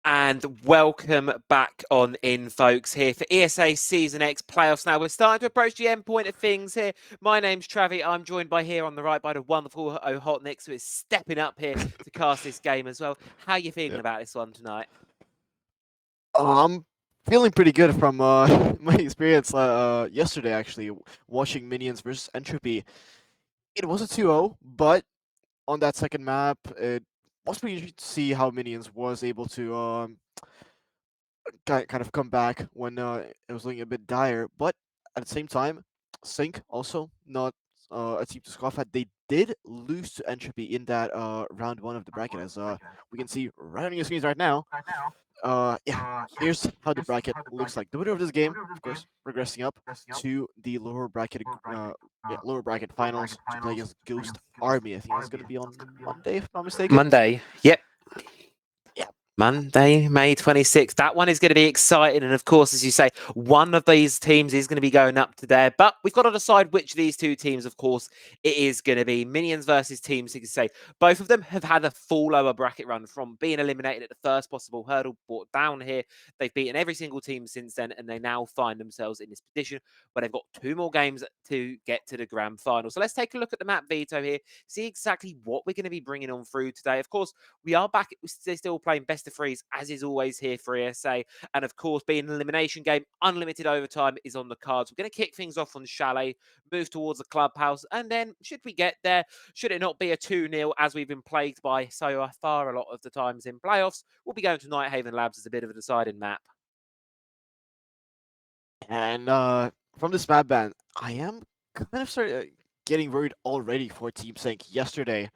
And welcome back on in, folks, here for ESA Season X playoffs. Now, we're starting to approach the end point of things here. My name's Travi. I'm joined by here on the right by the wonderful O'Hotnick, who is stepping up here to cast this game as well. How are you feeling about this one tonight? I'm feeling pretty good from my experience yesterday, actually, watching Minions versus Entropy. It was a 2-0, but on that second map, it was pretty interesting to see how Minions was able to kind of come back when it was looking a bit dire. But at the same time, Synq also not a team to scoff at. They did lose to Entropy in that round one of the bracket, as we can see right on your screens right now. Yeah, here's how the bracket looks like. The winner of this game, of course, progressing up to the lower bracket finals to play against Ghost Army. I think that's going to be on Monday, if I'm not mistaken. Monday. Yep. Yeah. Monday, May 26th. That one is going to be exciting. And of course, as you say, one of these teams is going to be going up to there. But we've got to decide which of these two teams, of course, it is going to be. Minions versus Team 6. Say both of them have had a full lower bracket run from being eliminated at the first possible hurdle, brought down here. They've beaten every single team since then, and they now find themselves in this position where they've got 2 more games to get to the grand final. So let's take a look at the map veto here, see exactly what we're going to be bringing on through today. Of course, we are back. We're still playing best of threes, as is always here for ESA. And of course, being an elimination game, unlimited overtime is on the cards. We're going to kick things off on Chalet, move towards the clubhouse, and then should we get there, should it not be a 2-0 as we've been plagued by so far a lot of the times in playoffs, we'll be going to Nighthaven Labs as a bit of a deciding map. And from this map ban, I am kind of started getting worried already for Team Sync. Yesterday,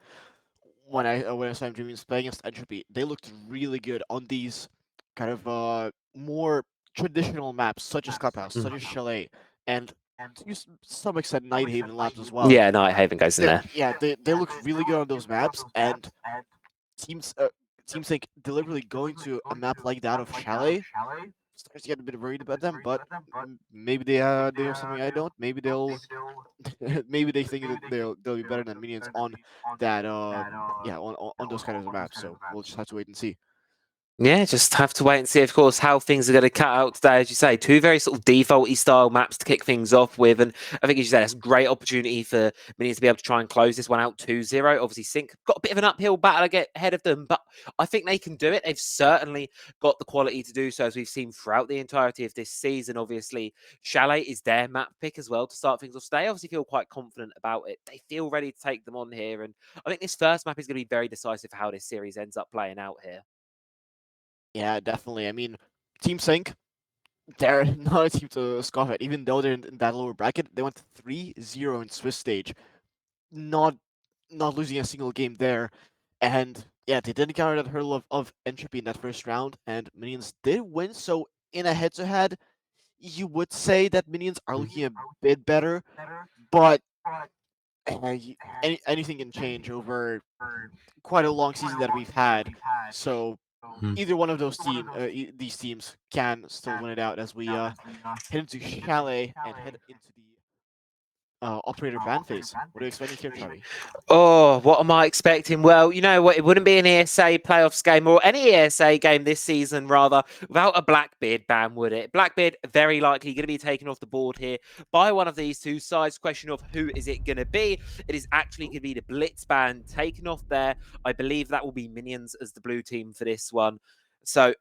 when I saw Dreaming playing against Entropy, they looked really good on these kind of more traditional maps, such as Clubhouse, such as Chalet, and to some extent Nighthaven Labs as well. Yeah, Nighthaven goes in there. Yeah, they look really good on those maps, and teams Team Sync deliberately going to a map like that of Chalet starts to get a bit worried about them, but maybe they have something I don't. Maybe they'll maybe they think that they'll be better than Minions on that yeah on those kind of maps. So we'll just have to wait and see. Yeah, just have to wait and see, of course, how things are going to cut out today. As you say, 2 very sort of defaulty style maps to kick things off with. And I think, as you say, it's a great opportunity for Minions to be able to try and close this one out 2-0. Obviously, Synq got a bit of an uphill battle to get ahead of them, but I think they can do it. They've certainly got the quality to do so, as we've seen throughout the entirety of this season. Obviously, Chalet is their map pick as well to start things off. They obviously feel quite confident about it. They feel ready to take them on here. And I think this first map is going to be very decisive for how this series ends up playing out here. Yeah, definitely. I mean, Team Sync, they're not a team to scoff at. Even though they're in that lower bracket, they went 3-0 in Swiss stage, not losing a single game there. And yeah, they did encounter that hurdle of Entropy in that first round, and Minions did win. So in a head-to-head, you would say that Minions are looking a bit better, but anything can change over quite a long season that we've had. So either one of these teams can still win it out as we head into Chalet and head into the operator ban phase. What are you expecting here, Travi? Oh, what am I expecting? Well, you know what? It wouldn't be an ESA playoffs game or any ESA game this season, rather, without a Blackbeard ban, would it? Blackbeard very likely going to be taken off the board here by one of these two sides. Question of who is it going to be? It is actually going to be the Blitz ban taken off there. I believe that will be Minions as the blue team for this one. So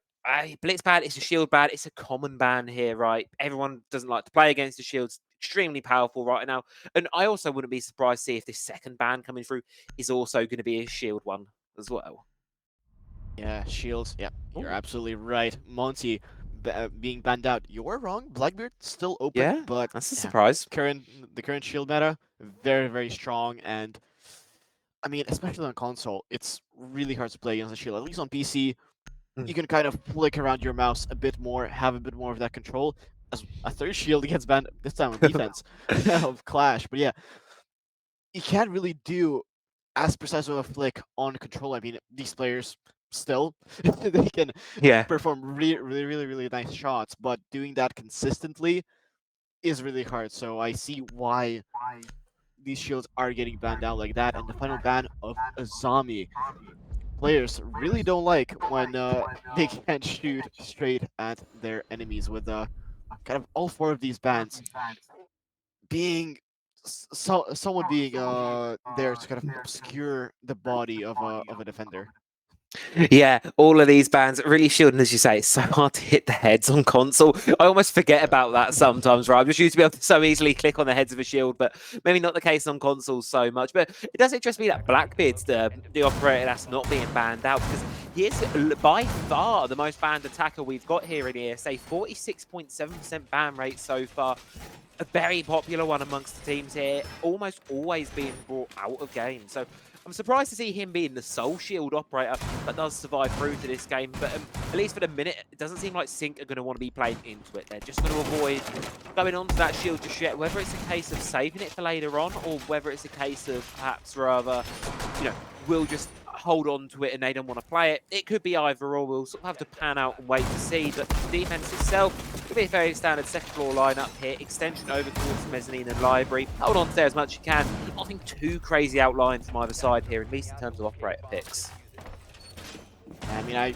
Blitz ban, it's a shield ban. It's a common ban here, right? Everyone doesn't like to play against the shields. Extremely powerful right now. And I also wouldn't be surprised to see if this second ban coming through is also going to be a shield one as well. Yeah, shields. Yeah, you're Ooh. absolutely right. Monty being banned out. You're wrong. Blackbeard still open, Yeah, but that's a yeah, surprise. the current shield meta very strong, and I mean especially on console, it's really hard to play against a shield. At least on PC, Mm. you can kind of flick around your mouse a bit more, have a bit more of that control. As a third shield gets banned this time on defense of Clash, but yeah, you can't really do as precise of a flick on control. I mean, these players still they can Yeah. perform really nice shots, but doing that consistently is really hard. So I see why these shields are getting banned out like that. And the final ban of Azami. players really don't like when they can't shoot straight at their enemies with kind of all four of these bands being someone being there to kind of obscure the body of a defender. Yeah, all of these bands really shield, and as you say, it's so hard to hit the heads on console. I almost forget about that sometimes, right? I'm just used to be able to so easily click on the heads of a shield, but maybe not the case on consoles so much. But it does interest me that Blackbeard's the operator that's not being banned out, because he is by far the most banned attacker we've got here in ESA. 46.7% ban rate so far. A very popular one amongst the teams here, almost always being brought out of game. So I'm surprised to see him being the sole shield operator that does survive through to this game. But at least for the minute, it doesn't seem like Synq are going to want to be playing into it. They're just going to avoid going onto that shield just yet, whether it's a case of saving it for later on or whether it's a case of perhaps rather, we'll just hold on to it and they don't want to play it. It could be either or. We'll sort of have to pan out and wait to see. But the defense itself could be a very standard second floor lineup here. Extension over towards mezzanine and library. Hold on to there as much as you can. Nothing too crazy outlined from either side here, at least in terms of operator picks. I mean, I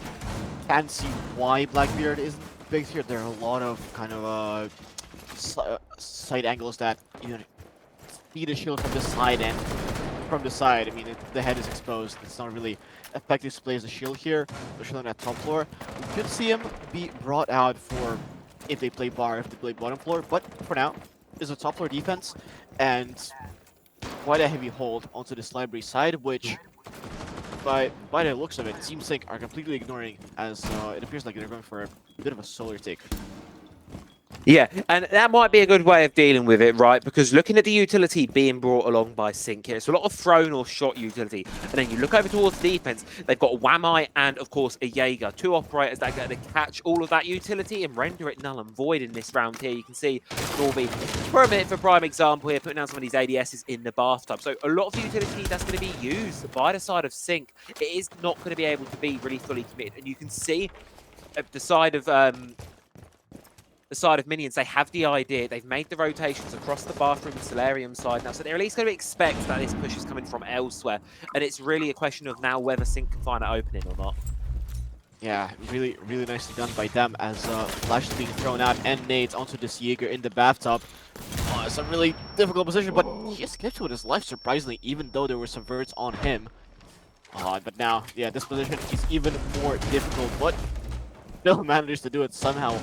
can't see why Blackbeard isn't big here. There are a lot of kind of side angles that see the shield from the side and from the side. I mean, the head is exposed. It's not really effective to play as a shield here, especially on that top floor. We could see him be brought out for if they play bar, if they play bottom floor. But for now, is a top floor defense and quite a heavy hold onto this library side, which by the looks of it, Team Synq are completely ignoring, as it appears like they're going for a bit of a solar take. Yeah, and that might be a good way of dealing with it, right? Because looking at the utility being brought along by Synq here, it's a lot of thrown or shot utility. And then you look over towards defense, they've got a Wamai and, of course, a Jaeger. Two operators that are going to catch all of that utility and render it null and void in this round here. You can see Norby, for a minute, for prime example here, putting down some of these ADSs in the bathtub. So a lot of utility that's going to be used by the side of Synq, it is not going to be able to be really fully committed. And you can see the side of minions, they have the idea. They've made the rotations across the bathroom and solarium side now, so they're at least going to expect that this push is coming from elsewhere. And it's really a question of now whether Synq can find an opening or not. Yeah, really, really nicely done by them as Flash is being thrown out and nades onto this Jaeger in the bathtub. It's a really difficult position, but he escaped with his life, surprisingly, even though there were some verts on him. But now, yeah, this position is even more difficult, but still managed to do it somehow.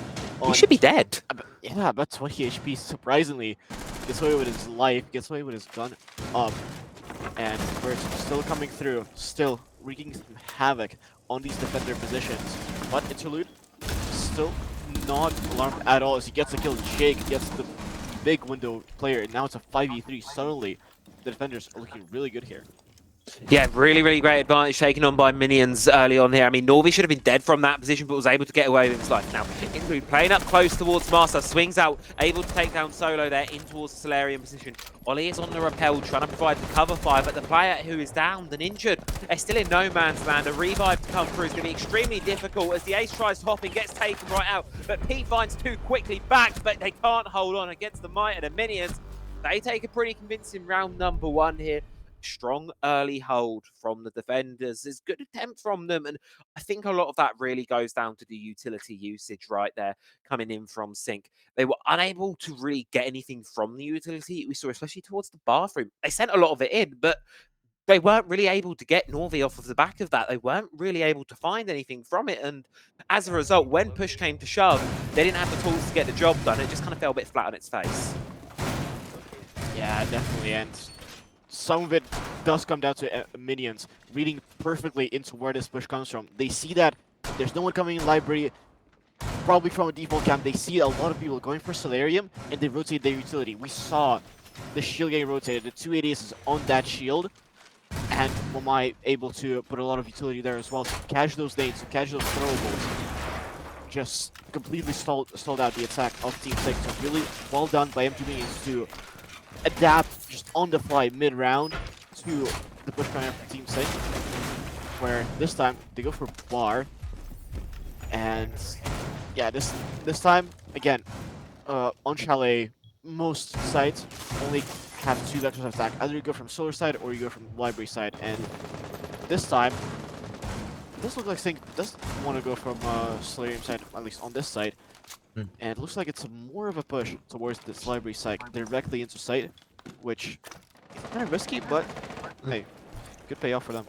He should be dead. Yeah, about 20 HP, surprisingly. Gets away with his life, gets away with his gun up. And Verts still coming through, still wreaking some havoc on these defender positions. But Interlude still not alarmed at all as he gets a kill. Jake gets the big window player, and now it's a 5v3. Suddenly, the defenders are looking really good here. Yeah, really, really great advantage taken on by minions early on here. I mean, Norby should have been dead from that position, but was able to get away with his life. Now, Interlude playing up close towards Master, swings out, able to take down Solo there in towards the Solarium position. Ollie is on the rappel, trying to provide the cover fire, but the player who is downed and injured, they're still in no man's land. A revive to come through is going to be extremely difficult as the Ace tries to hop and gets taken right out, but Pete finds too quickly back, but they can't hold on against the might of the minions. They take a pretty convincing round number one here. Strong early hold from the defenders. There's good attempt from them, and I think a lot of that really goes down to the utility usage right there coming in from Synq. They were unable to really get anything from the utility. We saw, especially towards the bathroom. They sent a lot of it in, but they weren't really able to get Norby off of the back of that. They weren't really able to find anything from it, and as a result, when push came to shove, they didn't have the tools to get the job done. It just kind of fell a bit flat on its face. Yeah, definitely, and some of it does come down to minions reading perfectly into where this push comes from. They see that there's no one coming in library, probably from a default camp. They see a lot of people going for Solarium, and they rotate their utility. We saw the shield getting rotated, the 2 ADS is on that shield, and Wamai able to put a lot of utility there as well to catch those nades, to catch those throwables. Just completely stalled out the attack of Team Synq. So really well done by MG Minions to adapt just on the fly mid-round to the push coming from Team Synq, where this time they go for bar, and yeah, this time again on Chalet most sites only have two vectors of attack. Either you go from solar side or you go from library side, and this time does look like Synq does want to go from Solarium side, at least on this side. Mm. And it looks like it's more of a push towards this library site, directly into site, which is kind of risky, but hey, good payoff for them.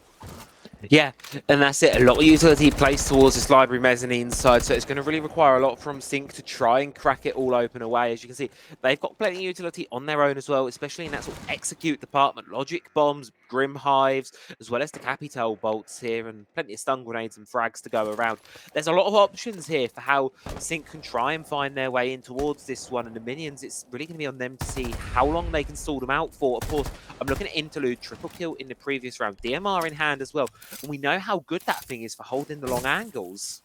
Yeah, and that's it. A lot of utility placed towards this library mezzanine side, so it's going to really require a lot from Synq to try and crack it all open away. As you can see, they've got plenty of utility on their own as well, especially in that sort of execute department. Logic bombs, Grim Hives, as well as the Capital bolts here, and plenty of stun grenades and frags to go around. There's a lot of options here for how Synq can try and find their way in towards this one, and the minions, it's really going to be on them to see how long they can stall them out for. Of course, I'm looking at Interlude, triple kill in the previous round, DMR in hand as well. And we know how good that thing is for holding the long angles.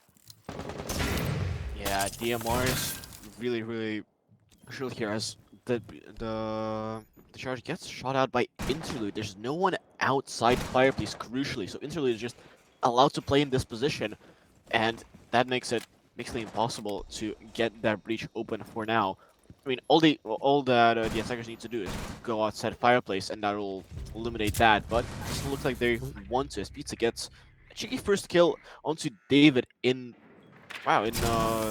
Yeah, DMR is really crucial here as the charge gets shot out by Interlude. There's no one outside Fireplace, crucially, so Interlude is just allowed to play in this position, and that makes it basically impossible to get that breach open for now. I mean, all that the attackers need to do is go outside Fireplace, and that will eliminate that. But it doesn't look like they want to. As Pizza gets a cheeky first kill onto David in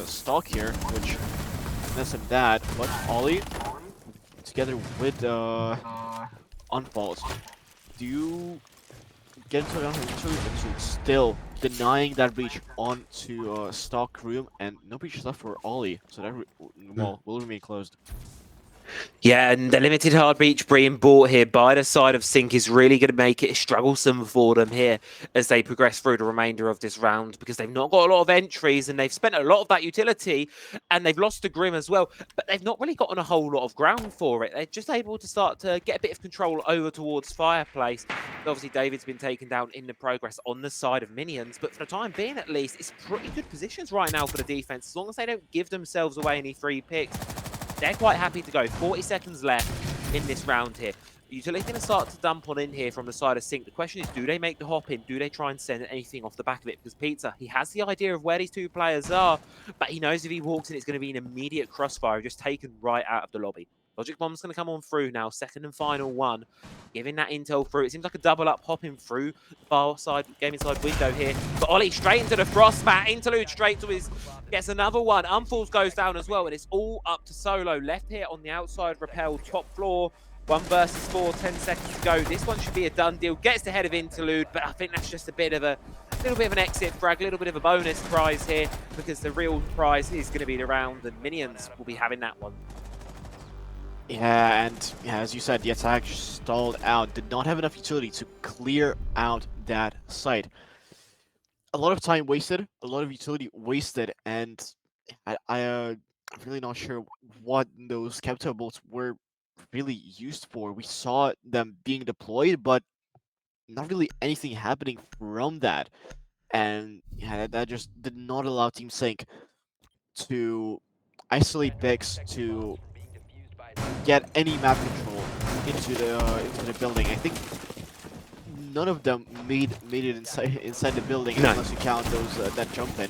stock here, which nets him that. But Ollie, together with Unfalls, do you get into into still denying that breach onto stock room, and no breach is left for Ollie, so that will remain closed. Yeah, and the limited hard breach being bought here by the side of Synq is really going to make it strugglesome for them here as they progress through the remainder of this round, because they've not got a lot of entries and they've spent a lot of that utility and they've lost to Grim as well, but they've not really gotten a whole lot of ground for it. They're just able to start to get a bit of control over towards Fireplace. Obviously, David's been taken down in the progress on the side of minions, but for the time being at least, it's pretty good positions right now for the defense. As long as they don't give themselves away any free picks, they're quite happy to go. 40 seconds left in this round here. Utility's going to start to dump on in here from the side of Synq. The question is, do they make the hop in? Do they try and send anything off the back of it? Because Pizza, he has the idea of where these two players are, but he knows if he walks in, it's going to be an immediate crossfire, just taken right out of the lobby. Logic Bomb's going to come on through now, second and final one. Giving that intel through. It seems like a double up hopping through the far side, gaming side window here. But Ollie straight into the frost mat. Interlude straight to his, gets another one. Unfalls goes down as well, and it's all up to Solo. Left here on the outside, Repel, top floor. 1 versus 4, 10 seconds to go. This one should be a done deal. Gets the head of Interlude, but I think that's just a bit of a little bit of an exit frag, a little bit of a bonus prize here, because the real prize is going to be the round, and Minions will be having that one. Yeah, and yeah, as you said, the attack stalled out. Did not have enough utility to clear out that site. A lot of time wasted, a lot of utility wasted, and I'm really not sure what those capital bolts were really used for. We saw them being deployed, but not really anything happening from that. And yeah, that just did not allow Team Synq to isolate picks, to get any map control into the building. I think none of them made it inside the building, unless you count those that jump in,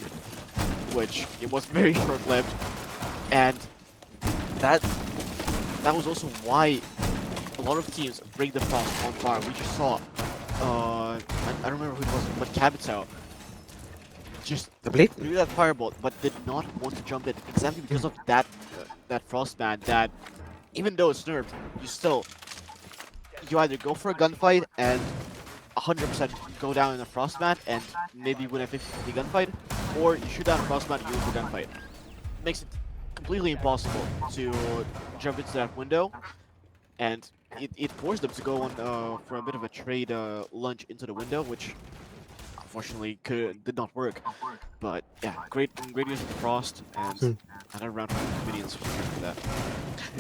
which it was very short-lived. And that was also why a lot of teams break the frost on fire. We just saw I don't remember who it was, but Capital just threw that firebolt, but did not want to jump in exactly because of that frost man. That even though it's nerfed, you either go for a gunfight and 100% go down in a frost mat and maybe win a 50-50 gunfight, or you shoot down a frost mat and you lose the gunfight. It makes it completely impossible to jump into that window, and it forced them to go on for a bit of a trade lunge into the window, which unfortunately did not work. But yeah, great use of the frost, and another round of minions for that.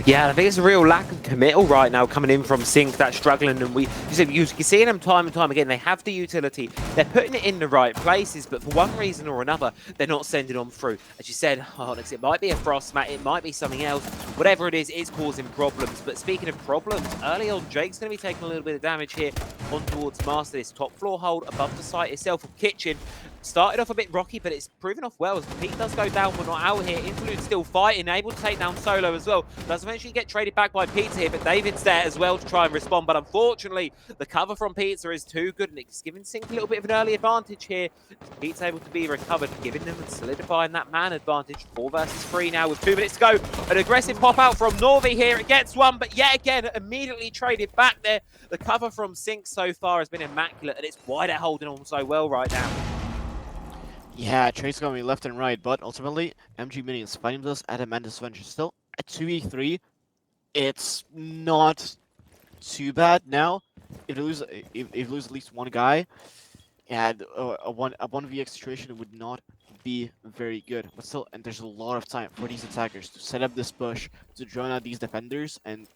Yeah, I think it's a real lack of committal right now coming in from Synq, that's struggling, and you can see them time and time again. They have the utility, they're putting it in the right places, but for one reason or another, they're not sending on through. As you said, Onyx, it might be a frost mat, it might be something else, whatever it is, it's causing problems. But speaking of problems, early on, Drake's going to be taking a little bit of damage here on towards Master. This top floor hold above the site itself of Kitchen. started off a bit rocky, but it's proven off well as Pete does go down. We're not out here. Interlude's still fighting, able to take down Solo as well. Does eventually get traded back by Pizza here, but David's there as well to try and respond. But unfortunately, the cover from Pizza is too good, and it's giving Synq a little bit of an early advantage here. Pete's able to be recovered, giving them and solidifying that man advantage. 4 versus 3 now with 2 minutes to go. An aggressive pop out from Norvi here. It gets one, but yet again, immediately traded back there. The cover from Synq so far has been immaculate, and it's why they're holding on so well right now. Yeah, trades going left and right, but ultimately, MG Minions finding us at a man disadvantage. Still at 2v3, it's not too bad now. If you lose, if you lose at least one guy, yeah, a 1vx situation would not be very good. But still, and there's a lot of time for these attackers to set up this push, to drone out these defenders, and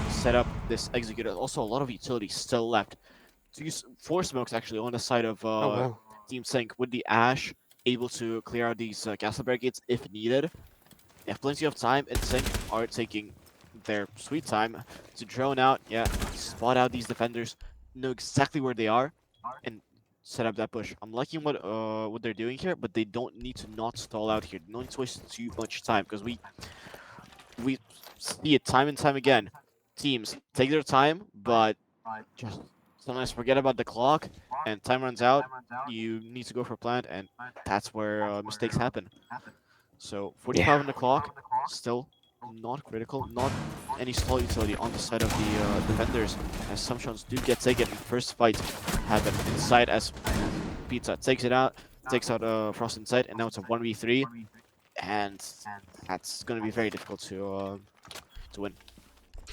set up this executor. Also, a lot of utility still left. To use 4 smokes actually on the side of wow. Team Synq with the Ash, able to clear out these castle barricades if needed. They have plenty of time, and Synq are taking their sweet time to drone out, spot out these defenders, know exactly where they are, and set up that push. I'm liking what they're doing here, but they don't need to not stall out here. They don't need to waste too much time, because we see it time and time again. Teams take their time, but just sometimes forget about the clock, and time runs out. You need to go for plant, and that's where mistakes happen. So 45 on the clock, still not critical, not any stall utility on the side of the defenders, as some shots do get taken. First fight happen inside as Pizza takes out Frost inside, and now it's a 1v3, and that's going to be very difficult to win.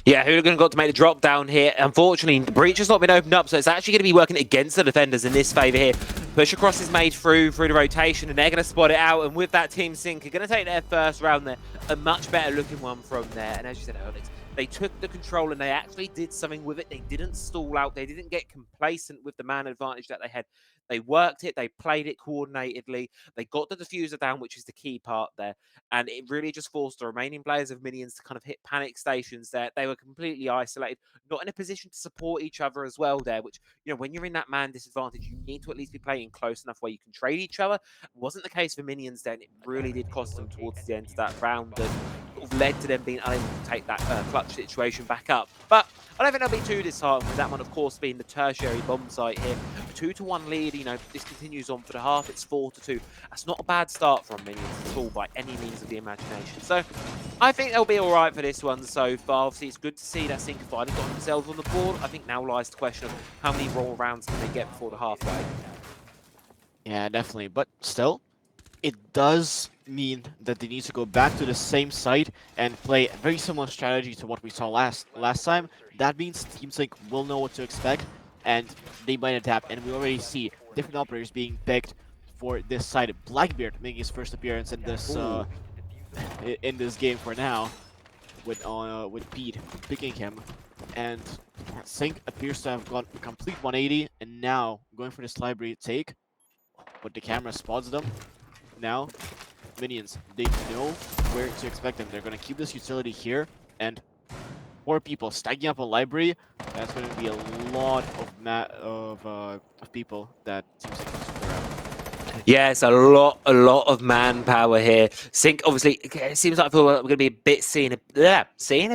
Yeah, Hooligan got to make the drop down here. Unfortunately, the breach has not been opened up, so it's actually going to be working against the defenders in this favor here. Push across is made through the rotation, and they're going to spot it out. And with that, Team Synq are going to take their first round there. A much better looking one from there. And as you said, Alex, they took the control and they actually did something with it. They didn't stall out. They didn't get complacent with the man advantage that they had. They worked it. They played it coordinatedly. They got the diffuser down, which is the key part there. And it really just forced the remaining players of Minions to kind of hit panic stations there. They were completely isolated, not in a position to support each other as well there, which, you know, when you're in that man disadvantage, you need to at least be playing close enough where you can trade each other. It wasn't the case for Minions then. It really did cost them towards the end of that round and sort of led to them being unable to take that clutch situation back up. But I don't think they'll be too disheartened with that one, of course, being the tertiary bomb site here. A 2-1 lead, you know, this continues on for the half. It's 4-2. That's not a bad start from Minions at all by any means of the imagination. So I think they'll be all right for this one so far. Obviously, it's good to see that Synq finally got themselves on the board. I think now lies the question of how many raw rounds can they get before the halfway. Yeah, definitely. But still, it does mean that they need to go back to the same site and play a very similar strategy to what we saw last time. That means Team Synq will know what to expect, and they might adapt. And we already see different operators being picked for this side. Blackbeard making his first appearance in this game for now, with Pete picking him, and Synq appears to have gone a complete 180, and now going for this library take, but the camera spots them. Now, Minions, they know where to expect them. They're going to keep this utility here, and 4 people stacking up a library. That's going to be a lot of people that Team Synq needs to clear out. Yeah, it's a lot of manpower here. Synq, obviously, it seems like we're going to be a bit seeing a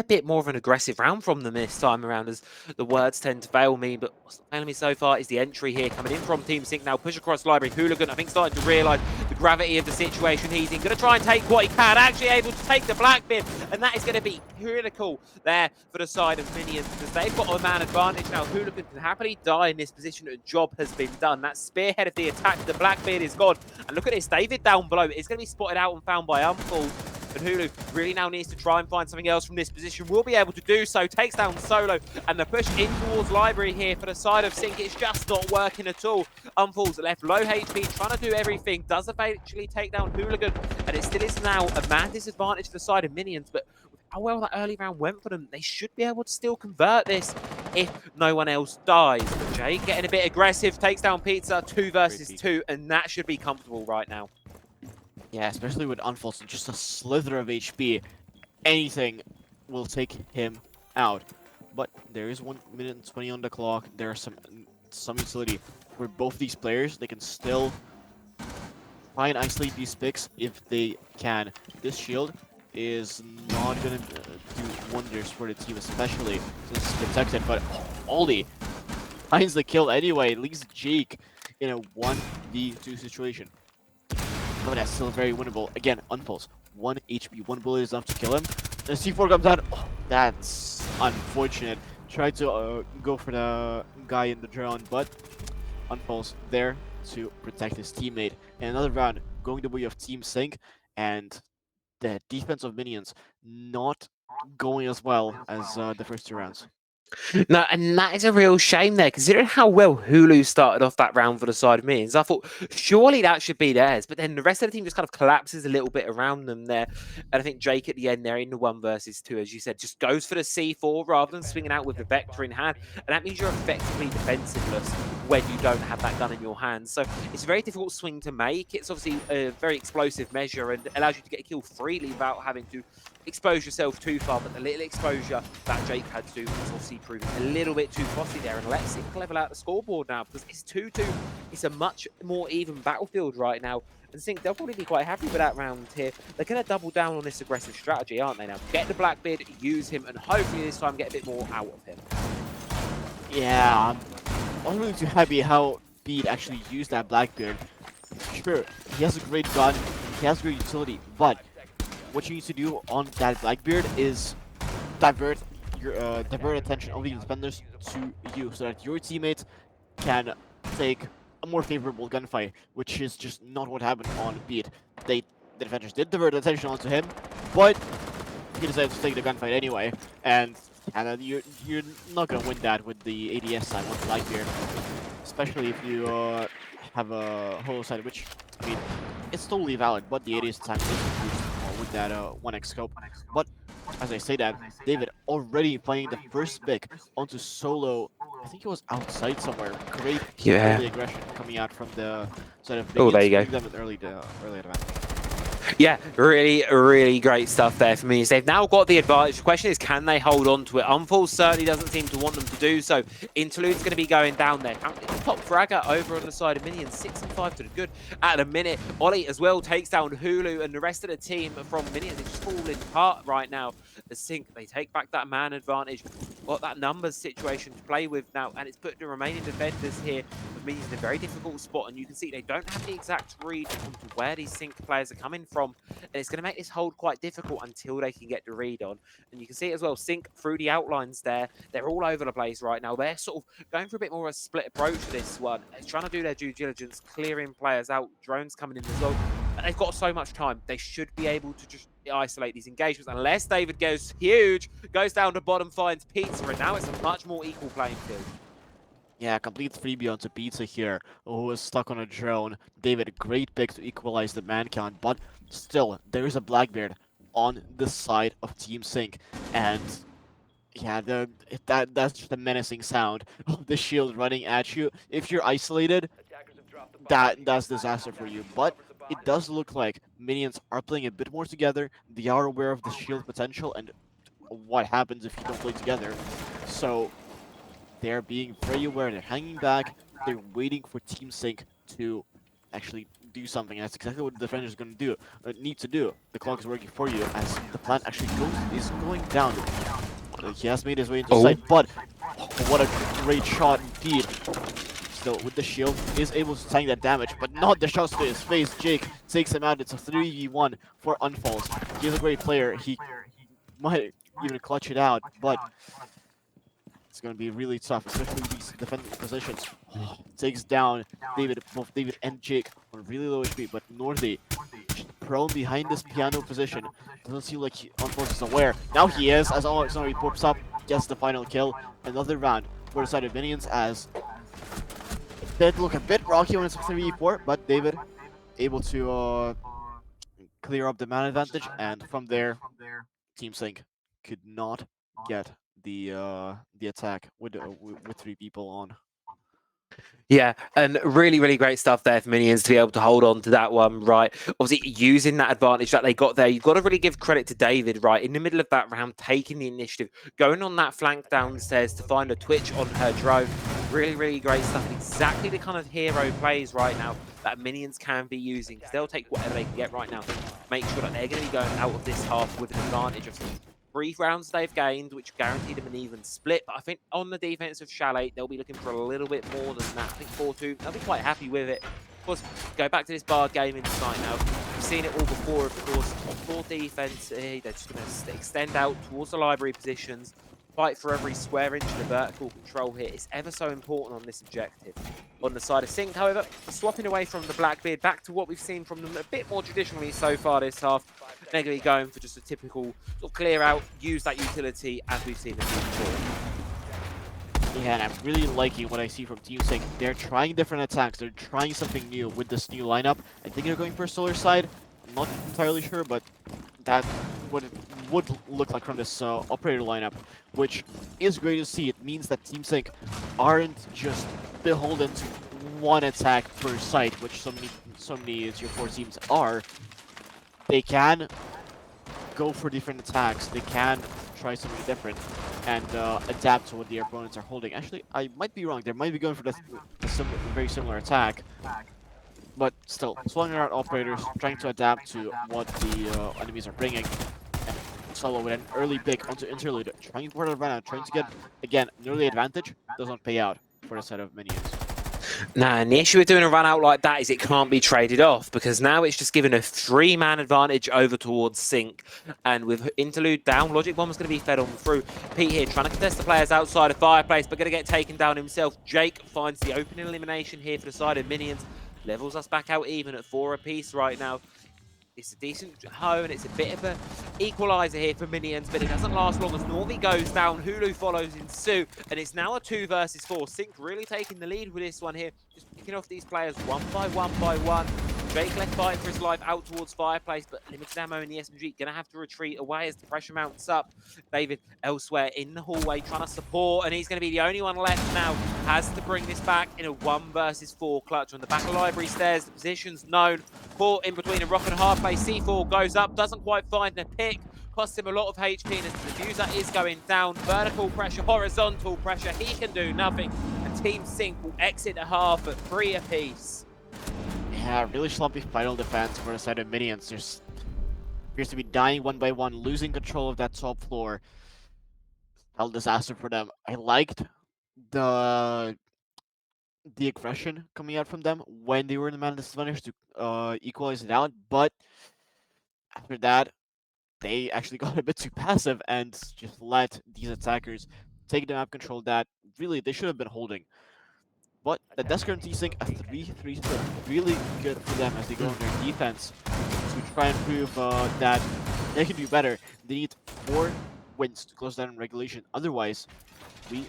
bit more of an aggressive round from them this time around, as the words tend to fail me. But what's not failing me so far is the entry here coming in from Team Synq now. Push across library. Hooligan, I think, starting to realise the gravity of the situation he's in. Going to try and take what he can. Actually able to take the Blackbeard, and that is going to be critical there for the side of Minions, because they've got a man advantage now. Hooligan can happily die in this position. A job has been done. That spearhead of the attack, the Blackbeard is gone. And look at this, David down below. It's going to be spotted out and found by Unfold. And Hulu really now needs to try and find something else from this position. Will be able to do so. Takes down Solo. And the push in towards Library here for the side of Synq. It's just not working at all. Unfold's left low HP, trying to do everything. Does eventually take down Hooligan. And it still is now a man disadvantage for the side of Minions. But with how well that early round went for them, they should be able to still convert this if no one else dies. But Jay getting a bit aggressive. Takes down Pizza. 2 versus 2. And that should be comfortable right now. Yeah, especially with Unfold, just a slither of HP. Anything will take him out. But there is 1 minute and 20 on the clock. There are some utility for both these players. They can still try and isolate these picks if they can. This shield is not going to do wonders for the team, especially since it's protected, but Ollie finds the kill anyway, leaves Jake in a 1v2 situation. But that's still very winnable. Again, Unpulse. 1 HP, 1 bullet is enough to kill him. The C4 comes out. Oh, that's unfortunate. Tried to go for the guy in the drone, but Unpulse there to protect his teammate. And another round going the way of Team Synq, and the defense of minions not going as well as the first 2 rounds. No, and that is a real shame there, considering how well Hulu started off that round for the side of Minions. I thought surely that should be theirs, but then the rest of the team just kind of collapses a little bit around them there. And I think Jake at the end there in the 1 versus 2, as you said, just goes for the C4 rather than swinging out with the Vector in hand. And that means you're effectively defensiveless when you don't have that gun in your hands. So it's a very difficult swing to make. It's obviously a very explosive measure and allows you to get a kill freely without having to expose yourself too far, but the little exposure that Jake had to do was obviously proving a little bit too costly there. And let's Synq level out the scoreboard now, because it's 2-2. It's a much more even battlefield right now. And Synq, they'll probably be quite happy with that round here. They're going to double down on this aggressive strategy, aren't they now? Get the Blackbeard, use him, and hopefully this time get a bit more out of him. Yeah, I'm really too happy how Beat actually used that Blackbeard. Sure, he has a great gun, he has great utility, but what you need to do on that Blackbeard is divert attention of the defenders to you, so that your teammates can take a more favorable gunfight, which is just not what happened on Beat. The defenders did divert attention onto him, but he decided to take the gunfight anyway, and you're not gonna win that with the ADS side on Blackbeard, especially if you have a holo side, which I mean it's totally valid, but the ADS time is reduced with that 1x scope. But as I say that, David already playing the first pick onto solo. I think he was outside somewhere. Great early aggression coming out from the side of Oh, there you go. them an early advantage. Yeah, really, really great stuff there for me. They've now got the advantage. The question is, can they hold on to it? Unfall certainly doesn't seem to want them to do so. Interlude's going to be going down there. Top fragger over on the side of Minions, 6 and 5 to the good at a minute. Ollie as well takes down Hulu, and the rest of the team from Minions is just falling apart right now. The Synq, they take back that man advantage. Got that numbers situation to play with now, and it's put the remaining defenders here of Minions in a very difficult spot, and you can see they don't have the exact read onto where these Synq players are coming from, and it's going to make this hold quite difficult until they can get the read on. And you can see as well, Synq through the outlines there, they're all over the place right now. They're sort of going for a bit more of a split approach to this one. They're trying to do their due diligence, clearing players out, drones coming in as well. But they've got so much time. They should be able to just isolate these engagements, unless David goes huge, goes down to bottom, finds Pizza, and now it's a much more equal playing field. Yeah, complete freebie onto Pizza here, who is stuck on a drone. David, great pick to equalize the man count, but still, there is a Blackbeard on the side of Team Synq, and yeah, that's just a menacing sound of the shield running at you. If you're isolated, that's disaster for you. But it does look like minions are playing a bit more together. They are aware of the shield potential and what happens if you don't play together. So they're being very aware. They're hanging back. They're waiting for Team Synq to actually do something. That's exactly what the defenders are going to do. Need to do. The clock is working for you as the plant actually is going down. He has made his way into sight, but what a great shot indeed. Still, with the shield, is able to tank that damage, but not the shots to his face. Jake takes him out. It's a 3v1 for Unfalls. He's a great player. He might even clutch it out, but it's going to be really tough, especially with these defending positions. Takes down David, both David and Jake on really low HP, but Nordi prone behind this piano position. Doesn't seem like Unfalls is aware. Now he is, as Nordi pops up, gets the final kill. Another round for the side of Minions, as it look a bit rocky when it's 3v4, but David able to clear up the man advantage, and from there, Team Synq could not get the attack with 3 people on. Yeah, and really, really great stuff there for Minions to be able to hold on to that one, right? Obviously, using that advantage that they got there, you've got to really give credit to David, right? In the middle of that round, taking the initiative, going on that flank downstairs to find a Twitch on her drone, really great stuff, and exactly the kind of hero plays right now that minions can be using, because they'll take whatever they can get right now. Make sure that they're going to be going out of this half with an advantage of 3 rounds they've gained, which guaranteed them an even split. But I think on the defense of Chalet, they'll be looking for a little bit more than that. I think 4-2, they'll be quite happy with it. Of course, go back to this bar gaming tonight now. We've seen it all before, of course. Top 4 defense, they're just going to extend out towards the library positions, fight for every square inch of the vertical control here. It's ever so important on this objective. On the side of Synq, however, swapping away from the Blackbeard back to what we've seen from them a bit more traditionally so far this half. They're going to be going for just a typical sort of clear out, use that utility as we've seen them do before. Yeah, and I'm really liking what I see from Team Synq. They're trying different attacks. They're trying something new with this new lineup. I think they're going for a solar side. I'm not entirely sure, but that's what it would look like from this operator lineup, which is great to see. It means that Team Synq aren't just beholden to one attack per site, which so many Tier 4 teams are. They can go for different attacks. They can try something different and adapt to what the opponents are holding. Actually, I might be wrong. They might be going for very similar attack. But still, swelling out operators, trying to adapt to what the enemies are bringing. And Solo with an early pick onto Interlude, trying for the advantage, trying to get, again, an early advantage, does not pay out for a set of minions. Nah, and the issue with doing a run out like that is it can't be traded off, because now it's just given a 3-man advantage over towards Synq. And with Interlude down, Logic Bomb's going to be fed on through. Pete here trying to contest the players outside of Fireplace, but going to get taken down himself. Jake finds the opening elimination here for the side of minions. Levels us back out even at 4 apiece right now. It's a decent home, and it's a bit of an equaliser here for minions, but it doesn't last long as Norby goes down. Hulu follows in suit, and it's now a 2 versus 4. Synq really taking the lead with this one here, just picking off these players one by one. Drake left fighting for his life out towards Fireplace, but limited ammo in the SMG. Gonna have to retreat away as the pressure mounts up. David elsewhere in the hallway trying to support, and he's going to be the only one left now. Has to bring this back in a 1 versus 4 clutch on the back of library stairs. The position's known. Caught in between a rock and a hard place. C4 goes up, doesn't quite find a pick. Costs him a lot of HP, and as the diffuser is going down, vertical pressure, horizontal pressure, he can do nothing. And Team Synq will exit the half at 3 apiece. Yeah, really sloppy final defense for a set of minions. There's appears to be dying one by one, losing control of that top floor. Total disaster for them. I liked the aggression coming out from them when they were in the man disadvantage to equalize it out, but after that, they actually got a bit too passive and just let these attackers take the map control that really they should have been holding. But that does guarantee Synq a 3-3 split. Really good for them as they go on their defense to try and prove that they can do better. They need 4 wins to close down in regulation. Otherwise, we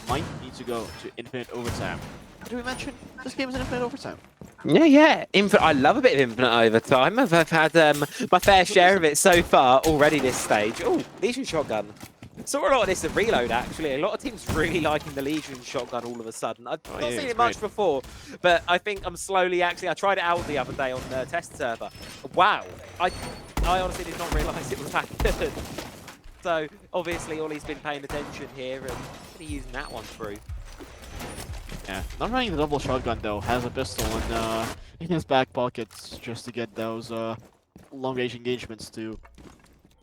might need to go to infinite overtime. Did we mention this game is an infinite overtime? Yeah. I love a bit of infinite overtime. I've had my fair share of it so far already this stage. Oh, Legion Shotgun. Saw a lot of this at Reload, actually. A lot of teams really liking the Legion Shotgun all of a sudden. I've not seen it much before, but I think I'm slowly actually... I tried it out the other day on the test server. Wow. I honestly did not realise it was that good. So, obviously, Ollie's been paying attention here and using that one through. Yeah, not running the double shotgun though. Has a pistol in his back pockets just to get those long range engagements to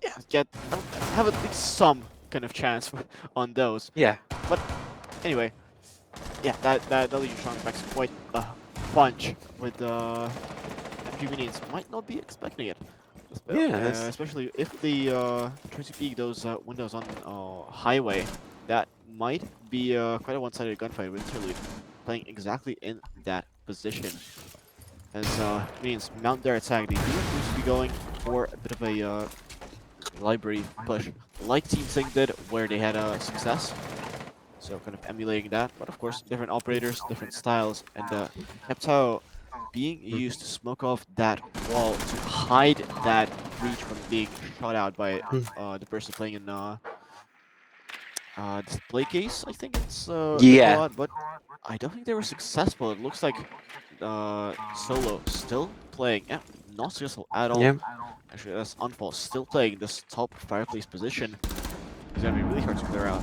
have at least some kind of chance on those. Yeah. But anyway, yeah, that Legion Shotgun packs quite a bunch with a few minions might not be expecting it. Yeah, especially if they try to peek those windows on highway. That might be quite a one-sided gunfight with Interlude playing exactly in that position. As minions mount their attack, they do appear to be going for a bit of a library push, like Team Synq did, where they had success. So kind of emulating that, but of course, different operators, different styles, and Heptile being used to smoke off that wall to hide that breach from being shot out by the person playing in display case, I think it's yeah. but I don't think they were successful. It looks like Solo still playing, yeah, not successful at all. Yeah. Actually, that's Unfall still playing this top fireplace position. It's gonna be really hard to clear out.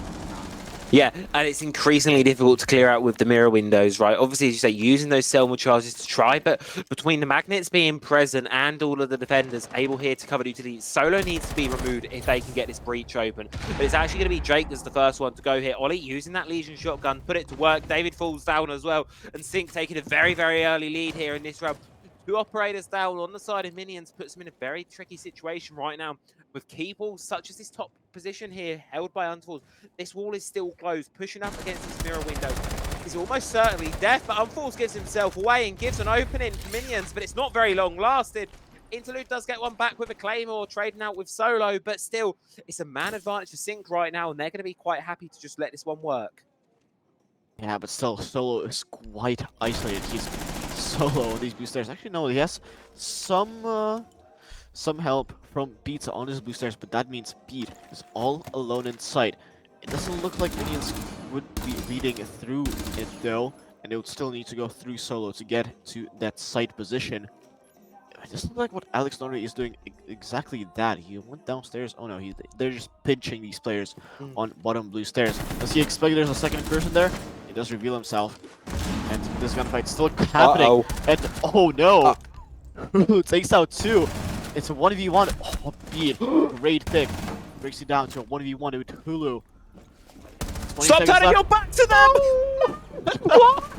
Yeah, and it's increasingly difficult to clear out with the mirror windows, right? Obviously, as you say, using those Selma charges to try, but between the magnets being present and all of the defenders able here to cover utility, Solo needs to be removed if they can get this breach open. But it's actually going to be Jake as the first one to go here. Ollie using that Legion shotgun, put it to work. David falls down as well, and Synq taking a very, very early lead here in this round. 2 operators down on the side of Minions puts them in a very tricky situation right now with key balls such as this top position here held by Unfalls. This wall is still closed. Pushing up against this mirror window is almost certainly death, but Unfalls gives himself away and gives an opening for Minions, but it's not very long lasted. Interlude does get one back with a Claymore, trading out with Solo, but still, it's a man advantage for Synq right now, and they're going to be quite happy to just let this one work. Yeah, but still, Solo is quite isolated. He's solo on these boosters. Actually, no, he has some help from Pizza on his boosters, but that means Pete is all alone in sight. It doesn't look like Minions would be reading through it though, and they would still need to go through Solo to get to that site position. It doesn't look like what Alex Norrie is doing exactly that. He went downstairs. Oh no, they're just pinching these players on bottom blue stairs. Does he expect there's a second person there? He does reveal himself. And this gunfight's still happening. And oh no! Takes out 2. It's a 1v1. Oh, Beat. Great pick. Breaks it down to a 1v1 with Hulu. Stop turning your back to them! What?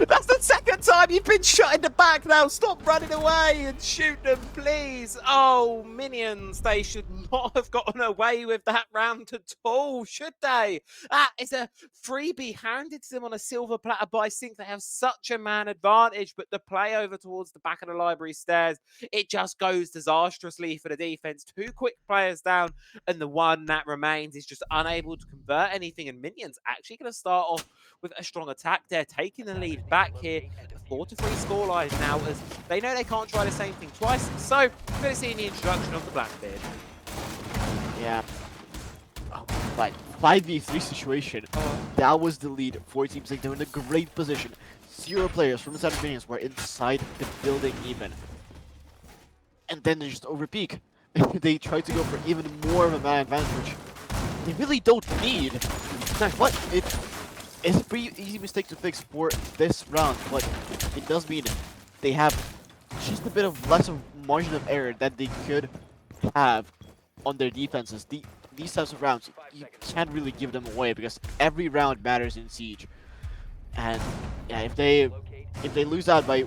That's the second time you've been shot in the back now. Stop running away and shoot them, please. Oh, Minions, they should not have gotten away with that round at all, should they? That is a freebie handed to them on a silver platter by Synq. They have such a man advantage, but the play over towards the back of the library stairs, it just goes disastrously for the defense. 2 quick players down, and the one that remains is just unable to convert anything, and Minions actually going to start off with a strong attack there, taking the lead back here. A 4-3 scoreline now, as they know they can't try the same thing twice. So we're going to see the introduction of the Blackbeard. Yeah. Oh, right. 5v3 situation. That was the lead for Team Synq. They're in a great position. 0 players from inside of Minions were inside the building even. And then they just overpeak. They try to go for even more of a man advantage, which they really don't need. But it's a pretty easy mistake to fix for this round, but it does mean they have just a bit of less of margin of error that they could have on their defenses. These types of rounds, you can't really give them away because every round matters in Siege. And yeah, if they lose out by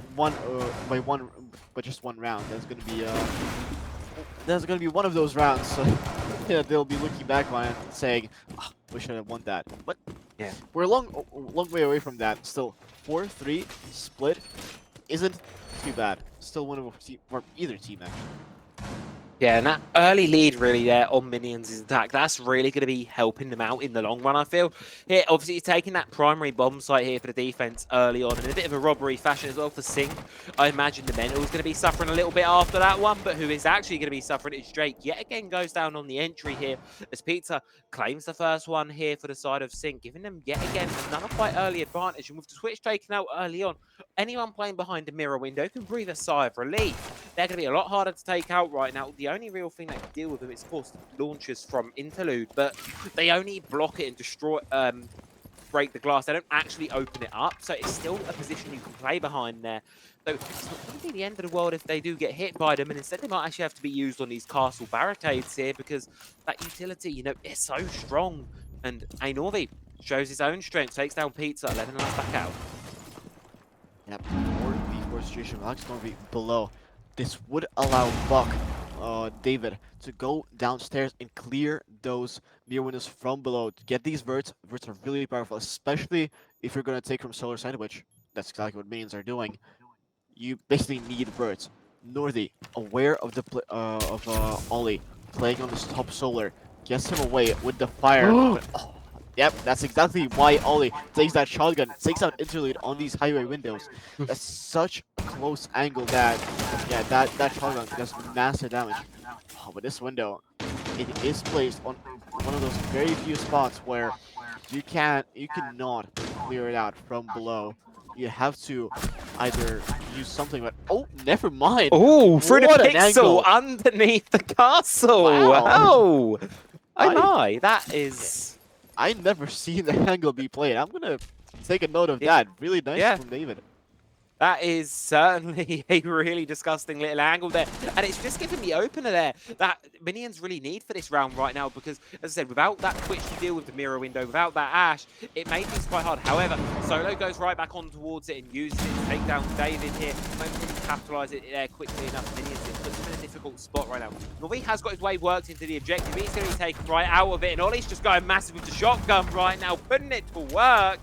just one round, that's gonna be one of those rounds. So yeah, they'll be looking back on it and saying, oh, we should have won that. But yeah, we're a long way away from that. Still, 4-3 split isn't too bad. Still winnable for either team, actually. Yeah, and that early lead really there on Minions' attack, that's really going to be helping them out in the long run, I feel. Here, obviously, he's taking that primary bomb site here for the defense early on, in a bit of a robbery fashion as well for Synq. I imagine the Mental's going to be suffering a little bit after that one, but who is actually going to be suffering is Drake. Yet again goes down on the entry here, as Pizza claims the first one here for the side of Synq, giving them yet again another quite early advantage. And with the switch taken out early on, anyone playing behind the mirror window can breathe a sigh of relief. They're going to be a lot harder to take out right now. The only real thing that can deal with them is, of course, launchers from Interlude, but they only block it and destroy, break the glass. They don't actually open it up, so it's still a position you can play behind there. So it's not going to be the end of the world if they do get hit by them, and instead they might actually have to be used on these castle barricades here because that utility, you know, is so strong. And Anorvi shows his own strength, takes down Pizza, 11 lives back out. Yep, 4v4 situation, Alex Norby below. This would allow Buck, David, to go downstairs and clear those mirror windows from below to get these verts. Verts are really powerful, especially if you're going to take from solar side, which that's exactly what minions are doing. You basically need verts. Northy, aware of the Ollie playing on this top solar, gets him away with the fire. But, oh, yep, that's exactly why Ollie takes that shotgun, takes out Interlude on these highway windows. That's such a close angle that, yeah, that shotgun does massive damage. Oh, but this window, it is placed on one of those very few spots where you cannot clear it out from below. You have to either use something, but oh, never mind. Oh, through the pixel underneath the castle. Wow. Oh, oh my, that is. I never seen the angle be played. I'm gonna take a note of Yeah. that. Really nice Yeah. from David. That is certainly a really disgusting little angle there. And it's just giving the opener there that Minions really need for this round right now because, as I said, without that Twitch to deal with the mirror window, without that Ash, it made things quite hard. However, Solo goes right back on towards it and uses it to take down David here. Maybe he can capitalise it there quickly enough. Minions, it puts him in a difficult spot right now. Norby has got his way worked into the objective. He's going to be taken right out of it. And Ollie's just going massive with the shotgun right now, putting it to work.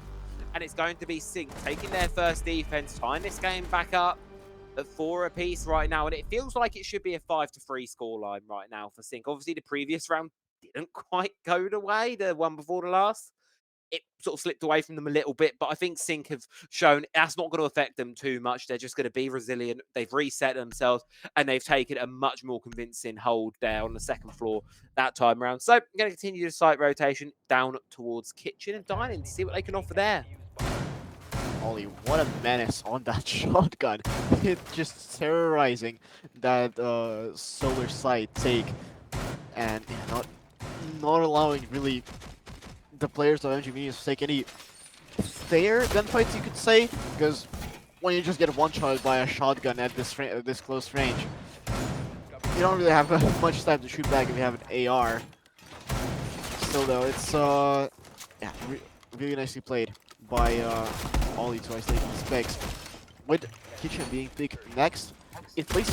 And it's going to be Synq taking their first defense, tying this game back up at 4 apiece right now. And it feels like it should be a 5-3 scoreline right now for Synq. Obviously, the previous round didn't quite go the way, the one before the last. It sort of slipped away from them a little bit, but I think Synq have shown that's not going to affect them too much. They're just going to be resilient. They've reset themselves, and they've taken a much more convincing hold there on the second floor that time around. So I'm going to continue the site rotation down towards kitchen and dining to see what they can offer there. Ollie, what a menace on that shotgun. It's just terrorizing that solar side take and not allowing really the players of MG Minions to take any fair gunfights, you could say, because when you just get one-shot by a shotgun at this close range, you don't really have much time to shoot back if you have an AR. Still though, it's yeah, really nicely played by Ollie to isolate these specs. With Kitchen being picked next, it plays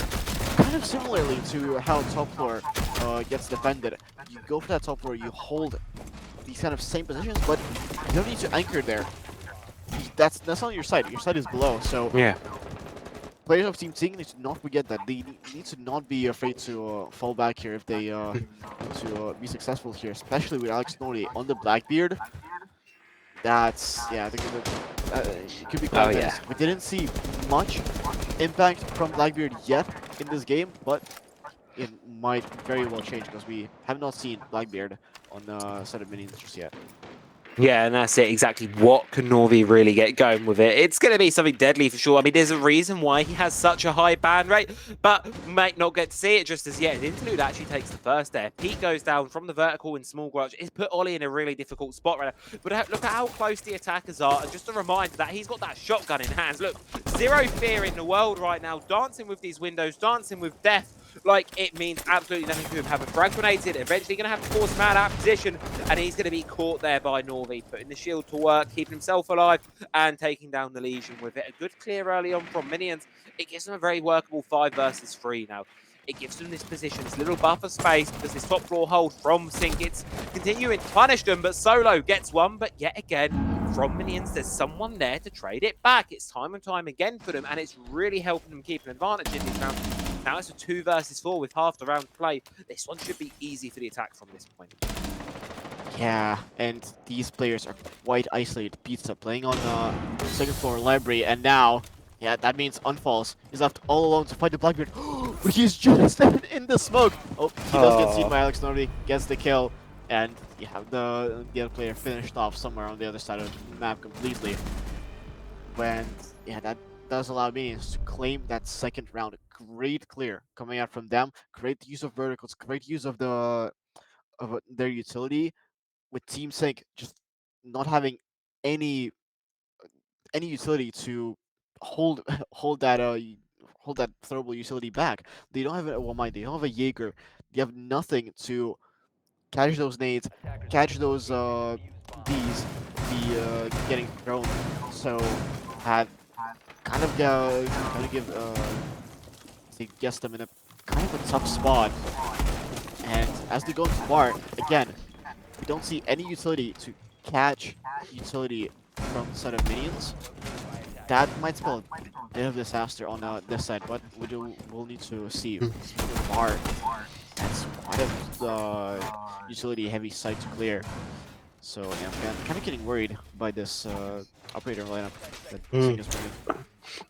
kind of similarly to how top floor gets defended. You go for that top floor, you hold these kind of same positions, but you don't need to anchor there. That's not your side. Your side is below. So Yeah. players of Team Synq need to not forget that they need to not be afraid to fall back here if they want to be successful here, especially with Alex Nori on the Blackbeard. That's, yeah, I think it could be quite nice. We didn't see much impact from Blackbeard yet in this game, but it might very well change because we have not seen Blackbeard on a set of minions just yet. Yeah, and that's it, exactly. What can Norby really get going with it? It's going to be something deadly for sure. I mean, there's a reason why he has such a high ban rate, but might not get to see it just as yet. The interlude actually takes the first there. Pete goes down from the vertical in small grudge. It's put Ollie in a really difficult spot right now. But look at how close the attackers are. And just a reminder that he's got that shotgun in hands. Look, zero fear in the world right now. Dancing with these windows, dancing with death. Like, it means absolutely nothing to him. Having frag grenaded, eventually going to have to force him out of that position, and he's going to be caught there by Norby, putting the shield to work, keeping himself alive, and taking down the Legion with it. A good clear early on from Minions. It gives them a very workable 5 versus 3 now. It gives them this position, this little buffer space, because this top floor hold from Synq, it's continuing to punish them, but Solo gets one, but yet again, from Minions, there's someone there to trade it back. It's time and time again for them, and it's really helping them keep an advantage in these rounds. Now it's a 2 versus 4 with half the round to play. This one should be easy for the attack from this point. Yeah, and these players are quite isolated. Pizza playing on the second floor library, and now, yeah, that means Unfalls is left all alone to fight the Blackbeard. But he's just in the smoke. Oh, he does get seen by Alex Norby, gets the kill, and you have the other player finished off somewhere on the other side of the map completely. When, yeah, that does allow Minions to claim that second round. Great clear coming out from them. Great use of verticals. Great use of their utility. With Team Synq just not having any utility to hold that throwable utility back. They don't have a Wamai. They don't have a Jaeger. They have nothing to catch those nades, catch those bees be getting thrown. So had kind of give they guess them in a kind of a tough spot. And as they go into bar again, we don't see any utility to catch utility from the side of minions. That might spell a bit of disaster on this side, but we'll need to see. Bar, that's quite a utility heavy side to clear. So yeah, I'm kind of getting worried by this operator lineup that Synq is bringing.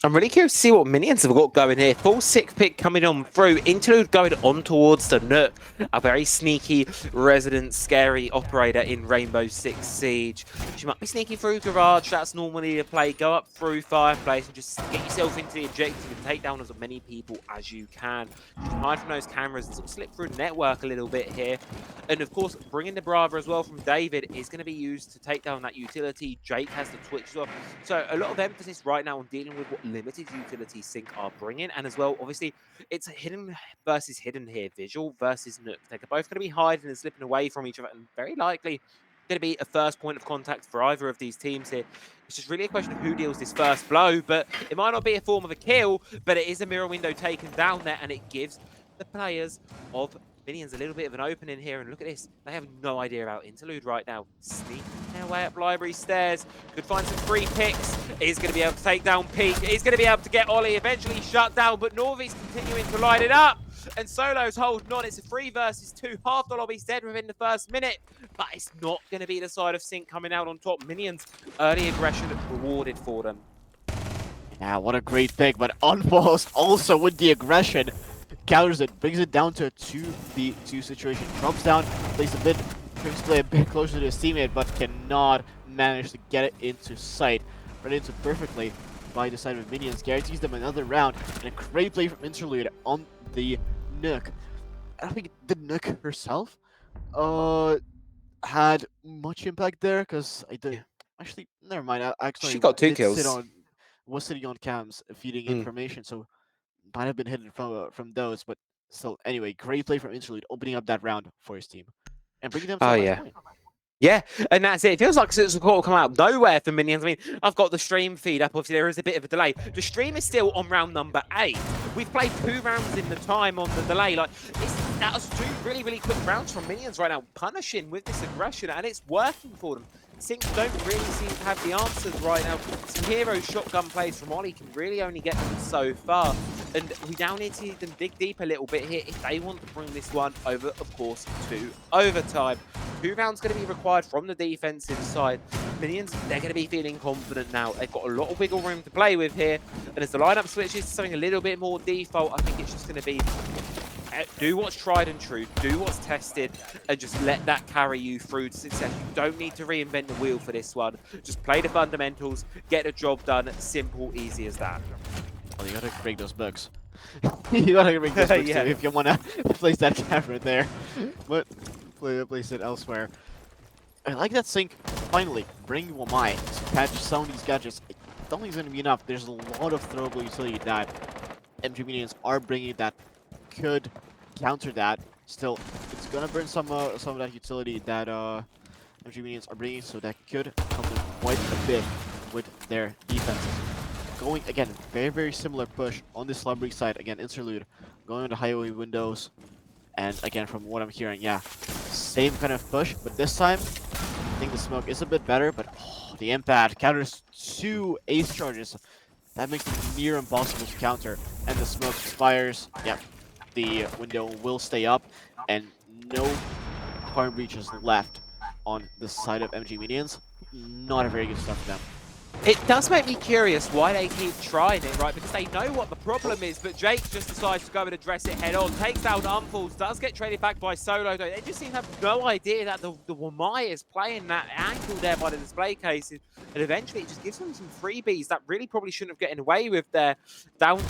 I'm really curious to see what minions have got going here. Full Synq pick coming on through. Interlude going on towards the Nook. A very sneaky, resident, scary operator in Rainbow Six Siege. She might be sneaking through Garage. That's normally the play. Go up through Fireplace and just get yourself into the objective and take down as many people as you can. Just hide from those cameras and sort of slip through the network a little bit here. And of course, bringing the Brava as well from David is going to be used to take down that utility. Jake has the Twitch as well. So a lot of emphasis right now on dealing with what limited utility Synq are bringing. And as well, obviously, it's hidden versus hidden here. Visual versus Nook. They're both going to be hiding and slipping away from each other. And very likely going to be a first point of contact for either of these teams here. It's just really a question of who deals this first blow. But it might not be a form of a kill, but it is a mirror window taken down there. And it gives the players of Minions a little bit of an opening here, and look at this. They have no idea about Interlude right now. Sneaking their way up Library Stairs. Could find some free picks. Is going to be able to take down Pete. Is going to be able to get Ollie eventually shut down, but Norvi's continuing to light it up. And Solo's holding on. It's a 3 versus 2. Half the lobby's dead within the first minute, but it's not going to be the side of Synq coming out on top. Minions, early aggression rewarded for them. Yeah, what a great pick, but Unbossed also with the aggression. Counters it, brings it down to a 2v2 situation. Drops down, plays a bit, tries to play a bit closer to his teammate, but cannot manage to get it into sight. Run into perfectly by the side of Minions. Guarantees them another round, and a great play from Interlude on the Nook. I don't think the Nook herself had much impact there, because I did. Actually, never mind. I actually She got 2 did kills. was sitting on cams feeding information, so might have been hidden from those, but still, anyway, great play from Interlude, opening up that round for his team and bringing them to a match point. Yeah, and that's it. It feels like it's a quarter come out of nowhere for Minions. I mean, I've got the stream feed up. Obviously, there is a bit of a delay. The stream is still on round number 8. We've played 2 rounds in the time on the delay. Like, that was 2 really, really quick rounds from Minions right now, punishing with this aggression, and it's working for them. Synq don't really seem to have the answers right now. Some hero shotgun plays from Ollie can really only get them so far. And we now need to see them dig deep a little bit here if they want to bring this one over, of course, to overtime. 2 rounds going to be required from the defensive side. Minions, they're going to be feeling confident now. They've got a lot of wiggle room to play with here. And as the lineup switches to something a little bit more default, I think it's just going to be do what's tried and true, do what's tested, and just let that carry you through to success. You don't need to reinvent the wheel for this one. Just play the fundamentals, get the job done. Simple, easy as that. Well, you gotta break those bugs. You gotta break those bugs too if you wanna place that camera there. But place it elsewhere. I like that Synq finally bring Wamai to patch some of these gadgets. I don't think it's gonna be enough. There's a lot of throwable utility that MG Minions are bringing that could counter that. Still, it's gonna burn some of that utility that MG Minions are bringing, so that could help them quite a bit with their defenses. Going again, very, very similar push on this library side. Again, Interlude going on the highway windows, and again, from what I'm hearing, yeah, same kind of push, but this time I think the smoke is a bit better. But the impact counters 2 ace charges. That makes it near impossible to counter, and the smoke expires. Yeah, the window will stay up, and no harm breaches left on the side of MG Minions. Not a very good start for them. It does make me curious why they keep trying it, right? Because they know what the problem is, but Jake just decides to go and address it head on. Takes down Unfalls, does get traded back by Solo, though. They just seem to have no idea that the Wamai is playing that angle there by the display cases. And eventually it just gives them some freebies that really probably shouldn't have gotten away with there. Down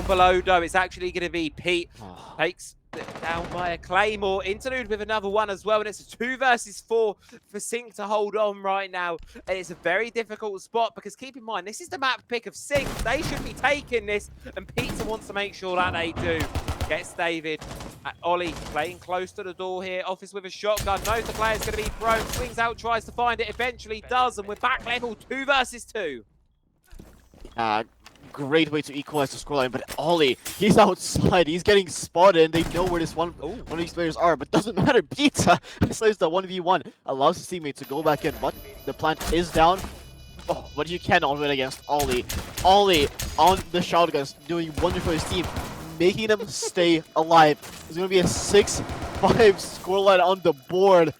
below, though, it's actually going to be Pete. Takes down by a Claymore. Interlude with another one as well, and it's a 2 versus 4 for Synq to hold on right now. And it's a very difficult spot because keep in mind, this is the map pick of Synq. They should be taking this, and Peter wants to make sure that they do. Gets David. Ollie playing close to the door here. Office with a shotgun. Knows the player's going to be prone. Swings out, tries to find it. Eventually does, and we're back level 2 versus 2. Great way to equalize the scoreline, but Ollie, he's outside, he's getting spotted, and they know where this one of these players are, but doesn't matter. Pizza slays the 1v1, allows his teammate to go back in, but the plant is down. Oh, but you cannot win against Ollie. Ollie on the shotguns, doing wonderful for his team, making them stay alive. There's going to be a 6-5 scoreline on the board,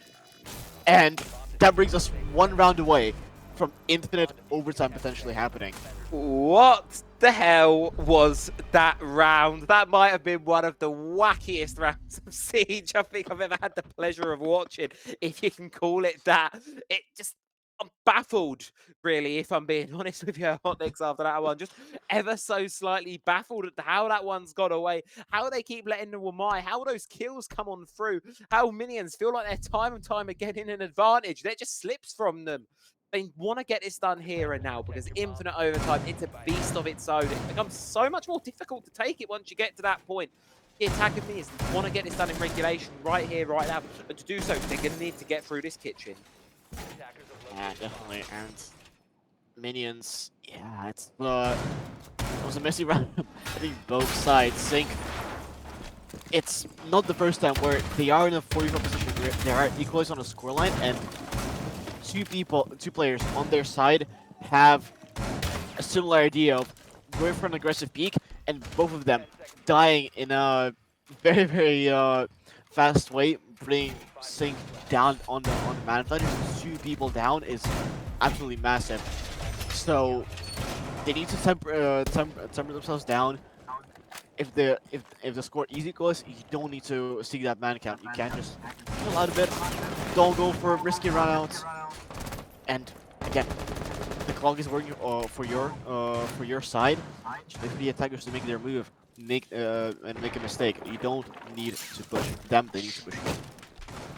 and that brings us 1 round away from infinite overtime potentially happening. What the hell was that round? That might have been one of the wackiest rounds of Siege I think I've ever had the pleasure of watching, if you can call it that. It just, I'm baffled, really, if I'm being honest with you, Hotnix, after that one. Just ever so slightly baffled at how that one's got away, how they keep letting the Wamai, how those kills come on through, how minions feel like they're time and time again in an advantage. That just slips from them. They want to get this done here and now because infinite overtime, it's a beast of its own. It becomes so much more difficult to take it once you get to that point. The attack of minions want to get this done in regulation right here, right now. And to do so, they're going to need to get through this kitchen. Yeah, definitely. And minions, yeah, it was a messy round. I think both sides. Synq, it's not the first time where they are in a 44 position where they are equalized on a scoreline, and two players on their side have a similar idea of going for an aggressive peak, and both of them dying in a very, very fast way, bringing Synq down on the man advantage. 2 people down is absolutely massive. So they need to temper themselves down. If the score easy goes, you don't need to see that man count. You can just chill out a bit. Don't go for risky runouts. And again, the clock is working for your side. If the attackers to make their move, and make a mistake, you don't need to push them. They need to push you.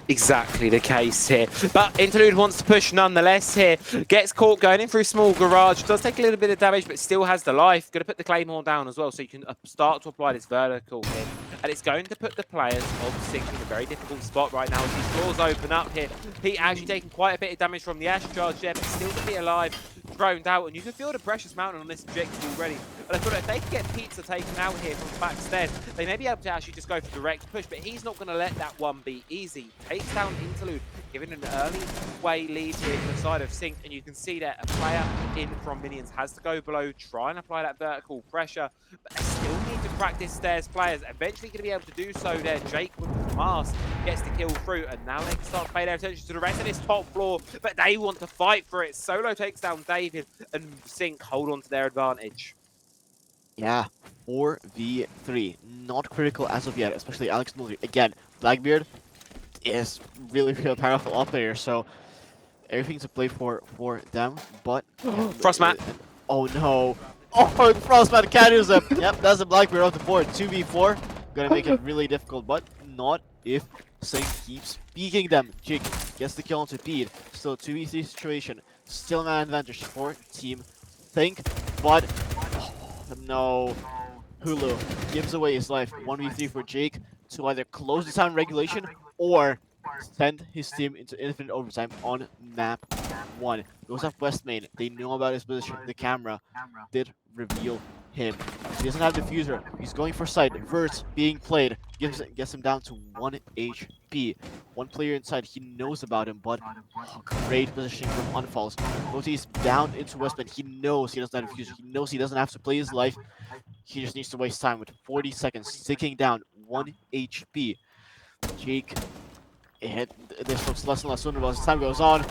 Exactly the case here. But Interlude wants to push nonetheless here. Gets caught going in through small garage. Does take a little bit of damage, but still has the life. Going to put the Claymore down as well, so you can start to apply this vertical here. And it's going to put the players of Synq in a very difficult spot right now as these floors open up here. Pete actually taking quite a bit of damage from the Ash charge there, but still to be alive, droned out. And you can feel the precious mountain on this objective already. And I thought if they can get Pizza taken out here from the backstairs, they may be able to actually just go for direct push, but he's not going to let that one be easy. Takes down Interlude, giving an early way lead here to the side of Synq, and you can see that a player in from minions has to go below, try and apply that vertical pressure, but they still need to crack this stairs players. Eventually going to be able to do so there. Jake with the mask gets the kill through, and now they can start to pay their attention to the rest of this top floor, but they want to fight for it. Solo takes down David, and Synq hold on to their advantage. Yeah, 4v3. Not critical as of yet, especially Alex Mulder. Again, Blackbeard is really, really powerful up there, so everything to play for them, but... Frostmat. Oh no. Oh, Frostmat can't use him. Yep, that's a Blackbeard off the board. 2v4. Gonna make it really difficult, but not if Synq keeps peeking them. Jake gets the kill on Pete. Still 2v3 situation. Still an advantage for Team Synq, but... No. Hulu gives away his life. 1v3 for Jake to either close the time regulation or send his team into infinite overtime on map 1. Goes up West Main. They know about his position. The camera did reveal him. He doesn't have diffuser. He's going for side. Verts being played. Gets him down to 1 HP. One player inside. He knows about him, but great positioning from Unfalls. Moti's down into West Main. He knows he doesn't have diffuser. He knows he doesn't have to play his life. He just needs to waste time with 40 seconds. Ticking down 1 HP. Jake this looks less and less winnable as time goes on,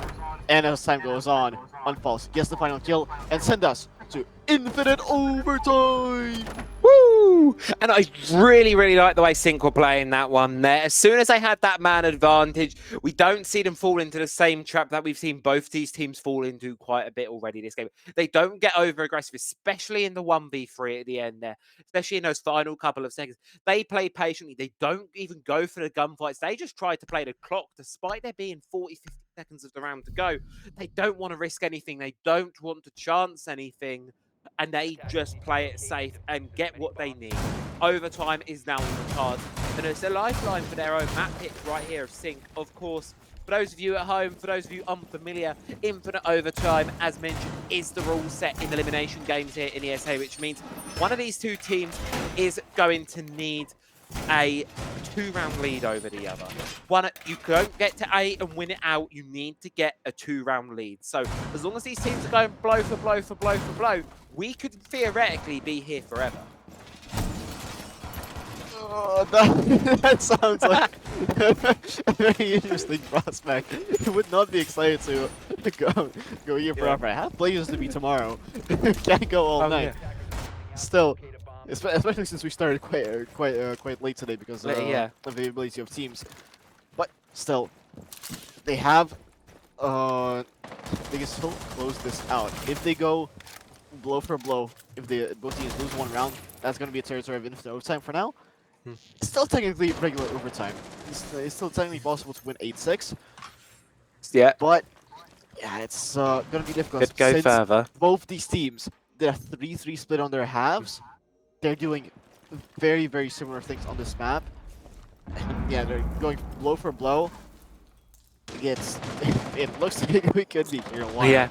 and as time goes on, Unfalls gets the final kill and send us to infinite overtime. Woo! And I really, really like the way Synq were playing that one there. As soon as they had that man advantage, we don't see them fall into the same trap that we've seen both these teams fall into quite a bit already this game. They don't get over aggressive, especially in the 1v3 at the end there, especially in those final couple of seconds. They play patiently. They don't even go for the gunfights. They just try to play the clock despite there being 40, 50 seconds of the round to go. They don't want to risk anything. They don't want to chance anything. And they just play it safe and get what they need. Overtime is now on the cards, and it's a lifeline for their own map pick right here of Synq. Of course, for those of you at home, for those of you unfamiliar, infinite overtime, as mentioned, is the rule set in elimination games here in ESA, which means one of these two teams is going to need a 2-round lead over the other. You don't get to 8 and win it out, you need to get a 2-round lead. So as long as these teams are going blow for blow for blow for blow, we could theoretically be here forever. Oh, that sounds like a very interesting prospect. I would not be excited to go here forever. I have places to be tomorrow. Can't go all night. Yeah. still, especially since we started quite late today because Yeah. of the ability of teams. But still, they have they can still close this out. If they go blow for blow, if the both teams lose one round, that's going to be a territory of infinite overtime for now. Hmm. It's still technically regular overtime. It's still technically possible to win 8-6, Yeah. but yeah, it's going to be difficult Could go since further. both these teams did a 3-3 split on their halves. They're doing very similar things on this map. And yeah, they're going blow for blow. It looks like we could be here a while. Yeah.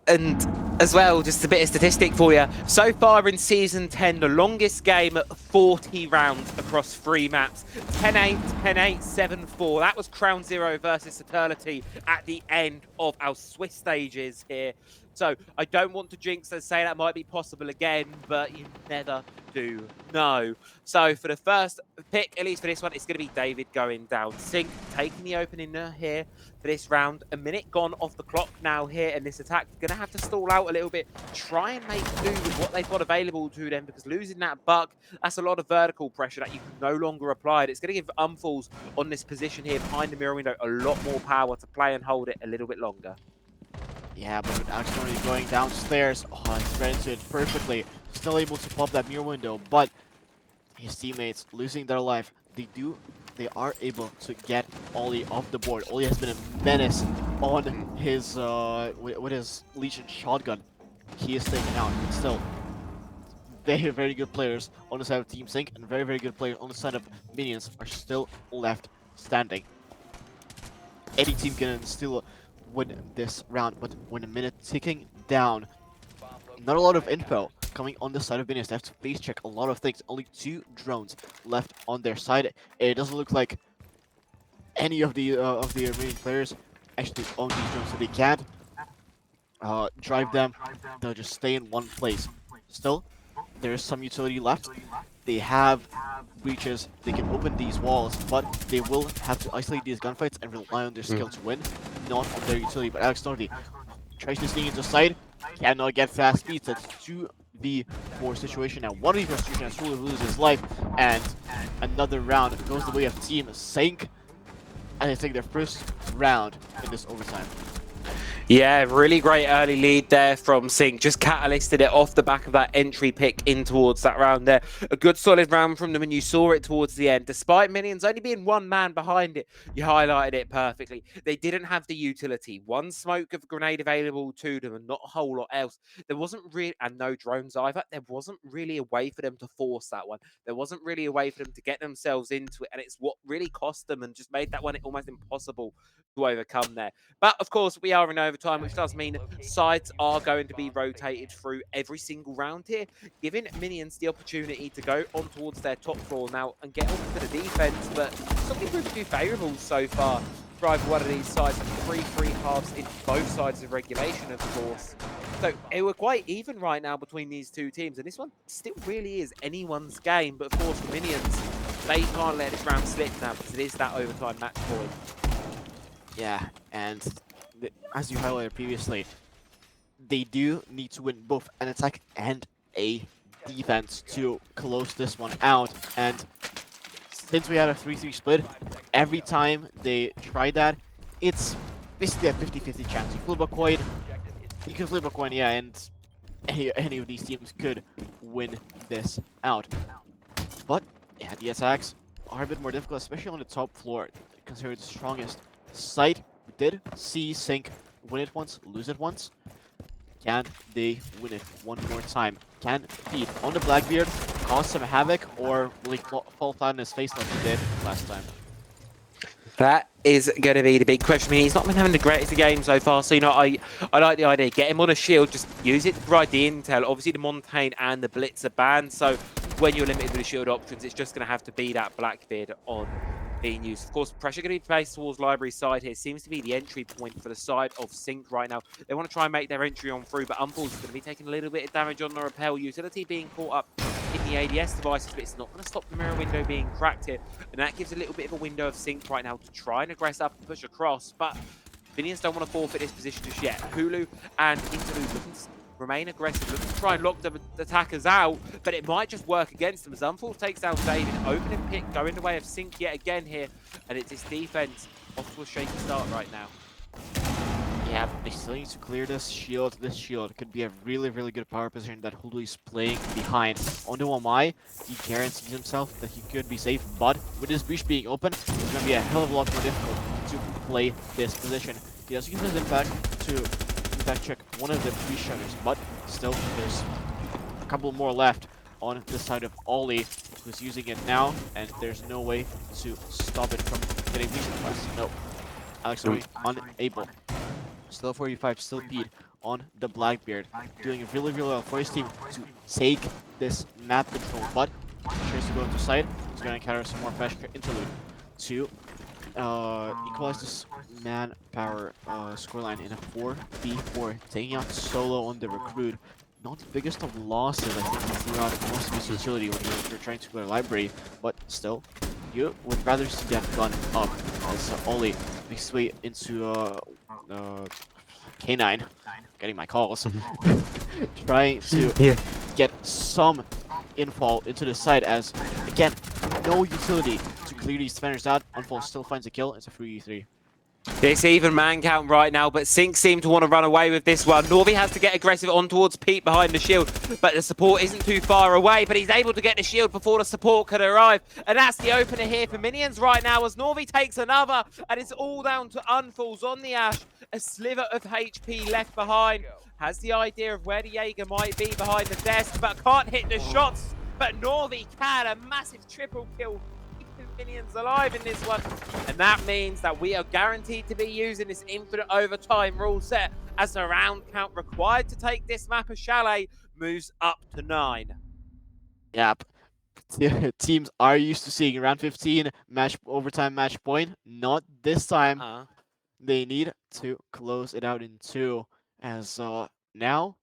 And as well, just a bit of statistic for you. So far in Season 10, the longest game at 40 rounds across 3 maps. 10-8, 10-8, 7-4. That was Crown Zero versus Eternity at the end of our Swiss stages here. So I don't want to jinx and say that might be possible again, but you never do know. So for the first pick, at least for this one, it's going to be David going down. Synq taking the opening here for this round. A minute gone off the clock now here, and this attack is going to have to stall out a little bit. Try and make do with what they've got available to them, because losing that buck, that's a lot of vertical pressure that you can no longer apply. It's going to give Unfalls on this position here behind the mirror window a lot more power to play and hold it a little bit longer. Yeah, but with actually going downstairs, he's read into it perfectly. Still able to pop that mirror window, but his teammates losing their life. They are able to get Ollie off the board. Ollie has been a menace on his with his Legion shotgun. He is taken out. Still, very good players on the side of Team Synq, and very good players on the side of Minions are still left standing. Any team can still win this round, but when a minute ticking down, not a lot of info coming on the side of Minions. They have to face check a lot of things. Only 2 drones left on their side. It doesn't look like any of the remaining players actually own these drones, so they can't drive them. They'll just stay in one place. Still, there is some utility left. They have breaches. They can open these walls, but they will have to isolate these gunfights and rely on their skill to win, not on their utility. But Alex Nordy tries to sneak into the side, cannot get fast speed. That's 2v4 situation. Now 1v4 situation as Sulu loses his life, and another round goes the way of Team Synq, and they take their first round in this overtime. Yeah, really great early lead there from Synq. Just catalysted it off the back of that entry pick in towards that round there. A good solid round from them, and you saw it towards the end. Despite Minions only being 1 man behind it, you highlighted it perfectly. They didn't have the utility. 1 smoke of grenade available to them and not a whole lot else. There wasn't really, and no drones either, there wasn't really a way for them to force that one. There wasn't really a way for them to get themselves into it, and it's what really cost them and just made that one almost impossible to overcome there. But of course, we are in overtime, which does mean sides are going to be rotated through every single round here, giving Minions the opportunity to go on towards their top floor now and get onto the defense. But it's not been proved too favourable so far for either one of these sides. 3-3 halves in both sides of regulation, of course. So it were quite even right now between these two teams, and this one still really is anyone's game. But of course, for Minions, they can't let this round slip now because it is that overtime match point. Yeah, and as you highlighted previously, they do need to win both an attack and a defense to close this one out. And since we had a 3-3 split, every time they try that, it's basically a 50-50 chance. You flip a coin, you can flip a coin, yeah, and any of these teams could win this out. But yeah, the attacks are a bit more difficult, especially on the top floor, considered the strongest site. We did see Synq win it once, lose it once. Can they win it one more time? Can Pete on the Blackbeard cause some havoc, or will he fall flat on his face like he did last time? That is going to be the big question. I mean, he's not been having the greatest of games so far, so, you know, I like the idea. Get him on a shield, just use it to provide the intel. Obviously, the Montaigne and the Blitz are banned, so when you're limited with the shield options, it's just going to have to be that Blackbeard on being used. Of course, pressure going to be placed towards Library side here. Seems to be the entry point for the side of Synq right now. They want to try and make their entry on through, but Unfalls is going to be taking a little bit of damage on the repel. Utility being caught up in the ADS devices, but it's not going to stop the mirror window being cracked here. And that gives a little bit of a window of Synq right now to try and aggress up and push across. But Minions don't want to forfeit this position just yet. Hulu and Interlude looking remain aggressive, look to try and lock the attackers out, but it might just work against them as Unforce takes down David, opening pick, going the way of Synq yet again here, and it's his defense off to a shaky start right now. Yeah, they still need to clear this shield. This shield could be a really, really good power position that Hulu is playing behind. On the 1 he guarantees himself that he could be safe, but with this breach being open, it's going to be a hell of a lot more difficult to play this position. He does use his impact to impact check one of the breach shutters, but still, there's a couple more left on the side of Ollie, who's using it now, and there's no way to stop it from getting breach requests. No. Alex Ollie unable. Still 45, still beat on the Blackbeard, doing really, really well for his team to take this map control, but tries to go into side. He's going to encounter some more fresh interlude to equalize this manpower scoreline in a 4v4, taking out Solo on the recruit. Not the biggest of losses, I think he threw out most of his utility when you're trying to clear library, but still, you would rather see that gun up as Ollie makes his way into K9, getting my calls, trying to get some infall into the side as, again, no utility to clear these defenders out. Unfold still finds a kill. It's a 3v3. It's even man count right now, but Synq seem to want to run away with this one. Norvi has to get aggressive on towards Pete behind the shield, but the support isn't too far away, but he's able to get the shield before the support can arrive. And that's the opener here for Minions right now as Norvi takes another, and it's all down to Unfalls on the Ash. A sliver of HP left behind. Has the idea of where the Jaeger might be behind the desk, but can't hit the shots. But Norvi can, a massive triple kill. Minions alive in this one, and that means that we are guaranteed to be using this infinite overtime rule set as the round count required to take this map of Chalet moves up to 9. Yep. Teams are used to seeing round 15 match overtime match point. Not this time. They need to close it out in 2 as now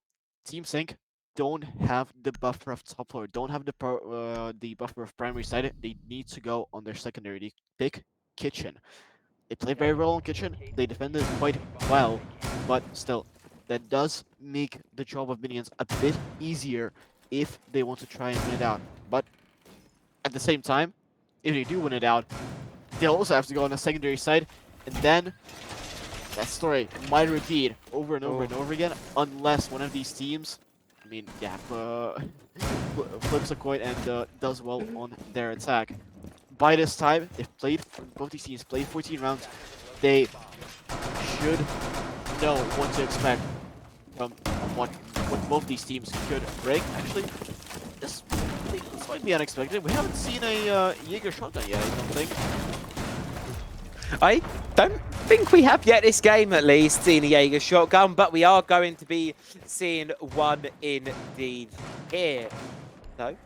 Team Synq don't have the buffer of top floor, don't have the buffer of primary side. They need to go on their secondary. They pick Kitchen. They play very well on Kitchen. They defended quite well, but still, that does make the job of Minions a bit easier if they want to try and win it out. But at the same time, if they do win it out, they'll also have to go on the secondary side, and then that story might repeat over and over and over again, unless one of these teams, I mean, yeah, flips a coin and does well on their attack. By this time, both these teams played 14 rounds. They should know what to expect from what both these teams could break. Actually, this might be unexpected. We haven't seen a Jaeger shotgun yet, I don't think. I don't think we have yet this game, at least, seen a Jaeger shotgun, but we are going to be seeing one indeed here. So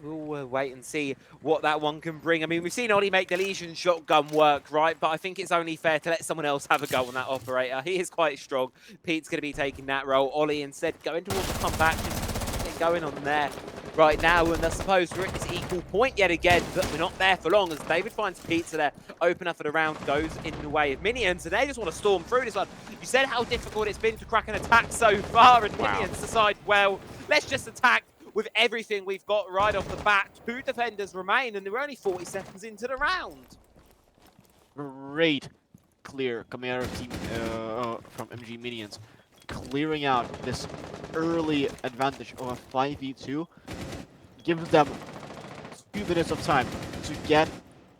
we'll wait and see what that one can bring. I mean, we've seen Ollie make the Legion shotgun work, right? But I think it's only fair to let someone else have a go on that operator. He is quite strong. Pete's going to be taking that role. Ollie instead going towards the comeback, just get going on there right now. And I suppose we're at this equal point yet again, but we're not there for long as David finds Pizza there. Opener for the round goes in the way of Minions, and they just want to storm through this one. You said how difficult it's been to crack an attack so far, and Minions decide, well, let's just attack with everything we've got right off the bat. 2 defenders remain, and we're only 40 seconds into the round. Great clear coming out of team from MG Minions, clearing out this early advantage of a 5v2. Gives them 2 minutes of time to get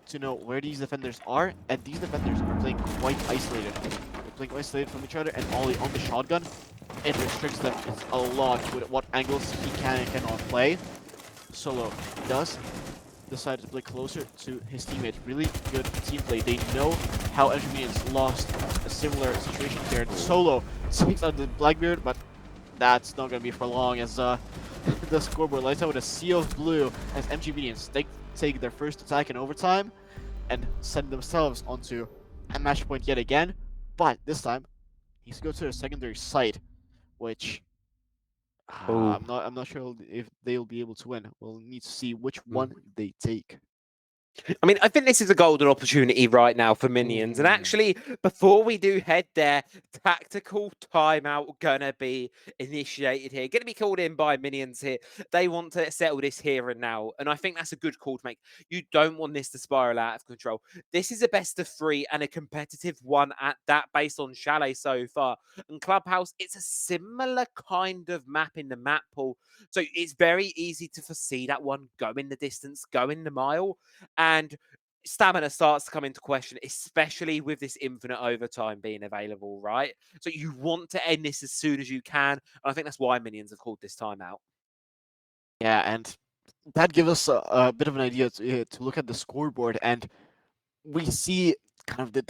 to know where these defenders are, and these defenders are playing quite isolated. They're playing isolated from each other, and Ollie on the shotgun, it restricts them a lot with what angles he can and cannot play. Solo does decide to play closer to his teammate. Really good team play. They know how Minions lost a similar situation here. And Solo takes out the Blackbeard, but that's not going to be for long as the scoreboard lights out with a sea of blue as MG Minions take their first attack in overtime and send themselves onto a match point yet again. But this time, he's going to the secondary site, which I'm not sure if they'll be able to win. We'll need to see which one they take. I mean, I think this is a golden opportunity right now for Minions. And Ooh. actually, before we do head there, tactical timeout gonna be initiated here. Gonna be called in by Minions here. They want to settle this here and now. And I think that's a good call to make. You don't want this to spiral out of control. This is a best of 3 and a competitive one at that based on Chalet so far. And Clubhouse, it's a similar kind of map in the map pool. So it's very easy to foresee that one going the distance, going the mile. And stamina starts to come into question, especially with this infinite overtime being available, right? So you want to end this as soon as you can. And I think that's why Minions have called this timeout. Yeah, and that gives us a bit of an idea to look at the scoreboard, and we see kind of the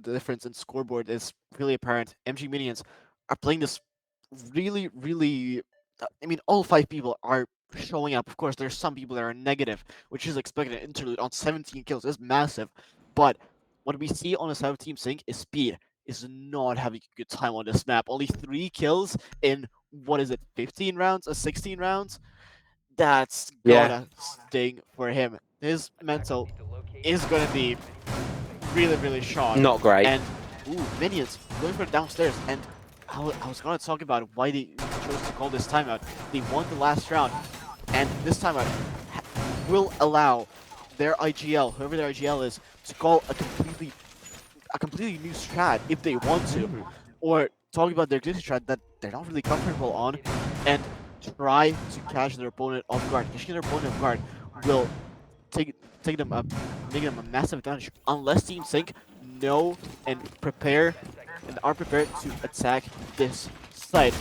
difference in scoreboard is really apparent. MG Minions are playing this really. I mean, all 5 people are showing up. Of course, there's some people that are negative, which is expected. An interlude on 17 kills is massive, but what we see on a 7-team Synq is speed is not having a good time on this map. Only 3 kills in what is it, 15 rounds, 16 rounds? That's Yeah. gonna sting for him. His mental is gonna be really shot. Not great. And ooh, Minions going for downstairs. And I was gonna talk about why they chose to call this timeout. They won the last round, and this timeout will allow their IGL, whoever their IGL is, to call a completely new strat if they want to, or talk about their existing strat that they're not really comfortable on, and try to catch their opponent off guard. Catching their opponent off guard will take them up, make them a massive advantage unless Team Synq know and prepare and are prepared to attack this site.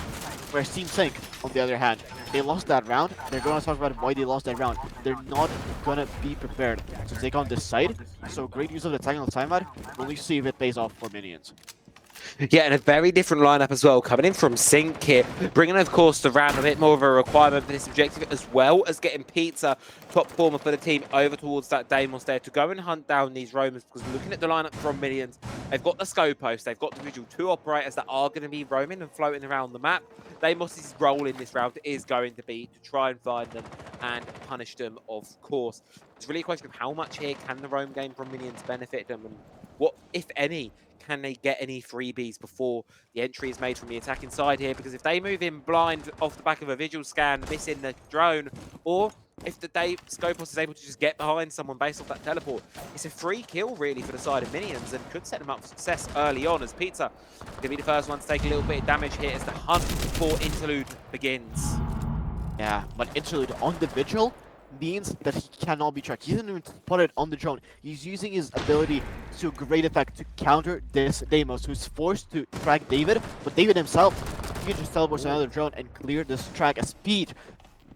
Whereas Team Synq, on the other hand, they lost that round. They're going to talk about why they lost that round. They're not going to be prepared to take on this site. So great use of the technical timeout. We'll see if it pays off for Minions. Yeah, and a very different lineup as well, coming in from Synq here, bringing, of course, the round a bit more of a requirement for this objective, as well as getting Pizza, top performer for the team, over towards that Deimos there to go and hunt down these roamers, because looking at the lineup from Minions, they've got the Scopos, they've got the visual 2 operators that are going to be roaming and floating around the map. Deimos' role in this round is going to be to try and find them and punish them, of course. It's really a question of how much here can the roam game from Minions benefit them, and what, if any, can they get any freebies before the entry is made from the attacking side here? Because if they move in blind off the back of a visual scan, missing the drone, or if the Scopos is able to just get behind someone based off that teleport, it's a free kill really for the side of Minions and could set them up for success early on, as Pizza could be the first one to take a little bit of damage here as the hunt for Interlude begins. Yeah, but Interlude on the Vigil means that he cannot be tracked. He isn't even spotted on the drone. He's using his ability to great effect to counter this Deimos, who's forced to track David, but David himself, he can just teleport to another drone and clear this track as Speed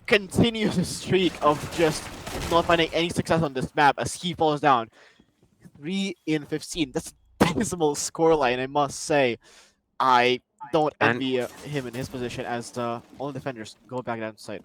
continues a streak of just not finding any success on this map as he falls down. 3 in 15. That's a dismal scoreline, I must say. I don't envy him in his position as all the defenders go back down to site.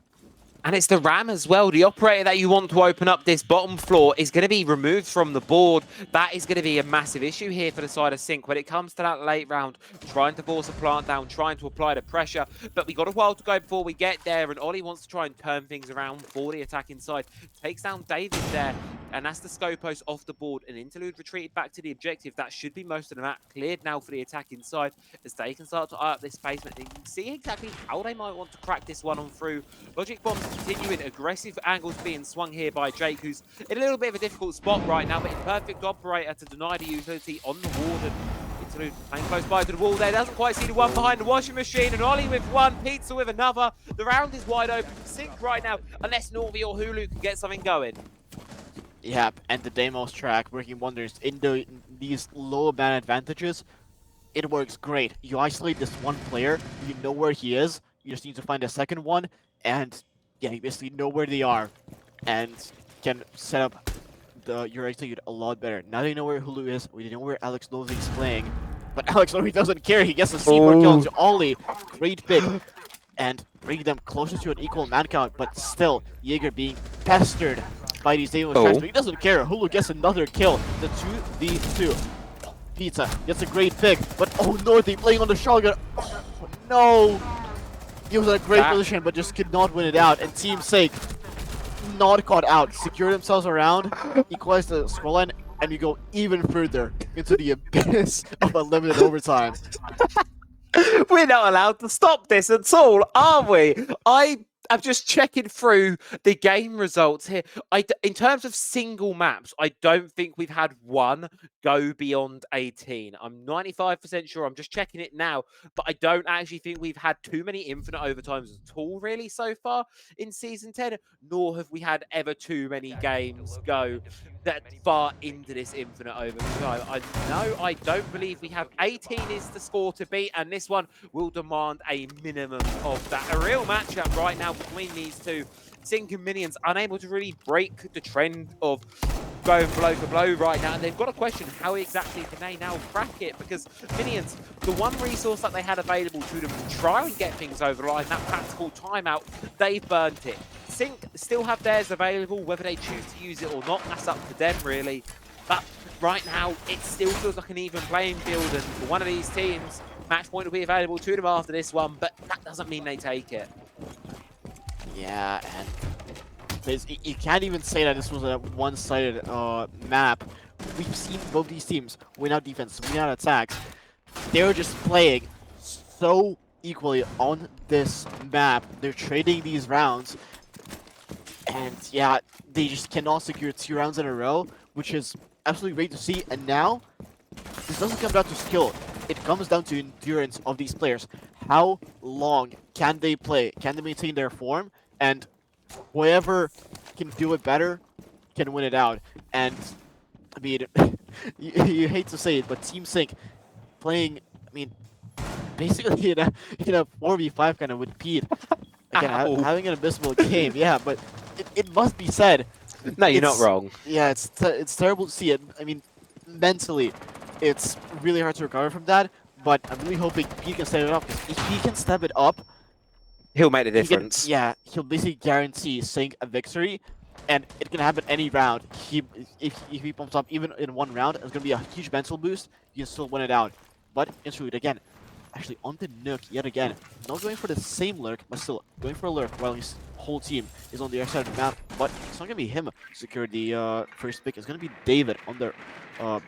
And it's the Ram as well. The operator that you want to open up this bottom floor is going to be removed from the board. That is going to be a massive issue here for the side of Synq when it comes to that late round, trying to force a plant down, trying to apply the pressure. But we got a while to go before we get there, and Ollie wants to try and turn things around for the attacking side. Takes down David there, and that's the Scopos off the board. An Interlude retreated back to the objective. That should be most of the map cleared now for the attacking side as they can start to eye up this basement. And you can see exactly how they might want to crack this one on through. Logic Bombs continuing, aggressive angles being swung here by Jake, who's in a little bit of a difficult spot right now, but a perfect operator to deny the utility on the Warden. Interlude playing close by to the wall there, doesn't quite see the one behind the washing machine, and Ollie with one, Pizza with another. The round is wide open for Synq right now, unless Norvi or Hulu can get something going. Yep, and the Deimos track working wonders in these low ban advantages. It works great. You isolate this one player, you know where he is, you just need to find a second one, and yeah, you basically know where they are, and can set up your execute a lot better. Now that you know where Hulu is, we know where Alex Novi is playing, but Alex Novi doesn't care. He gets a C4 kill to Ollie. Great pick, and bring them closer to an equal man count, but still, Jaeger being pestered by these Deimos tracks, but he doesn't care. Hulu gets another kill. The 2v2. Pizza gets a great pick, but oh, Northy playing on the shotgun. Oh, no! He was in a great position, but just could not win it out. And Team Synq not caught out, secure themselves around, equalize the scoreline, and we go even further into the abyss of unlimited overtime. We're not allowed to stop this at all, are we? I'm just checking through the game results here. In terms of single maps, I don't think we've had one go beyond 18. I'm 95% sure. I'm just checking it now, but I don't actually think we've had too many infinite overtimes at all, really, so far in season 10. Nor have we had ever too many games go that far into this infinite overtime. I don't believe we have. 18 is the score to beat, and this one will demand a minimum of that. A real matchup right now between these two. Synq and Minions unable to really break the trend of going blow for blow right now, and they've got a question: how exactly can they now crack it? Because Minions, the one resource that they had available to them to try and get things over the line, that practical timeout, they've burnt it. Synq still have theirs available, whether they choose to use it or not, that's up to them really. But right now, it still feels like an even playing field, and for one of these teams, match point will be available to them after this one, but that doesn't mean they take it. Yeah, and you can't even say that this was a one-sided map. We've seen both these teams win out defense, win out attacks. They're just playing so equally on this map. They're trading these rounds, and yeah, they just cannot secure 2 rounds in a row, which is absolutely great to see. And now, this doesn't come down to skill. It comes down to endurance of these players. How long can they play? Can they maintain their form? And whoever can do it better can win it out. And I mean, you hate to say it, but Team Synq playing, I mean, basically in a 4v5 kind of with Pete. Again, having an abysmal game, yeah, but it must be said. No, you're not wrong. Yeah, it's terrible to see it. I mean, mentally, it's really hard to recover from that. But I'm really hoping Pete can step it up. Because if he can step it up, he'll make the difference. He'll basically guarantee Synq a victory, and it can happen any round. If he pumps up even in one round, it's gonna be a huge mental boost. You can still win it out. But Intrude again, actually on the Nook yet again, not going for the same lurk, but still going for a lurk while his whole team is on the other side of the map. But it's not gonna be him to secure the first pick. It's gonna be David on the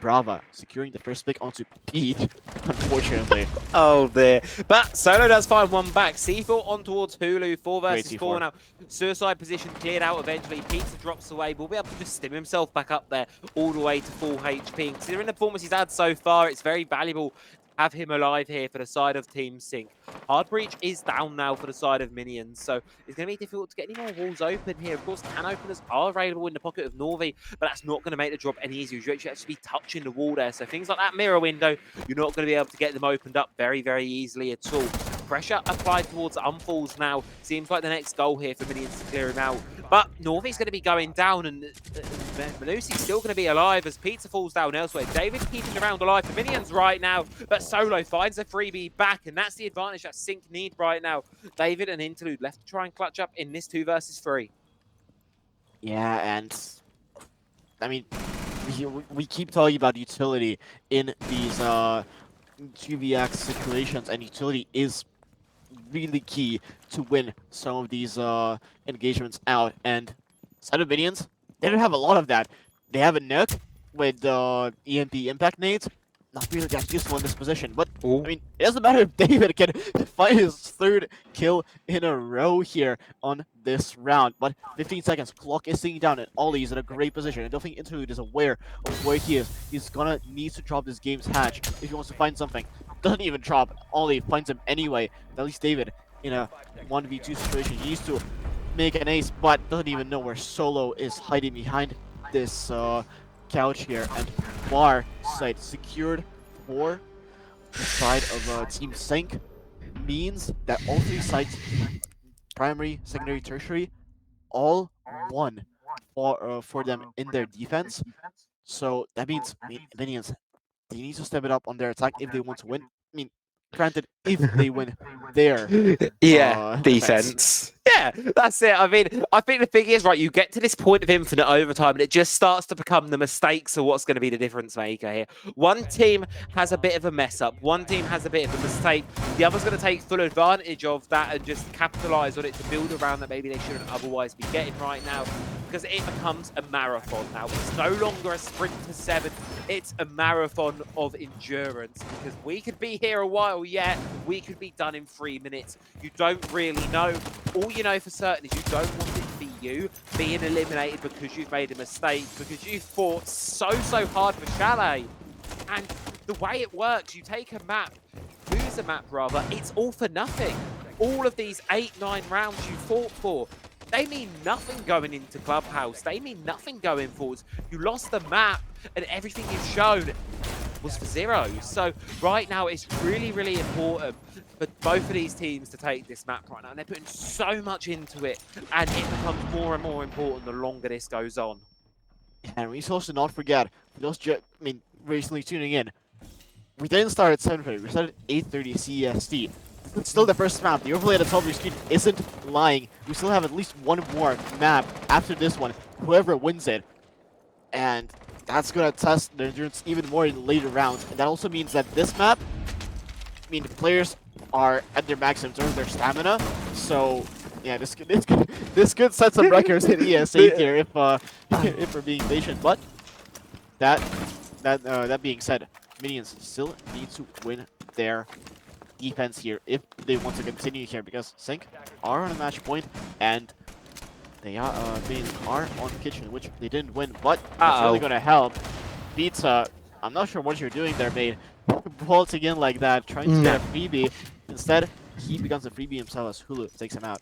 Brava securing the first pick onto Pete, unfortunately. Oh dear. But Solo does find one back. C4 on towards Hulu. 4 versus 4 now. Suicide position cleared out eventually. Pizza drops away. Will be able to just stim himself back up there all the way to full HP. Considering the performance he's had so far, it's very valuable to have him alive here for the side of Team Synq. Hard Breach is down now for the side of Minions, so it's going to be difficult to get any more walls open here. Of course, can openers are available in the pocket of Norvi, but that's not going to make the drop any easier. You actually have to be touching the wall there, so things like that mirror window, you're not going to be able to get them opened up very, very easily at all. Pressure applied towards Unfalls now. Seems like the next goal here for Minions to clear him out. But Norvi's going to be going down, and Malusi's still going to be alive as Pizza falls down elsewhere. David keeping the round alive for Minions right now, but Solo finds a freebie back, and that's the advantage that Synq need right now. David and Interlude left to try and clutch up in this 2 versus 3. Yeah, and I mean, we keep talking about utility in these 2vx situations, and utility is really key to win some of these engagements out. And side of Minions, they don't have a lot of that. They have a Nook with EMP impact nades. Not really that useful in this position, but Ooh. I mean, it doesn't matter if David can find his 3rd kill in a row here on this round. But 15 seconds, clock is sitting down, and Ollie's in a great position. I don't think Interlude is aware of where he is. He's gonna need to drop this game's hatch if he wants to find something. Doesn't even drop. Ollie finds him anyway. At least David, in a 1v2 situation, he needs to make an ace, but doesn't even know where Solo is hiding behind this couch here. And Bar site secured for the side of Team Synq means that all 3 sites, primary, secondary, tertiary, all won for them in their defense. So that means Minions, they need to step it up on their attack if they want to win. I mean, granted, if they win their Yeah, defense. defense. Yeah, that's it. I mean, I think the thing is, right, you get to this point of infinite overtime and it just starts to become the mistakes of what's going to be the difference maker here. One team has a bit of a mess up, one team has a bit of a mistake, the other's going to take full advantage of that and just capitalize on it to build around that maybe they shouldn't otherwise be getting right now, because it becomes a marathon now. It's no longer a sprint to 7, it's a marathon of endurance, because we could be here a while yet, we could be done in 3 minutes. You don't really know. All you know for certain is you don't want it to be you being eliminated because you've made a mistake, because you fought so hard for Chalet. And the way it works, you take a map, you lose a map rather, it's all for nothing. All of these 8-9 rounds you fought for, they mean nothing going into Clubhouse. They mean nothing going forwards. You lost the map and everything you've shown was for 0. So right now it's really important for both of these teams to take this map right now. And they're putting so much into it, and it becomes more and more important the longer this goes on. And we also not forget, for those recently tuning in, we didn't start at 7:30. We started at 8:30 CEST. It's still the first map. The overlay at the top of your screen isn't lying. We still have at least one more map after this one, whoever wins it. And that's going to test their endurance even more in later rounds. And that also means that this map, the players are at their maximum in terms of their stamina. So, yeah, this could set some records in ESA here if if we're being patient. But that being said, Minions still need to win their defense here if they want to continue here, because Synq are on a match point and they are on kitchen, which they didn't win, but that's really gonna help. Beats I'm not sure what you're doing there, mate. Bolting in like that, trying to get a freebie. Instead, he becomes a freebie himself as Hulu takes him out.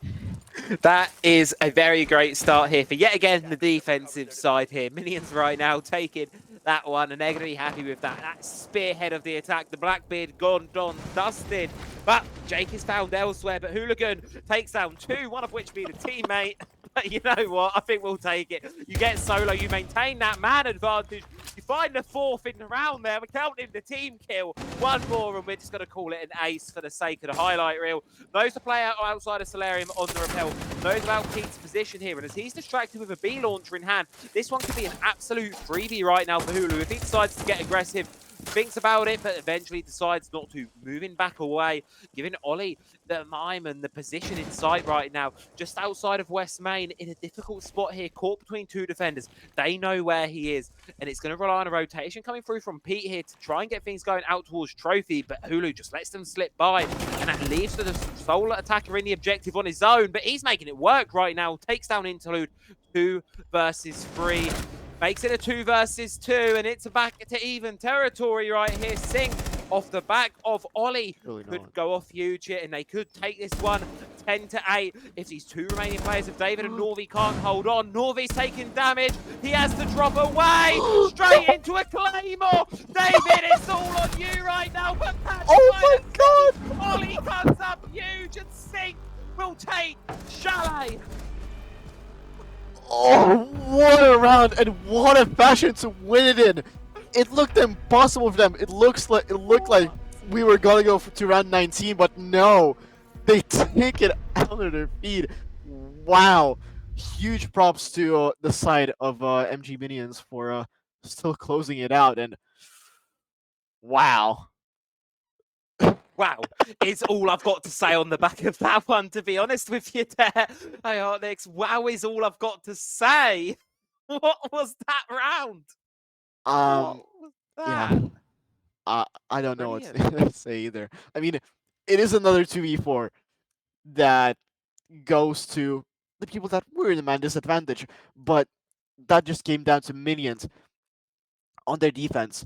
That is a very great start here for yet again the defensive side here. Minions right now taking that one, and they're going to be happy with that. That spearhead of the attack, the Blackbeard gone, dusted. But Jake is found elsewhere, but Hooligan takes down 2, one of which being a teammate. But you know what? I think we'll take it. You get solo, you maintain that man advantage. You find the 4th in the round there. We're counting the team kill. One more, and we're just going to call it an ace for the sake of the highlight reel. Knows to play out outside of Solarium on the rappel. Knows about Keith's position here. And as he's distracted with a B launcher in hand, this one could be an absolute freebie right now for Hulu. If he decides to get aggressive, thinks about it, but eventually decides not to, moving back away, giving Ollie the mime and the position in sight right now, just outside of West Main, in a difficult spot here, caught between 2 defenders. They know where he is, and it's going to rely on a rotation coming through from Pete here to try and get things going out towards Trophy, but Hulu just lets them slip by, and that leaves the sole attacker in the objective on his own, but he's making it work right now, takes down Interlude, 2 versus 3. Makes it a 2 versus 2, and it's back to even territory right here. Synq off the back of Ollie could go off huge here, and they could take this one 10-8 if these 2 remaining players of David and Norvi can't hold on. Norvi's taking damage. He has to drop away straight into a Claymore. David, it's all on you right now, but oh my god! Ollie comes up huge, and Synq will take Chalet. Oh, what a round and what a fashion to win it in! It looked impossible for them. It looked like we were gonna go to round 19, but no, they take it out of their feet. Wow, huge props to the side of MG Minions for still closing it out, and wow. Wow, is all I've got to say on the back of that one, to be honest with you there. Hey, Artnix, wow is all I've got to say. What was that round? What was that? Yeah. I don't know what to say either. I mean, it is another 2v4 that goes to the people that were in the man disadvantage, but that just came down to Minions on their defense,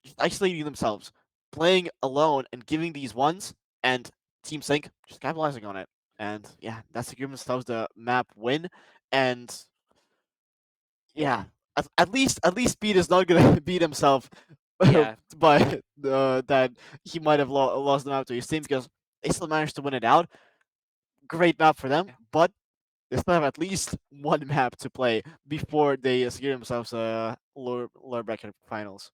just isolating themselves, playing alone and giving these ones, and Team Synq just capitalizing on it. And yeah, that's to give themselves the map win. And yeah, at least Speed is not gonna beat himself Yeah. by that he might have lost the map to his team, because they still managed to win it out. Great map for them, but they still have at least one map to play before they secure themselves lower bracket finals.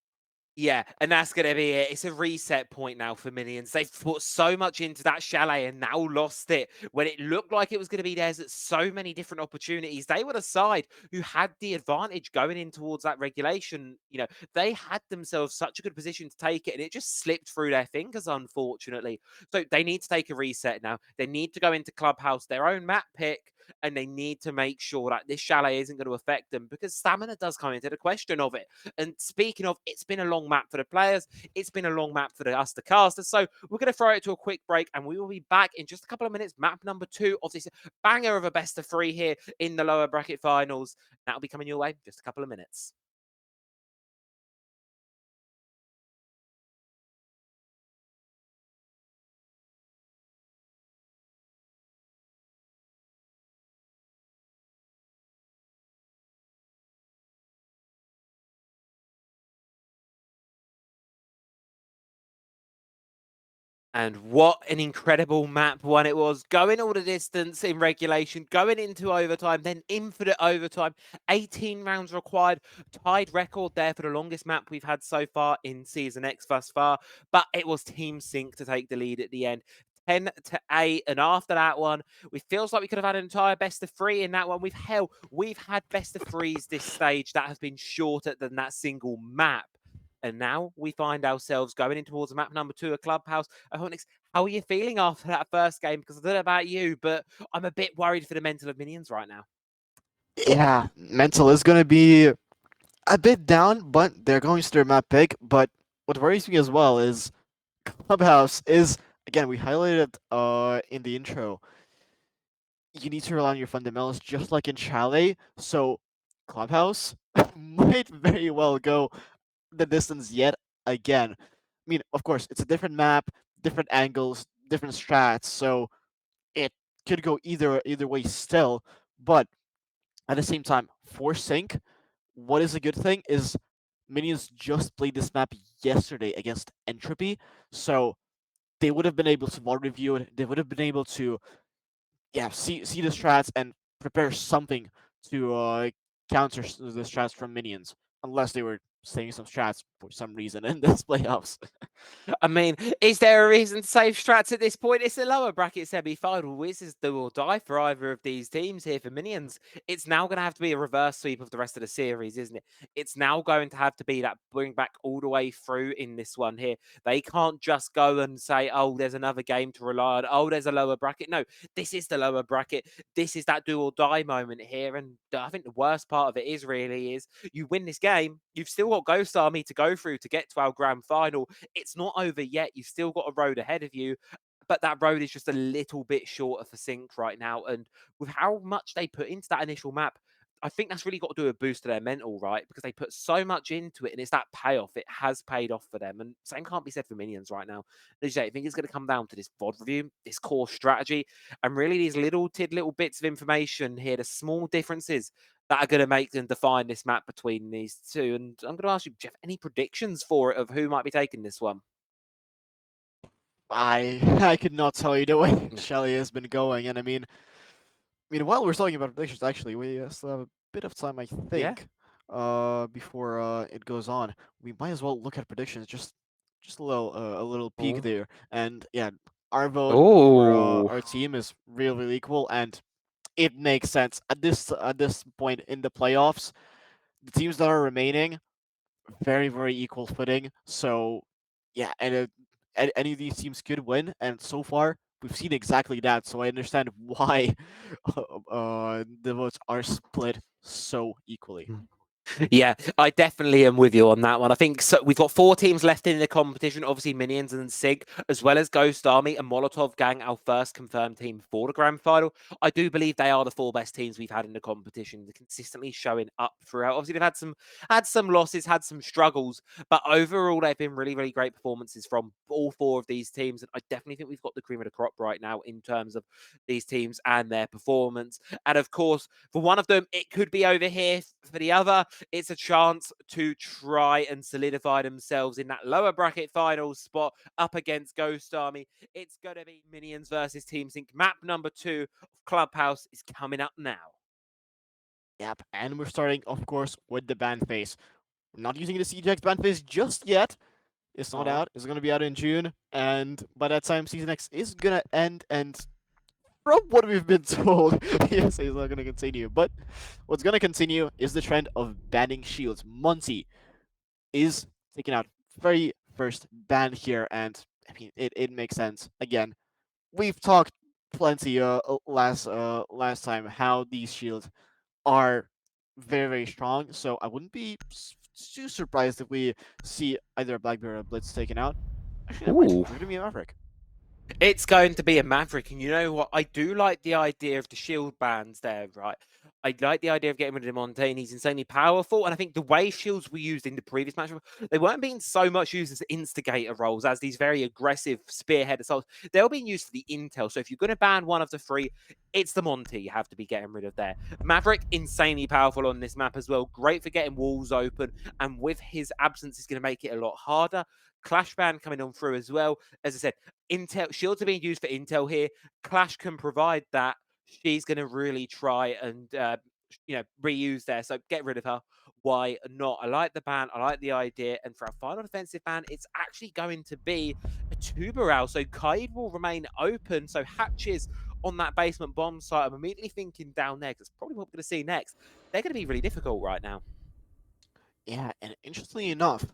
Yeah, and that's gonna be it. It's a reset point now for Minions. They've put so much into that chalet and now lost it when it looked like it was gonna be theirs at so many different opportunities. They were the side who had the advantage going in towards that regulation. They had themselves such a good position to take it, and it just slipped through their fingers, unfortunately. So they need to take a reset now. They need to go into Clubhouse, their own map pick, and they need to make sure that this chalet isn't going to affect them because stamina does come into the question of it. And speaking of, it's been a long map for the players. It's been a long map for us, the casters. So we're going to throw it to a quick break and we will be back in just a couple of minutes. Map number 2 of this banger of a best of 3 here in the lower bracket finals. That'll be coming your way in just a couple of minutes. And what an incredible map one it was. Going all the distance in regulation, going into overtime, then infinite overtime. 18 rounds required. Tied record there for the longest map we've had so far in Season X thus far. But it was Team Synq to take the lead at the end. 10-8. And after that one, it feels like we could have had an entire best of 3 in that one. We've had best of 3s this stage that have been shorter than that single map. And now we find ourselves going in towards map number 2, a Clubhouse. Onyx, how are you feeling after that first game? Because I don't know about you, but I'm a bit worried for the mental of Minions right now. Yeah, mental is gonna be a bit down, but they're going to their map pick. But what worries me as well is Clubhouse is, again, we highlighted in the intro. You need to rely on your fundamentals just like in Chalet. So Clubhouse might very well go the distance yet again. I mean, of course, it's a different map, different angles, different strats, so it could go either way still. But at the same time, for Sync, what is a good thing is Minions just played this map yesterday against Entropy, so they would have been able to VOD review it. They would have been able to, yeah, see the strats and prepare something to counter the strats from Minions, unless they were saving some strats for some reason in this playoffs. I mean, is there a reason to save strats at this point? It's a lower bracket semi-final. This is do or die for either of these teams here for Minions. It's now going to have to be a reverse sweep of the rest of the series, isn't it? It's now going to have to be that bring back all the way through in this one here. They can't just go and say, oh, there's another game to rely on. Oh, there's a lower bracket. No, this is the lower bracket. This is that do or die moment here. And I think the worst part of it is you win this game, you've still got Ghost Army to go through to get to our grand final. It's not over yet. You've still got a road ahead of you, but that road is just a little bit shorter for Sync right now. And with how much they put into that initial map, I think that's really got to do a boost to their mental, right? Because they put so much into it and it's that payoff. It has paid off for them. And same can't be said for Minions right now. As you say, I think it's going to come down to this VOD review, this core strategy, and really these little bits of information here, the small differences that are going to make them define this map between these two. And I'm going to ask you, Jeff, any predictions for it of who might be taking this one? I could not tell you the way Mm. Shelly has been going, and I mean, while we're talking about predictions, actually, we still have a bit of time, I Yeah. think, before it goes on. We might as well look at predictions, just a little peek Oh. there. And yeah, our vote for Oh. our team is really equal, and it makes sense at this point in the playoffs. The teams that are remaining, very equal footing. So yeah, and any of these teams could win, and so far we've seen exactly that. So I understand why the votes are split so equally. Yeah, I definitely am with you on that one. I think so. We've got 4 teams left in the competition. Obviously, Minions and Sig, as well as Ghost Army and Molotov Gang, our first confirmed team for the grand final. I do believe they are the 4 best teams we've had in the competition. They're consistently showing up throughout. Obviously, they've had some losses, had some struggles, but overall, they've been really great performances from all 4 of these teams. And I definitely think we've got the cream of the crop right now in terms of these teams and their performance. And of course, for one of them, it could be over here. For the other, it's a chance to try and solidify themselves in that lower bracket final spot up against Ghost Army. It's going to be Minions versus Team Sync. Map number 2 of Clubhouse is coming up now. Yep, and we're starting, of course, with the band phase. We're not using the CGX ban phase just yet. It's not out. It's gonna be out in June, and by that time, Season X is gonna end. And from what we've been told, ESA is not gonna continue. But what's gonna continue is the trend of banning shields. Monty is taking out very first ban here, and I mean it makes sense. Again, we've talked plenty last time how these shields are very strong. So I wouldn't be too surprised if we see either a Blackbeard or a Blitz taken out. Actually, never mind. Ooh. We're gonna be a Maverick. It's going to be a Maverick, and you know what? I do like the idea of the shield bands there, right? I like the idea of getting rid of Montaigne. He's insanely powerful, and I think the way shields were used in the previous match, they weren't being so much used as instigator roles, as these very aggressive spearhead assaults. They were being used for the intel. So if you're going to ban one of the three, it's the Monty you have to be getting rid of there. Maverick, insanely powerful on this map as well. Great for getting walls open, and with his absence, is going to make it a lot harder. Clash ban coming on through as well. As I said, Intel shields are being used for Intel here. Clash can provide that. She's going to really try and reuse there. So get rid of her. Why not? I like the ban. I like the idea. And for our final defensive ban, it's actually going to be a Tuberal. So Kaid will remain open. So hatches on that basement bomb site. I'm immediately thinking down there because that's probably what we're going to see next. They're going to be really difficult right now. Yeah, and interestingly enough,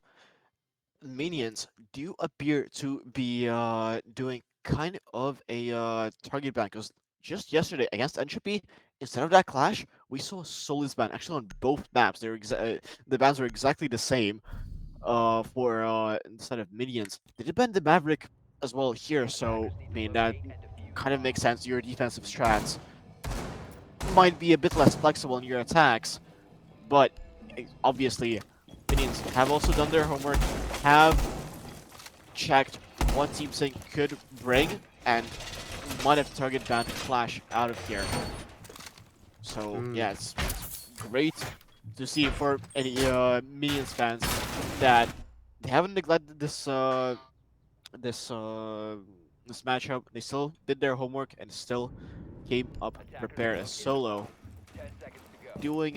minions do appear to be doing kind of a target ban, because just yesterday against Entropy, instead of that clash, we saw a Solis ban actually on both maps. The bans were exactly the same. For instead of minions, they did ban the Maverick as well here. So I mean that kind of makes sense. Your defensive strats might be a bit less flexible in your attacks, but obviously minions have also done their homework, have checked what Team Synq could bring, and might have target banned Flash out of here. So yeah, it's great to see for any Minions fans that they haven't neglected this matchup. They still did their homework and still came up prepared as Solo, doing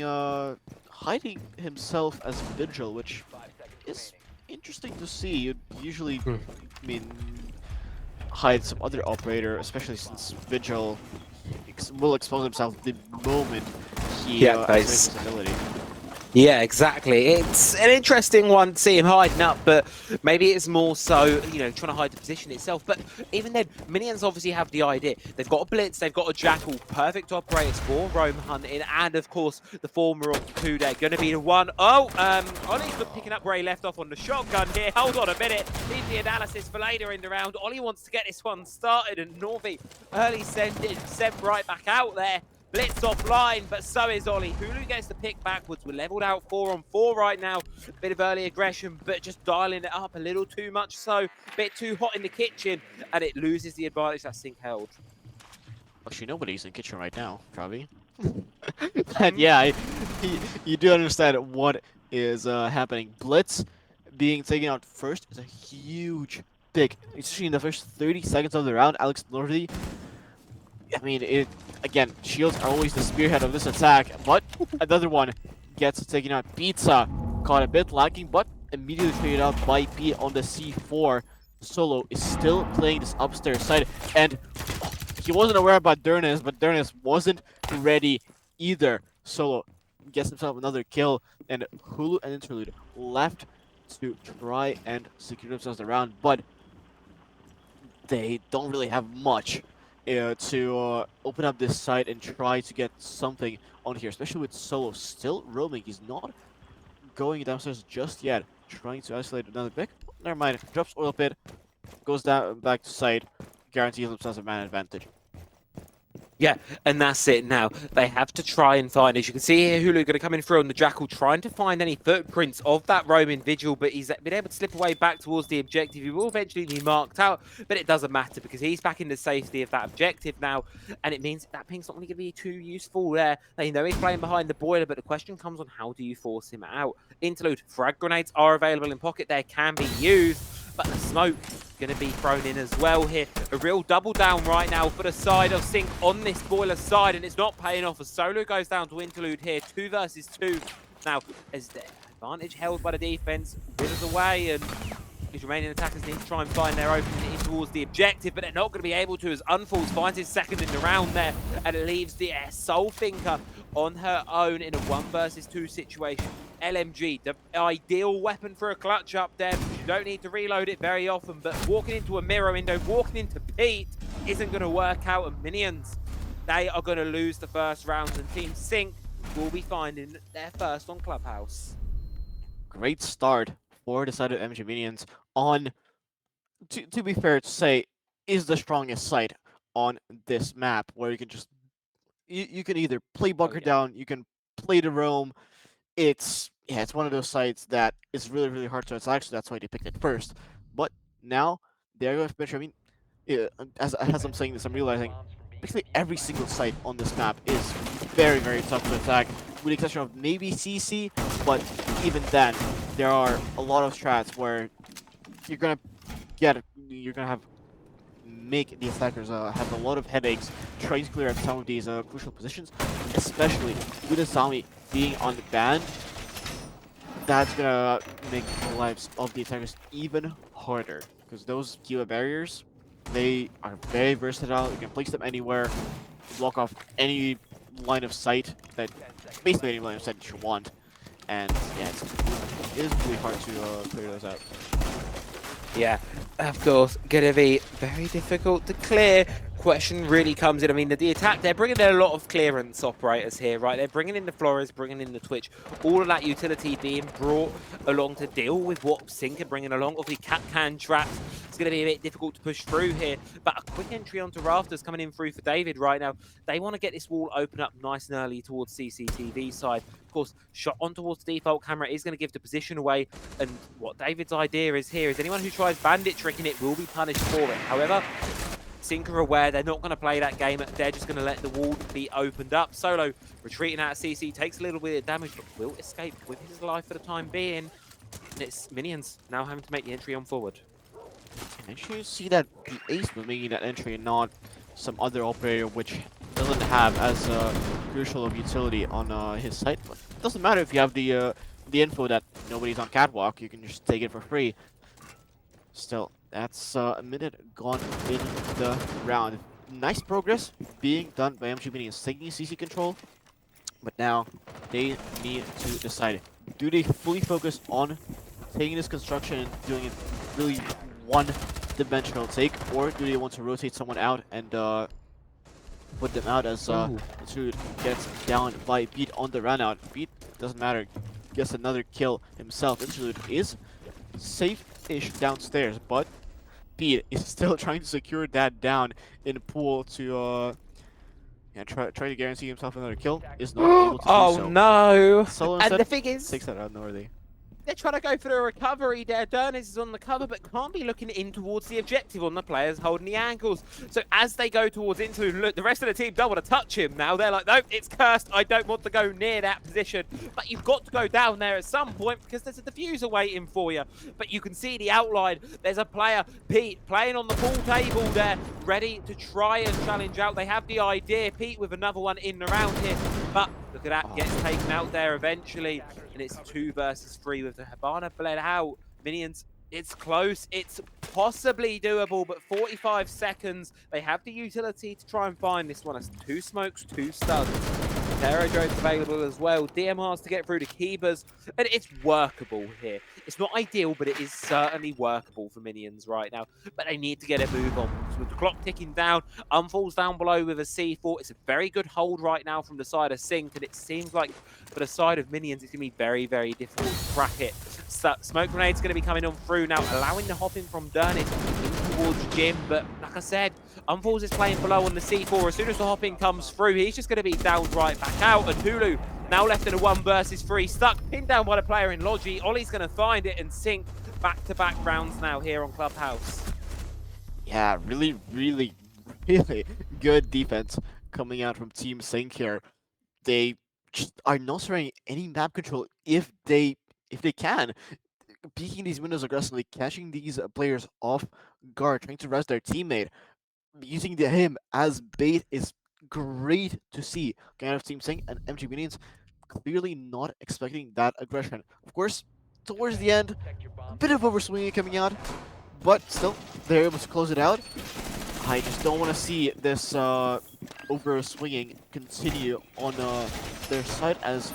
hiding himself as Vigil, which is interesting to see. You'd usually, I mean, hide some other operator, especially since Vigil will expose himself the moment he activates his ability. Yeah, exactly. It's an interesting one to see him hiding up, but maybe it's more so, trying to hide the position itself. But even then, Minions obviously have the idea. They've got a Blitz, they've got a Jackal, perfect operators for roam hunting, and of course, the former of the two, they're going to be the one. Oh, Ollie's picking up where he left off on the shotgun here. Hold on a minute. Leave the analysis for later in the round. Ollie wants to get this one started, and Norvi early sent right back out there. Blitz offline, but so is Ollie. Hulu gets the pick backwards. We're leveled out 4-on-4 right now. Bit of early aggression, but just dialing it up a little too much so. Bit too hot in the kitchen, and it loses the advantage that Synq held. Actually, nobody's in kitchen right now, Travi. But yeah, you do understand what is happening. Blitz being taken out first is a huge pick. Especially in the first 30 seconds of the round, Alex Nordi, I mean, again, shields are always the spearhead of this attack, but another one gets taken out. Pizza caught a bit lacking, but immediately traded out by P on the C4. Solo is still playing this upstairs side, and he wasn't aware about Dernis, but Dernis wasn't ready either. Solo gets himself another kill, and Hulu and Interlude left to try and secure themselves around, but they don't really have much to open up this site and try to get something on here, especially with Solo still roaming. He's not going downstairs just yet, trying to isolate another pick. Never mind, drops oil pit, goes down back to site, guarantees themselves a man advantage. Yeah, and that's it now. They have to try and find, as you can see here, Hulu going to come in through on the Jackal, trying to find any footprints of that roaming Vigil, but he's been able to slip away back towards the objective. He will eventually be marked out, but it doesn't matter because he's back in the safety of that objective now, and it means that ping's not really going to be too useful there. They know he's playing behind the boiler, but the question comes on how do you force him out? Interlude, frag grenades are available in pocket there, can be used, but the smoke going to be thrown in as well here. A real double down right now for the side of Synq on this boiler side, and it's not paying off as Solo goes down to Interlude here. 2 versus 2 now, as Advantage held by the defense, withers away, and these remaining attackers need to try and find their opening in towards the objective, but they're not going to be able to as Unfalls finds his second in the round there, and it leaves the Soul Thinker on her own in a 1 versus 2 situation. LMG, the ideal weapon for a clutch up there, because you don't need to reload it very often, but walking into a mirror window, walking into Pete isn't going to work out, and Minions, they are going to lose the first round, and Team Synq will be finding their first on Clubhouse. Great start for the side of MG Minions on, to be fair to say, is the strongest site on this map, where you can just, you can either play Oh Bunker yeah. Down, you can play the Roam. It's, yeah, it's one of those sites that is really, really hard to attack, so that's why they picked it first. But now they're going to bench. I mean, yeah, as I'm saying this, I'm realizing basically every single site on this map is very, very tough to attack, with the exception of maybe CC. But even then, there are a lot of strats where you're gonna you're gonna have make the attackers have a lot of headaches trying to clear out some of these crucial positions, especially with the zombie being on the ban. That's gonna make the lives of the attackers even harder, because those Kiva barriers, they are very versatile. You can place them anywhere, block off any line of sight that, basically any line of sight that you want. And yeah, it is really hard to clear those out. Yeah, of course, gonna be very difficult to clear. Question really comes in. I mean, the attack, they're bringing in a lot of clearance operators here, right? They're bringing in the Flores, bringing in the Twitch, all of that utility being brought along to deal with what Synq are bringing along. Obviously, Cat Can traps. It's going to be a bit difficult to push through here, but a quick entry onto Rafters coming in through for David right now. They want to get this wall open up nice and early towards CCTV side. Of course, shot on towards the default camera is going to give the position away, and what David's idea is here is anyone who tries bandit tricking it will be punished for it. However, Synq are aware they're not going to play that game. They're just going to let the wall be opened up. Solo retreating out of CC, takes a little bit of damage, but will escape with his life for the time being. And it's Minions now having to make the entry on forward. And actually, you see that the Ace was making that entry and not some other operator which doesn't have as crucial of utility on his site. But it doesn't matter if you have the info that nobody's on catwalk. You can just take it for free. Still, that's a minute gone in the round. Nice progress being done by MG Minions, taking CC control. But now they need to decide: do they fully focus on taking this construction and doing it really one-dimensional take, or do they want to rotate someone out and put them out as Intrude gets down by Beat on the run out? Beat, doesn't matter, gets another kill himself. Intrude is safe-ish downstairs, but Beat is still trying to secure that down in the pool to yeah, try to guarantee himself another kill. Is not able to do Oh so. no! Solo And instead the thing is, takes that out Northy. they're trying to go for the recovery there. Dernis is on the cover, but can't be looking in towards the objective on the players holding the ankles. So as they go towards Interlude, look, the rest of the team don't want to touch him now. They're like, nope, it's cursed. I don't want to go near that position. But you've got to go down there at some point because there's a diffuser waiting for you. But you can see the outline. There's a player, Pete, playing on the pool table there, ready to try and challenge out. They have the idea. Pete with another one in the round here. But look at that, gets taken out there eventually. And it's 2 versus 3 with the Habana bled out. Minions, it's close. It's possibly doable, but 45 seconds. They have the utility to try and find this one. It's 2 smokes, 2 stuns. Aerodrone's available as well. DMRs to get through the Keybers. And it's workable here. It's not ideal, but it is certainly workable for Minions right now. But they need to get a move on. So with the clock ticking down, falls down below with a C4. It's a very good hold right now from the side of Synq. And it seems like for the side of Minions, it's going to be very, very difficult to crack it. Smoke Grenade's going to be coming on through now, allowing the hopping from Dernis in towards Jim. But like I said, Unfalls is playing below on the C4. As soon as the hopping comes through, he's just going to be downed right back out. And Hulu now left in a 1 versus 3, stuck, pinned down by the player in Logi. Ollie's going to find it and Synq back-to-back rounds now here on Clubhouse. Yeah, really, really, really good defense coming out from Team Synq here. They just are not surrendering any map control if they can. Peeking these windows aggressively, catching these players off guard, trying to rest their teammate, using him as bait is great to see. Kind of Team Synq and MG Minions clearly not expecting that aggression. Of course, towards the end, a bit of overswinging coming out, but still, they're able to close it out. I just don't want to see this overswinging continue on their side as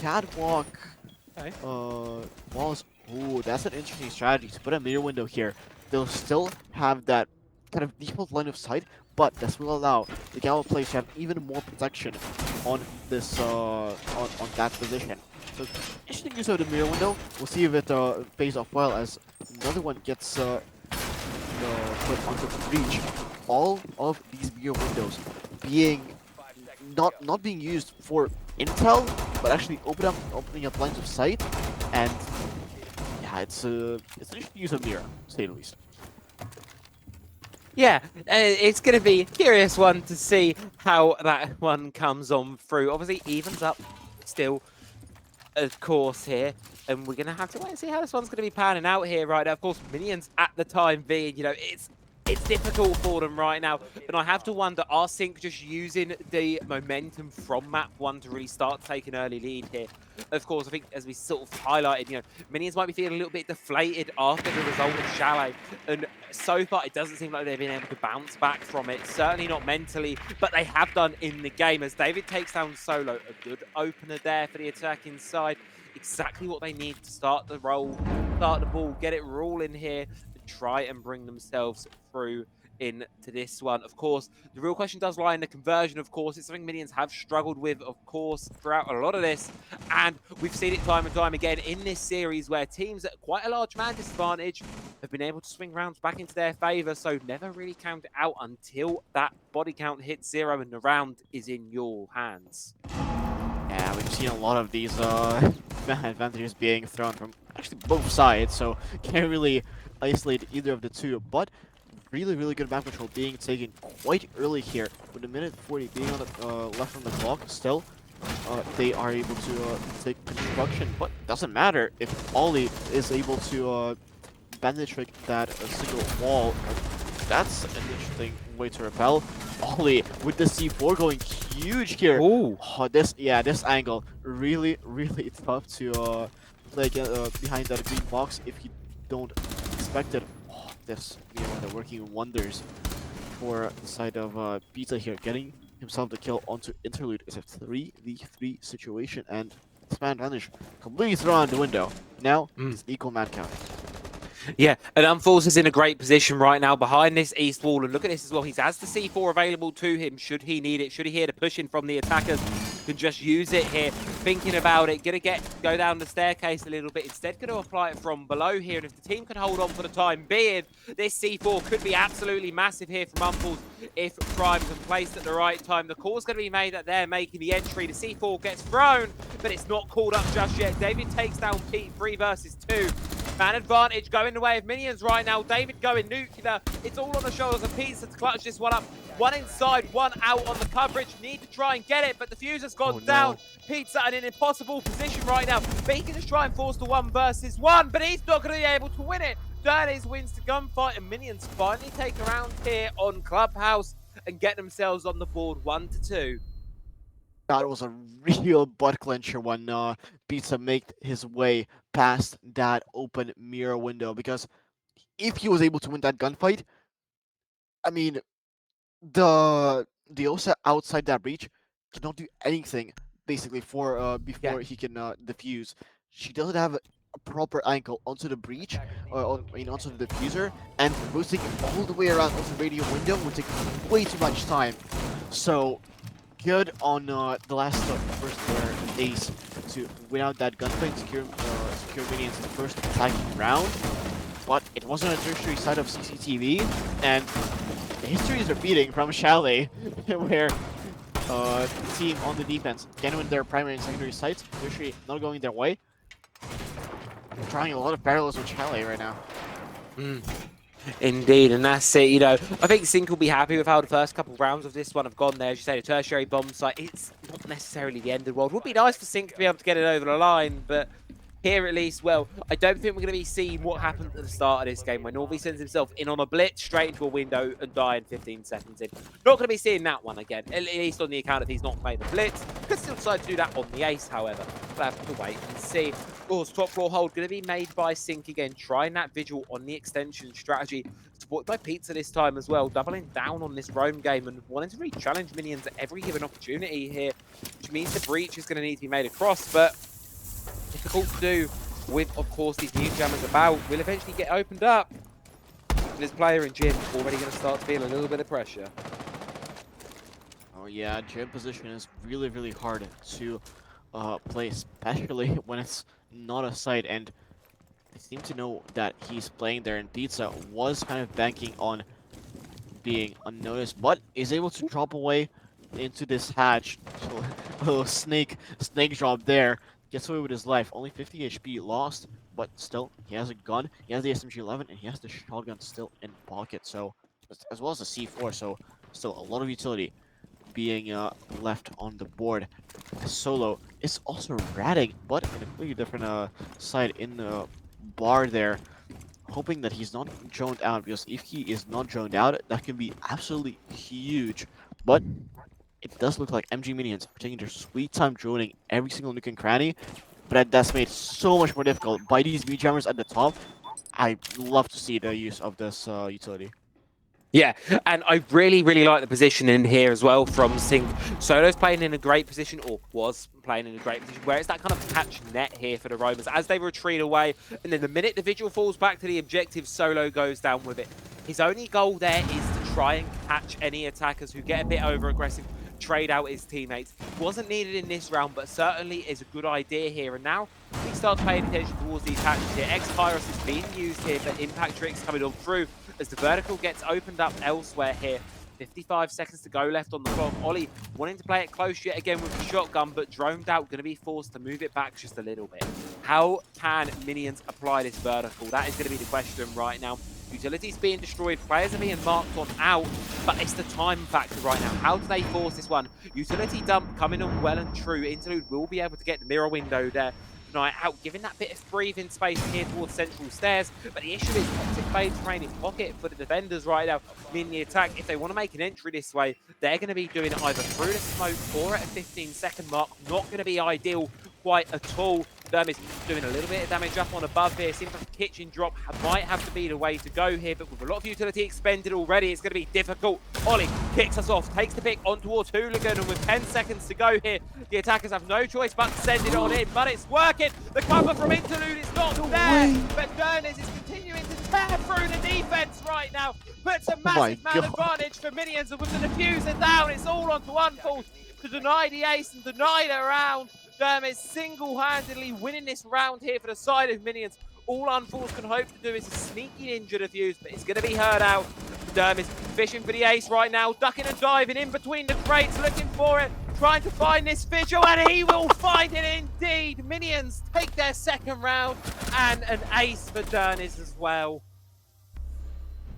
catwalk Okay. walls. Ooh, that's an interesting strategy to put a mirror window here. They'll still have that kind of default line of sight, but this will allow the Gallo players to have even more protection on this on that position. So interesting use of the mirror window. We'll see if it pays off well as another one gets put onto the breach. All of these mirror windows being not being used for intel, but actually opening up lines of sight, and yeah, it's an interesting use of mirror, to say the least. Yeah, it's going to be a curious one to see how that one comes on through. Obviously, evens up still, of course, here. And we're going to have to wait and see how this one's going to be panning out here right now. Of course, Minions at the time being, you know, it's difficult for them right now. But I have to wonder, are Synq just using the momentum from map 1 to really start taking early lead here? Of course, I think as we sort of highlighted, you know, Minions might be feeling a little bit deflated after the result of Chalet. And so far, it doesn't seem like they've been able to bounce back from it. Certainly not mentally, but they have done in the game as David takes down Solo. A good opener there for the attacking side. Exactly what they need to start the roll, start the ball, get it rolling here, and try and bring themselves through into this one. Of course, the real question does lie in the conversion, of course. It's something Minions have struggled with, of course, throughout a lot of this. And we've seen it time and time again in this series where teams at quite a large man disadvantage have been able to swing rounds back into their favor. So never really count it out until that body count hits 0 and the round is in your hands. Yeah, we've seen a lot of these advantages being thrown from actually both sides, so can't really isolate either of the two. But really good map control being taken quite early here, with a minute 40 being on the left on the clock. Still, they are able to take construction, but doesn't matter if Ollie is able to penetrate that single wall. That's an interesting way to repel. Ollie with the C4 going huge here. Ooh. Oh, this angle really tough to play behind that green box if you don't expect it. Oh, this they're working wonders for the side of Pizza here, getting himself the kill onto Interlude. Is a 3v3 situation, and this man advantage completely thrown out the window. Now it's equal man count. Yeah, and Unforce is in a great position right now behind this east wall. And look at this as well. He has the C4 available to him should he need it. Should he hear the pushing from the attackers, can just use it here. Thinking about it, go down the staircase a little bit. Instead, going to apply it from below here. And if the team can hold on for the time being, this C4 could be absolutely massive here from Unforce if primed and placed at the right time. The call's going to be made that they're making the entry. The C4 gets thrown, but it's not called up just yet. David takes down Pete 3 versus 2. Man advantage going the way of Minions right now. David going nuclear. It's all on the shoulders of Pizza to clutch this one up. One inside, one out on the coverage. Need to try and get it, but the fuse has gone down. Pizza in an impossible position right now. But he can just try and force the 1 versus 1, but he's not going to be able to win it. Dirties wins the gunfight, and Minions finally take a round here on Clubhouse and get themselves on the board 1-2. That was a real butt clencher when Pizza made his way past that open mirror window, because if he was able to win that gunfight, I mean, the ESA outside that breach cannot do anything basically for before he can defuse. She doesn't have a proper angle onto the breach, onto the diffuser, and boosting all the way around onto the radio window would take way too much time. So good on the last first player, Ace, to win out that gunfight, secure Minions in the first attacking round. But it wasn't a tertiary side of CCTV, and the history is repeating from Chalet, where the team on the defense can win their primary and secondary sites, tertiary not going their way. They're trying a lot of parallels with Chalet right now. Indeed, and that's it. You know, I think Synq will be happy with how the first couple of rounds of this one have gone there. As you say, the tertiary bomb site, it's not necessarily the end of the world. Would be nice for Synq to be able to get it over the line, but here at least, well, I don't think we're going to be seeing what happened at the start of this game when Norby sends himself in on a blitz straight into a window and die in 15 seconds in. Not going to be seeing that one again, at least on the account of he's not made a blitz. Could still decide to do that on the ace, however. We'll have to wait and see. Of course, top floor hold going to be made by Synq again, trying that vigil on the extension strategy. Supported by Pizza this time as well, doubling down on this roam game and wanting to really challenge minions at every given opportunity here, which means the breach is going to need to be made across, but difficult to do with, of course, these new jammers about. Will eventually get opened up. This player in Jim already going to start to feel a little bit of pressure. Oh yeah, Jim position is really, really hard to play, especially when it's not a site, and they seem to know that he's playing there, and Pizza was kind of banking on being unnoticed, but is able to drop away into this hatch. A little snake drop there. Gets away with his life. Only 50 HP lost, but still, he has a gun, he has the SMG-11, and he has the shotgun still in pocket, so as well as the C4, so still a lot of utility being left on the board. Solo is also ratting, but in a completely different side in the bar there, hoping that he's not droned out, because if he is not droned out, that can be absolutely huge. But it does look like MG Minions are taking their sweet time droning every single nook and cranny, but that's made so much more difficult by these V-jammers at the top. I love to see the use of this utility. Yeah, and I really, really like the position in here as well from Synq. Solo's playing in a great position, or was playing in a great position, where it's that kind of catch net here for the Romans as they retreat away. And then the minute the Vigil falls back to the objective, Solo goes down with it. His only goal there is to try and catch any attackers who get a bit over-aggressive, trade out his teammates. Wasn't needed in this round, but certainly is a good idea here. And now he starts paying attention towards these hatches here. X-Kairos is being used here for impact tricks coming on through as the vertical gets opened up elsewhere here. 55 seconds to go left on the clock. Ollie wanting to play it close yet again with the shotgun, but droned out, going to be forced to move it back just a little bit. How can minions apply this vertical? That is going to be the question right now. Utilities being destroyed, players are being marked on out, but it's the time factor right now. How do they force this one? Utility dump coming on well and true. Interlude will be able to get the mirror window there tonight out, giving that bit of breathing space here towards central stairs. But the issue is toxic fade terrain in pocket for the defenders right now. Meaning the attack, if they want to make an entry this way, they're going to be doing it either through the smoke or at a 15-second mark. Not going to be ideal quite at all. Dermis doing a little bit of damage up on above here. Seems like a kitchen drop might have to be the way to go here, but with a lot of utility expended already, it's going to be difficult. Ollie kicks us off, takes the pick on towards Hooligan, and with 10 seconds to go here, the attackers have no choice but to send it on in, but it's working. The cover from Interlude is not there, but Dermis is continuing to tear through the defense right now. Puts a massive man advantage for minions, and with the diffuser down, it's all on to Unfold to deny the ace and deny the round. Dermis single-handedly winning this round here for the side of minions. All Unfalls can hope to do is a sneaky ninja defuse, but it's going to be heard out. Dermis fishing for the ace right now, ducking and diving in between the crates, looking for it, trying to find this vigil, and he will find it indeed. Minions take their second round, and an ace for Dermis as well.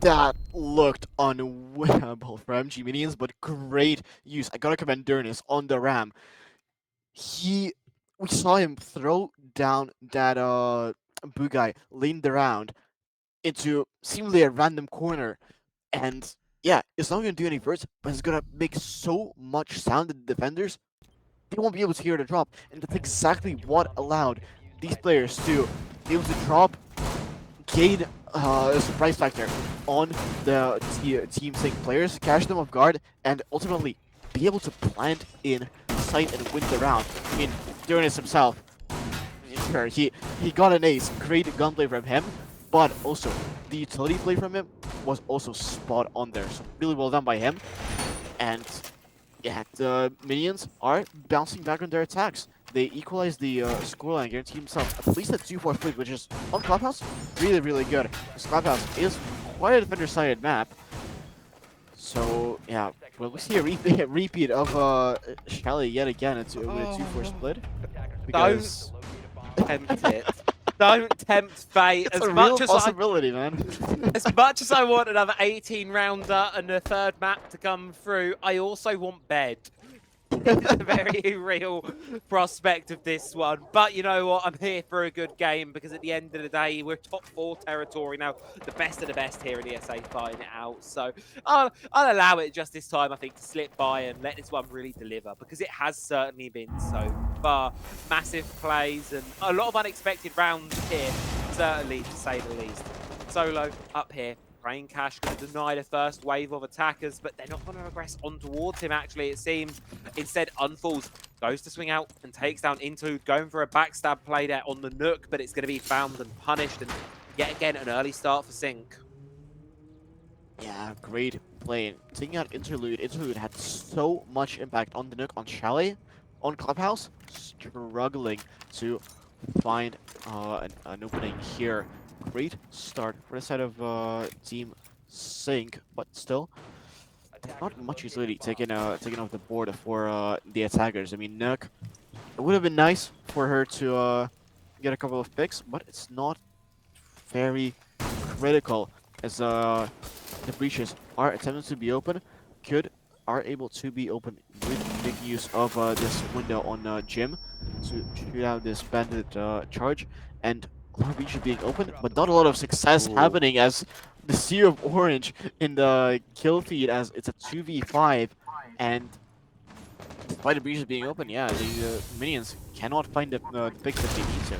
That looked unwinnable for MG Minions, but great use. I gotta commend Dernis on the ram. We saw him throw down that Boo guy, leaned around into seemingly a random corner, and yeah, it's not gonna do any verse, but it's gonna make so much sound that the defenders, they won't be able to hear the drop, and that's exactly what allowed these players to be able to drop, gain a surprise factor on the Team Synq players, catch them off guard, and ultimately be able to plant in sight and win the round. I mean, Dernis himself, sure, he got an ace, great gunplay from him, but also the utility play from him was also spot on there, so really well done by him. And yeah, the minions are bouncing back on their attacks. They equalize the scoreline, guarantee himself at least a 2-4 split, which is on Clubhouse really, really good. This Clubhouse is quite a defender-sided map. So yeah, well, we see a repeat of Shelly yet again with a 2-4 split. Because Don't tempt it. Don't tempt fate. It's a real possibility, man. As much as I want another 18-rounder and a third map to come through, I also want bed. It's a very real prospect of this one. But you know what? I'm here for a good game because at the end of the day, we're top 4 territory now. The best of the best here in ESA fighting it out. So I'll allow it just this time, I think, to slip by and let this one really deliver because it has certainly been so far. Massive plays and a lot of unexpected rounds here, certainly, to say the least. Solo up here. Brain Cash going to deny the first wave of attackers, but they're not going to regress on towards him, actually, it seems. Instead, Unfalls goes to swing out and takes down Interlude, going for a backstab play there on the Nook, but it's going to be found and punished. And yet again, an early start for Synq. Yeah, great play. Taking out Interlude. Interlude had so much impact on the Nook, on Chalet, on Clubhouse, struggling to find an opening here. Great start for the side of Team Synq, but still, not much utility taken off the board for the attackers. I mean, Nook, it would have been nice for her to get a couple of picks, but it's not very critical as the breaches are attempting to be open, are able to be open with big use of this window on Jim to shoot out this bandit charge, and a lot of breaches being open, but not a lot of success happening as the Sea of Orange in the kill feed as it's a 2v5, and despite the breaches being open, yeah, the minions cannot find the picks that they need to.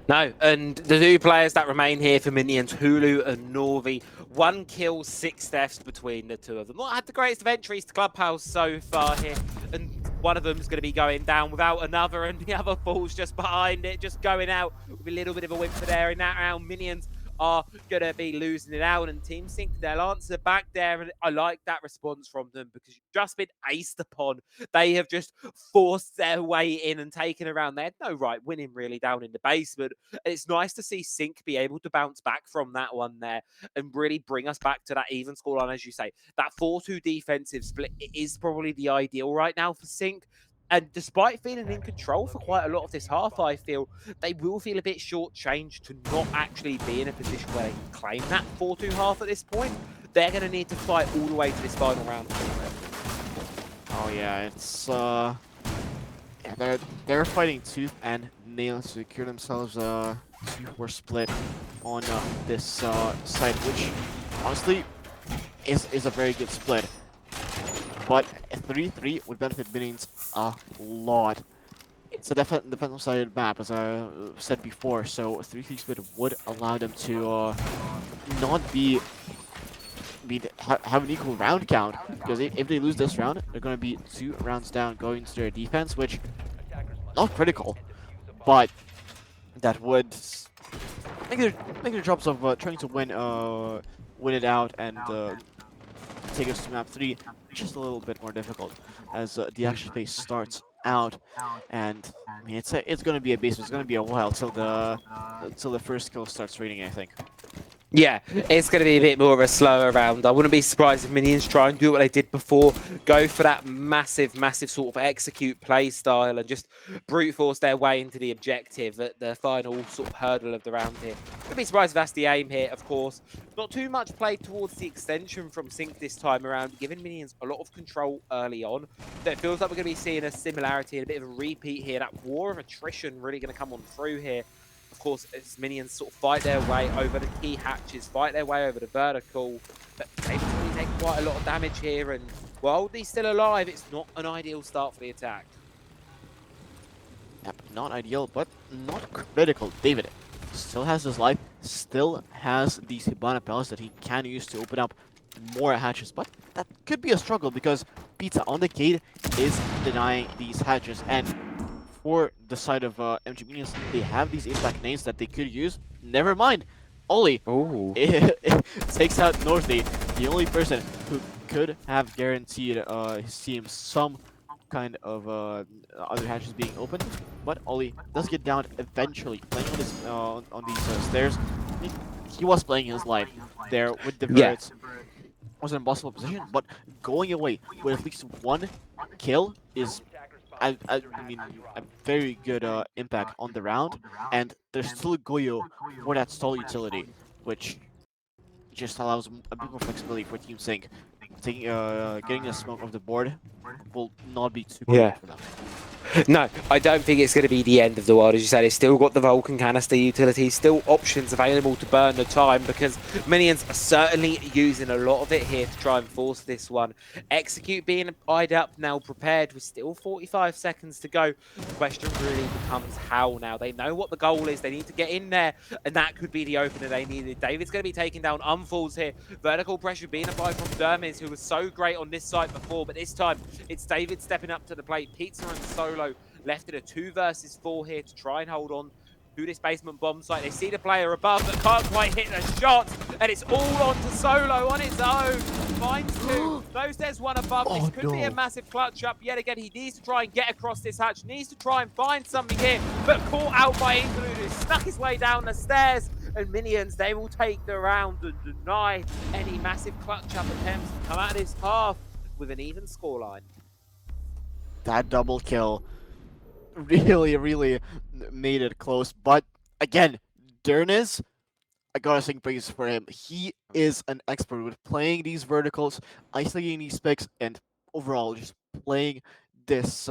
No, and the two players that remain here for Minions, Hulu and Norvi, 1 kill, 6 deaths between the two of them. Not had the greatest of entries to Clubhouse so far here, and one of them's going to be going down without another, and the other falls just behind it, just going out with a little bit of a whimper there. In that round, Minions are going to be losing it out, and Team Synq, they'll answer back there, and I like that response from them because you've just been aced upon. They have just forced their way in and taken around. They had no right winning really down in the basement. It's nice to see Synq be able to bounce back from that one there and really bring us back to that even scoreline, as you say. That 4-2 defensive split is probably the ideal right now for Synq. And despite feeling in control for quite a lot of this half, I feel they will feel a bit shortchanged to not actually be in a position where they can claim that 4-2 half at this point. They're going to need to fight all the way to this final round. Oh yeah, it's yeah, they're fighting tooth and nail to secure themselves a 2-4 split on this side, which honestly is a very good split. But a 3-3 would benefit minions a lot. It's a defensive sided map, as I said before, so a 3-3 split would allow them to not have an equal round count, because if they lose this round, they're going to be 2 rounds down going to their defense, which not critical, but that would make their jobs of trying to win it out and take us to map 3 just a little bit more difficult as the action phase starts out. And I mean, it's going to be a base. It's going to be a while till the first kill starts raining, I think. Yeah, it's going to be a bit more of a slower round. I wouldn't be surprised if Minions try and do what they did before, go for that massive, massive sort of execute play style and just brute force their way into the objective at the final sort of hurdle of the round here. Wouldn't be surprised if that's the aim here, of course. Not too much play towards the extension from Synq this time around, giving Minions a lot of control early on. So it feels like we're going to be seeing a similarity and a bit of a repeat here. That war of attrition really going to come on through here. Of course, as Minions sort of fight their way over the key hatches, fight their way over the vertical, but able to really take quite a lot of damage here. And while he's still alive, it's not an ideal start for the attack. Yep, not ideal, but not critical. David still has his life, still has these Hibana pellets that he can use to open up more hatches, but that could be a struggle because Pizza on the gate is denying these hatches, and for the side of MG Minions, they have these impact names that they could use. Never mind, Oli takes out Northy, the only person who could have guaranteed his team some kind of other hatches being opened, but Oli does get down eventually, playing on this on these stairs. He was playing his life there with the birds. Was an impossible position, but going away with at least 1 kill is, I mean, a very good impact on the round, and there's still Goyo for that stall utility, which just allows a bit more flexibility for Team Synq. getting the smoke off the board will not be too Yeah. crucial for them. No, I don't think it's going to be the end of the world. As you said, it's still got the Vulcan canister utility, still options available to burn the time, because Minions are certainly using a lot of it here to try and force this one. Execute being eyed up, now prepared with still 45 seconds to go. The question really becomes how now. They know what the goal is. They need to get in there, and that could be the opener they needed. David's going to be taking down Unfalls here. Vertical pressure being applied from Dermis, who was so great on this side before, but this time it's David stepping up to the plate. Pizza and Solo left in a 2 versus 4 here to try and hold on to this basement bomb site. They see the player above but can't quite hit a shot, and it's all on to Solo on its own. Finds 2. Knows there's one above. Oh, this could be a no. massive clutch up. Yet again, he needs to try and get across this hatch, needs to try and find something here, but caught out by Interlude, who snuck his way down the stairs. And Minions, they will take the round and deny any massive clutch up attempts to come out of this half with an even scoreline. That double kill really made it close. But again, Dernis, I gotta sing praise for him. He is an expert with playing these verticals, isolating these picks, and overall just playing this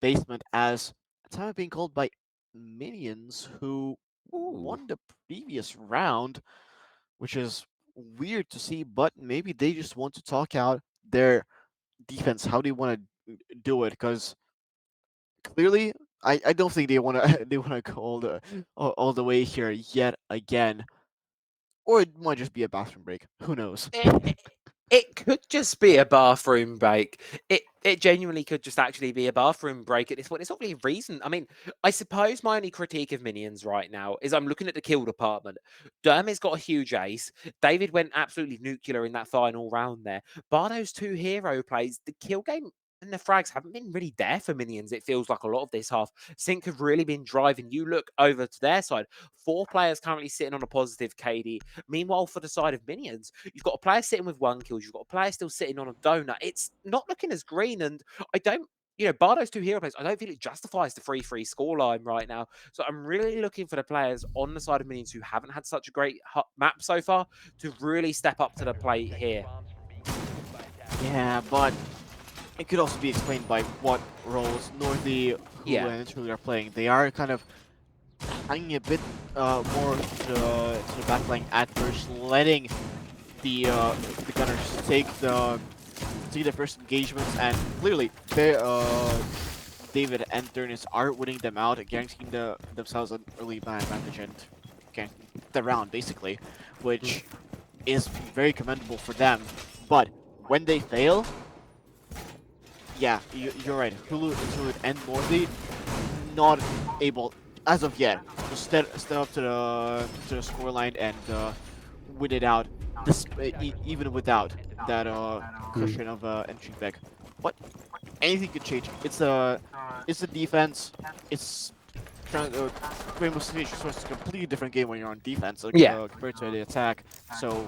basement as a time being called by Minions, who Ooh. won the previous round, which is weird to see, but maybe they just want to talk out their defense, how they want to do it, because clearly I don't think they want to they want to go all the way here yet again, or it might just be a bathroom break. Who knows? It could just be a bathroom break. It genuinely could just actually be a bathroom break at this point. It's not really a reason. I mean, I suppose my only critique of Minions right now is I'm looking at the kill department. Dermy's got a huge ace. David went absolutely nuclear in that final round there. Bar those 2 hero plays, the kill game and the frags haven't been really there for Minions. It feels like a lot of this half. Synq have really been driving. You look over to their side. 4 players currently sitting on a positive KD. Meanwhile, for the side of Minions, you've got a player sitting with 1 kill. You've got a player still sitting on a donut. It's not looking as green, and I don't, bar those 2 hero plays, I don't feel it justifies the 3-3 scoreline right now. So I'm really looking for the players on the side of Minions who haven't had such a great map so far to really step up to the plate here. Yeah, but it could also be explained by what roles Northy, Hulu, and Interlude are playing. They are kind of hanging a bit more to the back line at first, letting the gunners take the first engagements, and clearly they David and Dernis are winning them out, guaranteeing themselves an early man advantage and guaranteeing the round basically, which is very commendable for them. But when they fail, yeah, you're right. Hulu, Interlude, and Northy not able as of yet to step up to the scoreline and win it out, even without that cushion of entry back. But anything could change. It's the defense. It's Rainbow Six Source is a completely different game when you're on defense compared to the attack. So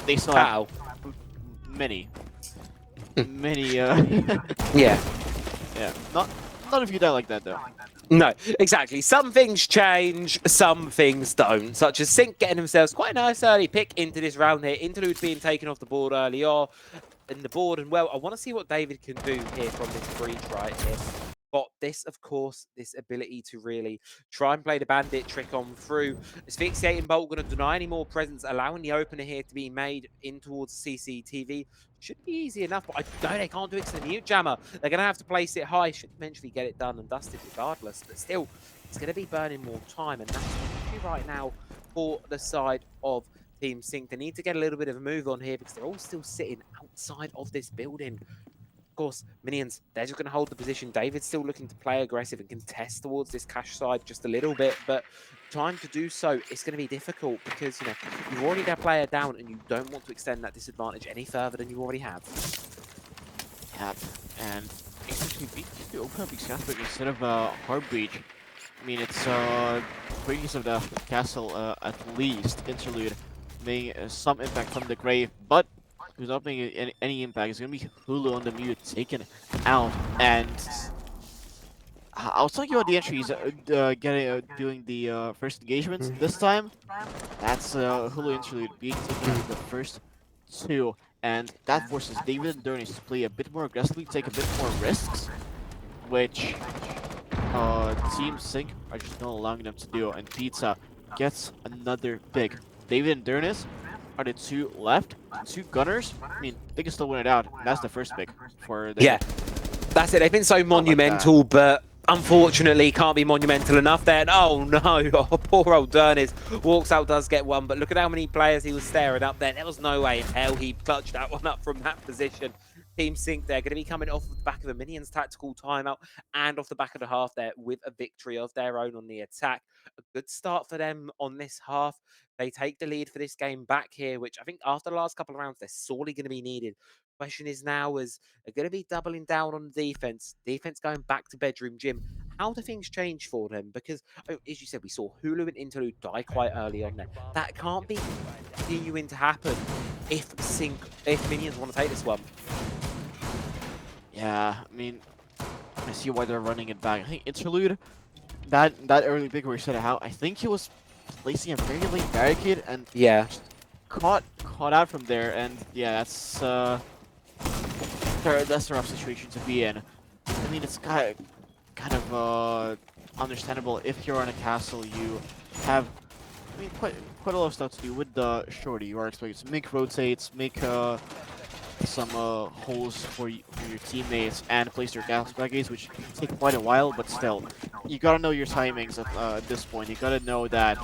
they still have many. Yeah. Yeah. Not if you die like that though. No, exactly. Some things change, some things don't. Such as Synq getting themselves quite a nice early pick into this round here. Interlude being taken off the board early on in the board. And well, I want to see what David can do here from this breach right here. Got this, of course, this ability to really try and play the bandit trick on through. Asphyxiating Bolt going to deny any more presence, allowing the opener here to be made in towards CCTV. Should be easy enough, but I know they can't do it to the mute jammer. They're going to have to place it high. Should eventually get it done and dusted regardless, but still, it's going to be burning more time, and that's the issue right now for the side of Team Synq. They need to get a little bit of a move on here because they're all still sitting outside of this building. Of course, Minions, they're just going to hold the position. David's still looking to play aggressive and contest towards this cash side just a little bit, but trying to do so, it's going to be difficult because, you've already got a player down and you don't want to extend that disadvantage any further than you already have. Yeah, and actually to open up these castle instead of hard breach. I mean, it's breaking of the castle at least. Interlude making some impact from the grave, but who's not making any impact. It's going to be Hulu on the mute taken out. And I was talking about the entries doing the first engagements. This time, that's Hulu Interlude being taken out the first 2. and that forces David and Dernis to play a bit more aggressively, take a bit more risks, which Team Synq are just not allowing them to do, and Pizza gets another pick. David and Dernis are the two left, the two gunners. I mean, they can still win it out, and that's the first pick for Yeah, David. that's it. They've been so I like that. monumental, but unfortunately can't be monumental enough then. Oh no, oh, poor old Dernis walks out, does get one, but look at how many players he was staring up there. There was no way in hell he clutched that one up from that position. Team Synq, they're going to be coming off the back of a Minions tactical timeout and off the back of the half there with a victory of their own on the attack. A good start for them on this half. They take the lead for this game back here, which I think after the last couple of rounds, they're sorely going to be needed. Question is now, as they're going to be doubling down on the defense. Defense going back to bedroom gym. How do things change for them? Because, as you said, we saw Hulu and Interlude die quite early on there. That can't be continuing to happen if Minions want to take this one. Yeah, I mean, I see why they're running it back. I think Interlude, that early pick where he set it out, I think he was placing a very late barricade and Yeah. just caught out from there, and yeah, that's a rough situation to be in. I mean, it's kind of understandable if you're on a castle, you have, I mean, quite a lot of stuff to do with the shorty. You are expected to make rotates, make some holes for your teammates, and place your gas barricades, which take quite a while, but still, you gotta know your timings at this point. You gotta know that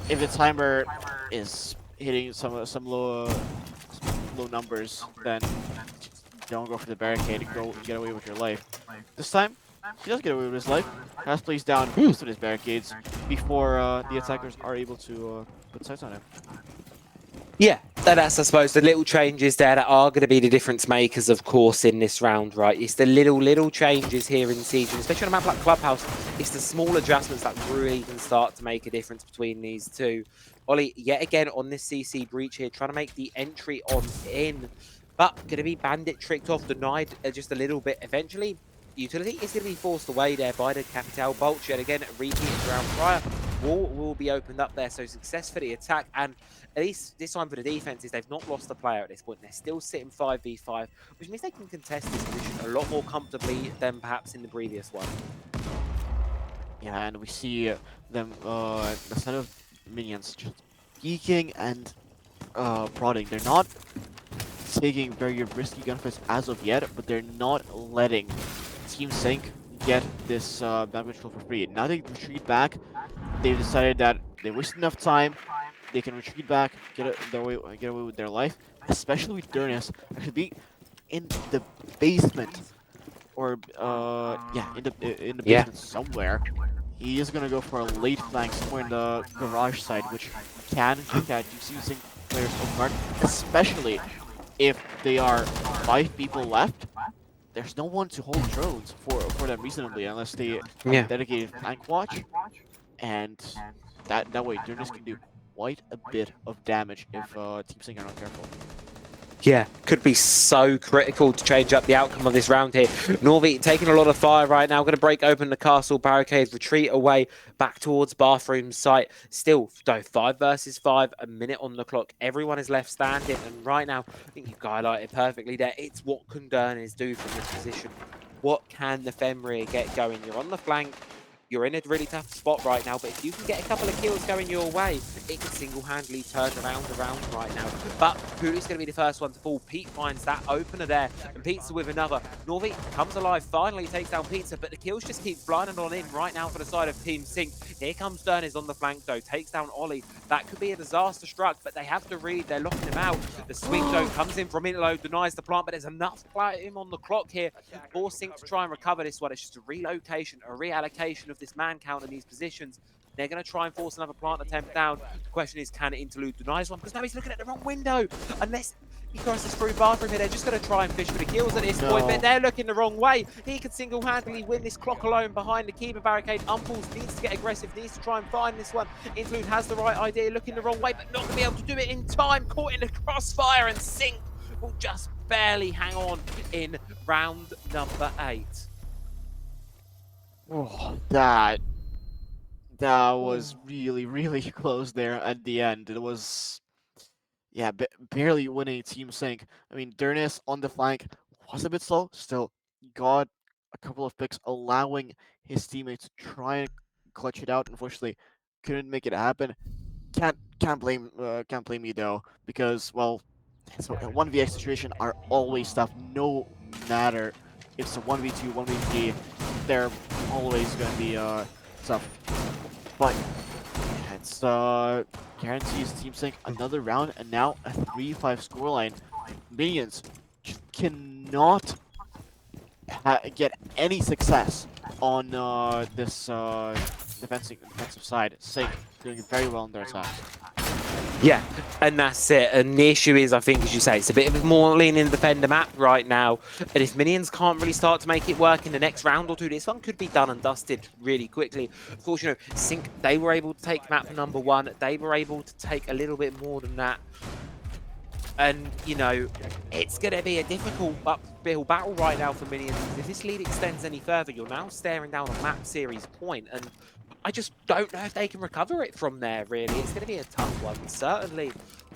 if the timer is hitting some low numbers, then don't go for the barricade and get away with your life. This time, he does get away with his life. Has placed down most of his barricades before the attackers are able to put sights on him. Yeah, that's, I suppose, the little changes there that are going to be the difference makers, of course, in this round, right? It's the little changes here in Siege, and especially on a map like Clubhouse, it's the small adjustments that really can start to make a difference between these two. Ollie, yet again on this CC breach here, trying to make the entry on in, but going to be bandit tricked off, denied just a little bit. Eventually, utility is going to be forced away there by the Capital Bolch. Yet again, repeated round prior. Wall will be opened up there, so success for the attack, and at least this time for the defense is they've not lost a player at this point. They're still sitting 5v5, which means they can contest this position a lot more comfortably than perhaps in the previous one. Yeah, and we see them, the set of minions just geeking and prodding. They're not taking very risky gunfights as of yet, but they're not letting Team Synq get this map control for free. Now they retreat back. They've decided that they wasted enough time. They can retreat back, get away with their life, especially with Dernis actually be in the basement, or yeah, in the Yeah. basement somewhere. He is gonna go for a late flank somewhere in the garage side, which can catch using players off guard, especially if they are 5 people left. There's no one to hold drones for them reasonably unless they have a Yeah. dedicated flank watch, and that way Dernis can do quite a bit of damage if Team Sync are not careful. Yeah, could be so critical to change up the outcome of this round here. Norvi taking a lot of fire right now, going to break open the castle barricade, retreat away back towards bathroom site. Still, though, 5 versus 5, a minute on the clock. Everyone is left standing, and right now, I think you've highlighted perfectly there. It's what can Dernis do from this position. What can the Fenrir get going? You're on the flank. You're in a really tough spot right now, but if you can get a couple of kills going your way, it can single-handedly turn around right now. But Hulu's going to be the first one to fall. Pete finds that opener there, and Pizza with another. Norvi comes alive, finally takes down Pizza, but the kills just keep flying on in right now for the side of Team Synq. Here comes Dernis on the flank, though, takes down Ollie. That could be a disaster struck, but they have to read. They're locking him out. The swing zone comes in from Interload, denies the plant, but there's enough him on the clock here for Synq to try and recover this one. It's just a relocation, a reallocation of this man count in these positions. They're going to try and force another plant attempt down. The question is, can Interlude deny this one? Because now he's looking at the wrong window. Unless he crosses through bathroom here, they're just going to try and fish for the kills at this point, but they're looking the wrong way. He could single-handedly win this clock alone behind the keeper barricade. Umpools needs to get aggressive, needs to try and find this one. Interlude has the right idea, looking the wrong way, but not going to be able to do it in time. Caught in the crossfire, and Synq will just barely hang on in round number 8. Oh, that was really close there at the end. It was Yeah, barely winning Team Synq. I mean, Dernis on the flank was a bit slow. Still got a couple of picks, allowing his teammates to try and clutch it out. Unfortunately, couldn't make it happen. Can't blame me though, because well, so a 1v situation are always tough. No matter if it's a 1v2, 1v3, they're always gonna be tough. But yeah, it's guarantees Team Sync another round, and now a 3-5 scoreline. Minions just cannot get any success on this defensive side. Sync doing very well on their attacks. Yeah, and that's it. And the issue is, I think, as you say, it's a bit of a more leaning defender map right now. And if Minions can't really start to make it work in the next round or two, this one could be done and dusted really quickly. Of course, you know, Synq, they were able to take map number 1. They were able to take a little bit more than that. And, you know, it's going to be a difficult uphill battle right now for Minions. If this lead extends any further, you're now staring down a map series point, and I just don't know if they can recover it from there, really. It's going to be a tough one, certainly.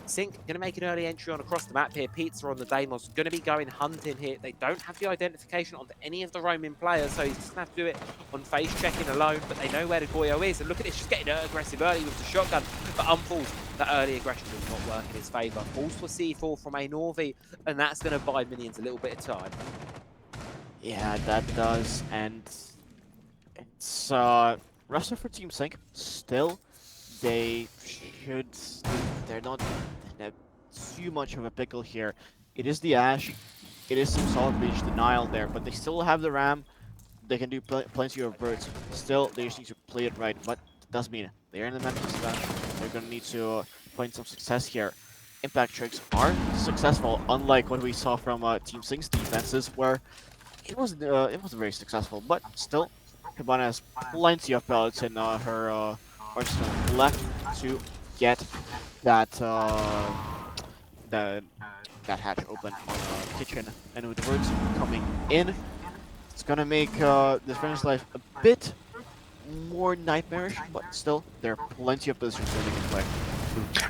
Synq going to make an early entry on across the map here. Pizza on the Deimos going to be going hunting here. They don't have the identification onto any of the roaming players, so he's just going to have to do it on face checking alone, but they know where the Goyo is. And look at this, just getting aggressive early with the shotgun, but unfalls. That early aggression does not work in his favour. Falls for C4 from a Norvi, and that's going to buy Minions a little bit of time. Yeah, that does, and it's roster for Team Sync. Still, they should. They're not in too much of a pickle here. It is the Ash. It is some solid breach denial there, but they still have the Ram. They can do plenty of birds. Still, they just need to play it right. But it does mean they're in the mental disadvantage. They're going to need to find some success here. Impact tricks are successful, unlike what we saw from Team Sync's defenses, where it wasn't very successful. But still, Cabana has plenty of pellets in her arsenal left to get that that that hatch open on kitchen, and with the birds coming in, it's gonna make the friend's life a bit more nightmarish, but still, there are plenty of positions where they can play.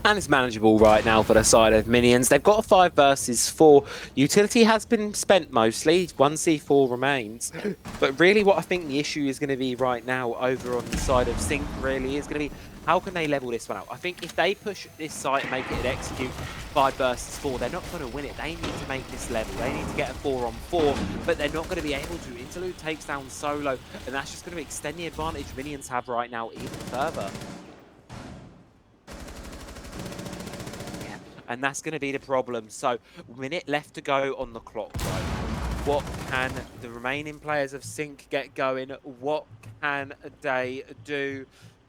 And it's manageable right now for the side of Minions. They've got a 5 versus 4. Utility has been spent mostly. 1 C4 remains. But really what I think the issue is going to be right now over on the side of Synq really is going to be how can they level this one out? I think if they push this site and make it an execute 5 versus 4, they're not going to win it. They need to make this level. They need to get a 4-on-4, but they're not going to be able to. Interlude takes down Solo, and that's just going to extend the advantage Minions have right now even further. And that's going to be the problem. So, minute left to go on the clock, right? What can the remaining players of Synq get going? What can they do?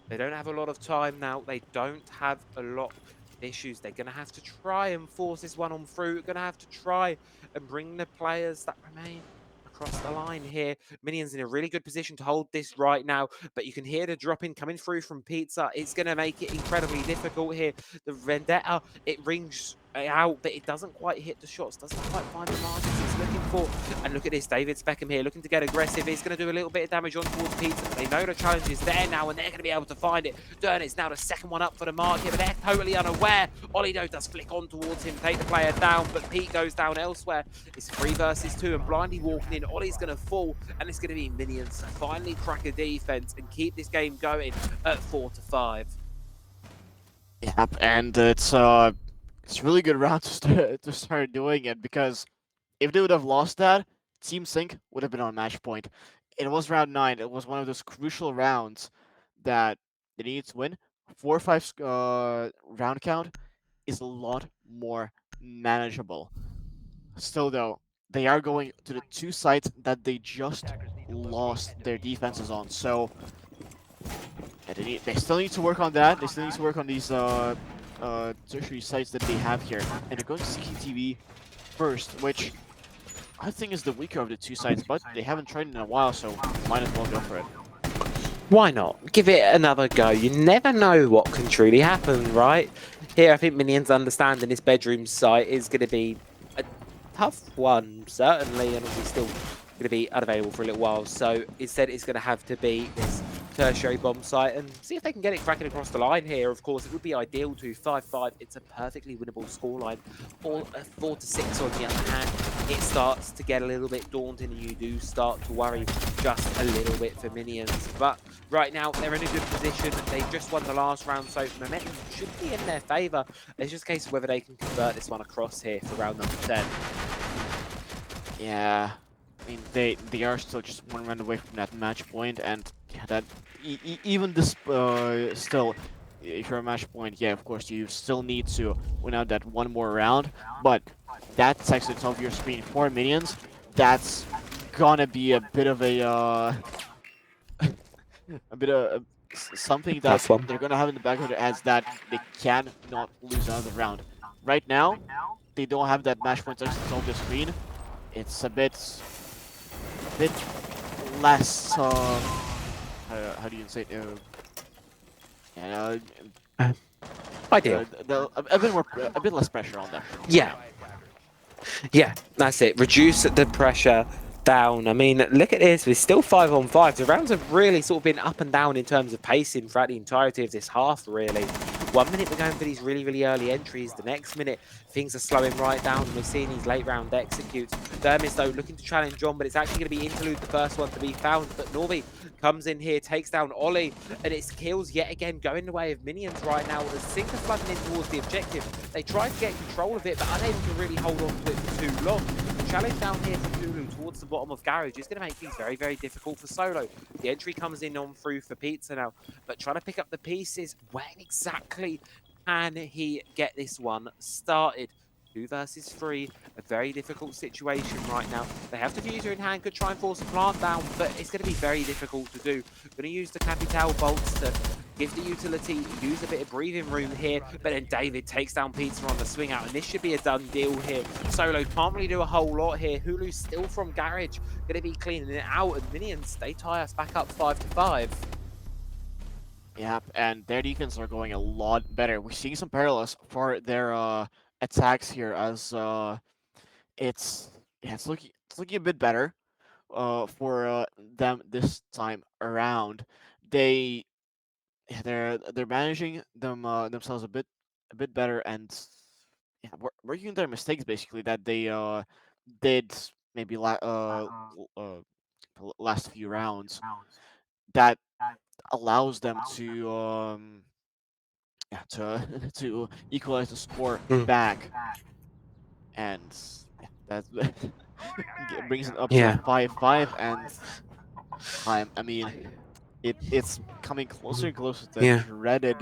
They don't have a lot of time now. They don't have a lot of issues. They're going to have to try and force this one on through. They're going to have to try and bring the players that remain across the line here. Minions in a really good position to hold this right now, but you can hear the drop-in coming through from Pizza. It's going to make it incredibly difficult here. The Vendetta, it rings out, but it doesn't quite hit the shots, doesn't quite find the margins it's looking for. And look at this, David Speckham here looking to get aggressive. He's going to do a little bit of damage on towards Pizza, but they know the challenge is there now, and they're going to be able to find it. Durnit's now the second one up for the mark here, but they're totally unaware. Olido does flick on towards him, take the player down, but Pete goes down elsewhere. It's 3 versus 2, and blindly walking in, Ollie's going to fall, and it's going to be Minions to finally crack a defense and keep this game going at 4-5. Yep, and it's really good round to start doing it, because if they would have lost that, Team Sync would have been on match point. It was round 9. It was one of those crucial rounds that they needed to win. 4-5 round count is a lot more manageable. Still, though, they are going to the 2 sites that they just lost their defenses on. So they still need to work on that. They still need to work on these tertiary sites that they have here. And they're going to CTV first, which I think is the weaker of the 2 sites, but they haven't tried in a while, so might as well go for it. Why not? Give it another go. You never know what can truly happen, right? Here, I think Minions understanding this bedroom site is going to be a tough one, certainly, and obviously still going to be unavailable for a little while. So instead, it's going to have to be this tertiary bomb site and see if they can get it cracking across the line here. Of course, it would be ideal to 5-5. It's a perfectly winnable scoreline. Or 4-6 on the other hand, it starts to get a little bit daunting and you do start to worry just a little bit for Minions. But right now, they're in a good position. They've just won the last round, so momentum should be in their favour. It's just a case of whether they can convert this one across here for round number 10. Yeah, I mean they are still just one round away from that match point, and yeah, that even this still, if you're a match point, yeah, of course you still need to win out that one more round, but that text at the top of your screen for Minions, that's gonna be a bit of a a bit of something that Tough one. they're gonna have in the back of their heads, that they cannot lose another round. Right now, they don't have that match point text at the top of the screen. It's a bit less how do you say it? Yeah, Ideal. a bit more a bit less pressure on them. Yeah. Yeah, that's it. Reduce the pressure down. I mean, look at this. We're still 5-on-5. The rounds have really sort of been up and down in terms of pacing throughout the entirety of this half, really. 1 minute we're going for these really, really early entries. The next minute, things are slowing right down, and we're seeing these late round executes. Dermis, though, looking to challenge John, but it's actually going to be Interlude, the first one to be found. But Norby comes in here, takes down Ollie, and it's kills yet again, going the way of Minions right now. The Synq are flooding in towards the objective. They try to get control of it, but unable to really hold on to it for too long. The challenge down here from Hulu towards the bottom of Garage is going to make things very, very difficult for Solo. The entry comes in on through for Pizza now, but trying to pick up the pieces, when exactly can he get this one started? 2 versus 3, a very difficult situation right now. They have the Fuser in hand, could try and force a plant down, but it's going to be very difficult to do. Going to use the Capital bolts to give the utility, use a bit of breathing room here, but then David takes down Pizza on the swing out, and this should be a done deal here. Solo can't really do a whole lot here. Hulu's still from Garage, going to be cleaning it out, and Minions, they tie us back up 5-5. Yep, and their defense are going a lot better. We're seeing some parallels for their attacks here, as it's looking a bit better for them this time around. They yeah, they're managing themselves a bit better, and yeah, working on their mistakes basically that they did maybe last few rounds, that allows them to yeah, to to equalize the score back, and yeah, that brings it up to Yeah. 5-5. And I mean, it's coming closer and closer to the Yeah. dreaded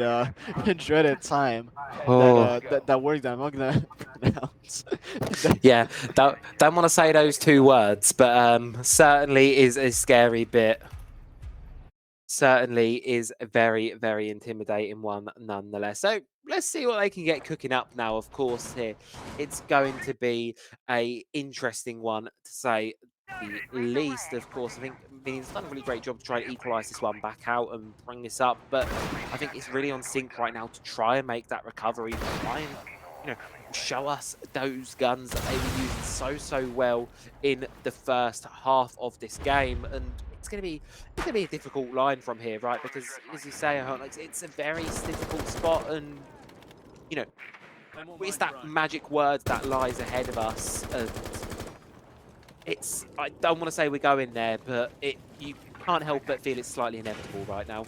dreaded time that Oh. that word that I'm not gonna pronounce. That- Yeah, don't want to say those 2 words, but certainly is a scary bit. Certainly is a very, very intimidating one nonetheless. So let's see what they can get cooking up now. Of course, here it's going to be a interesting one to say the least. Of course, I think Minion's done a really great job to try and equalise this one back out and bring this up, but I think it's really on Synq right now to try and make that recovery, try and show us those guns that they were using so well in the first half of this game. And it's gonna be a difficult line from here, right? Because as you say, it's a very difficult spot, and it's that magic word that lies ahead of us. And I don't want to say we're going there, but you can't help but feel it's slightly inevitable right now. I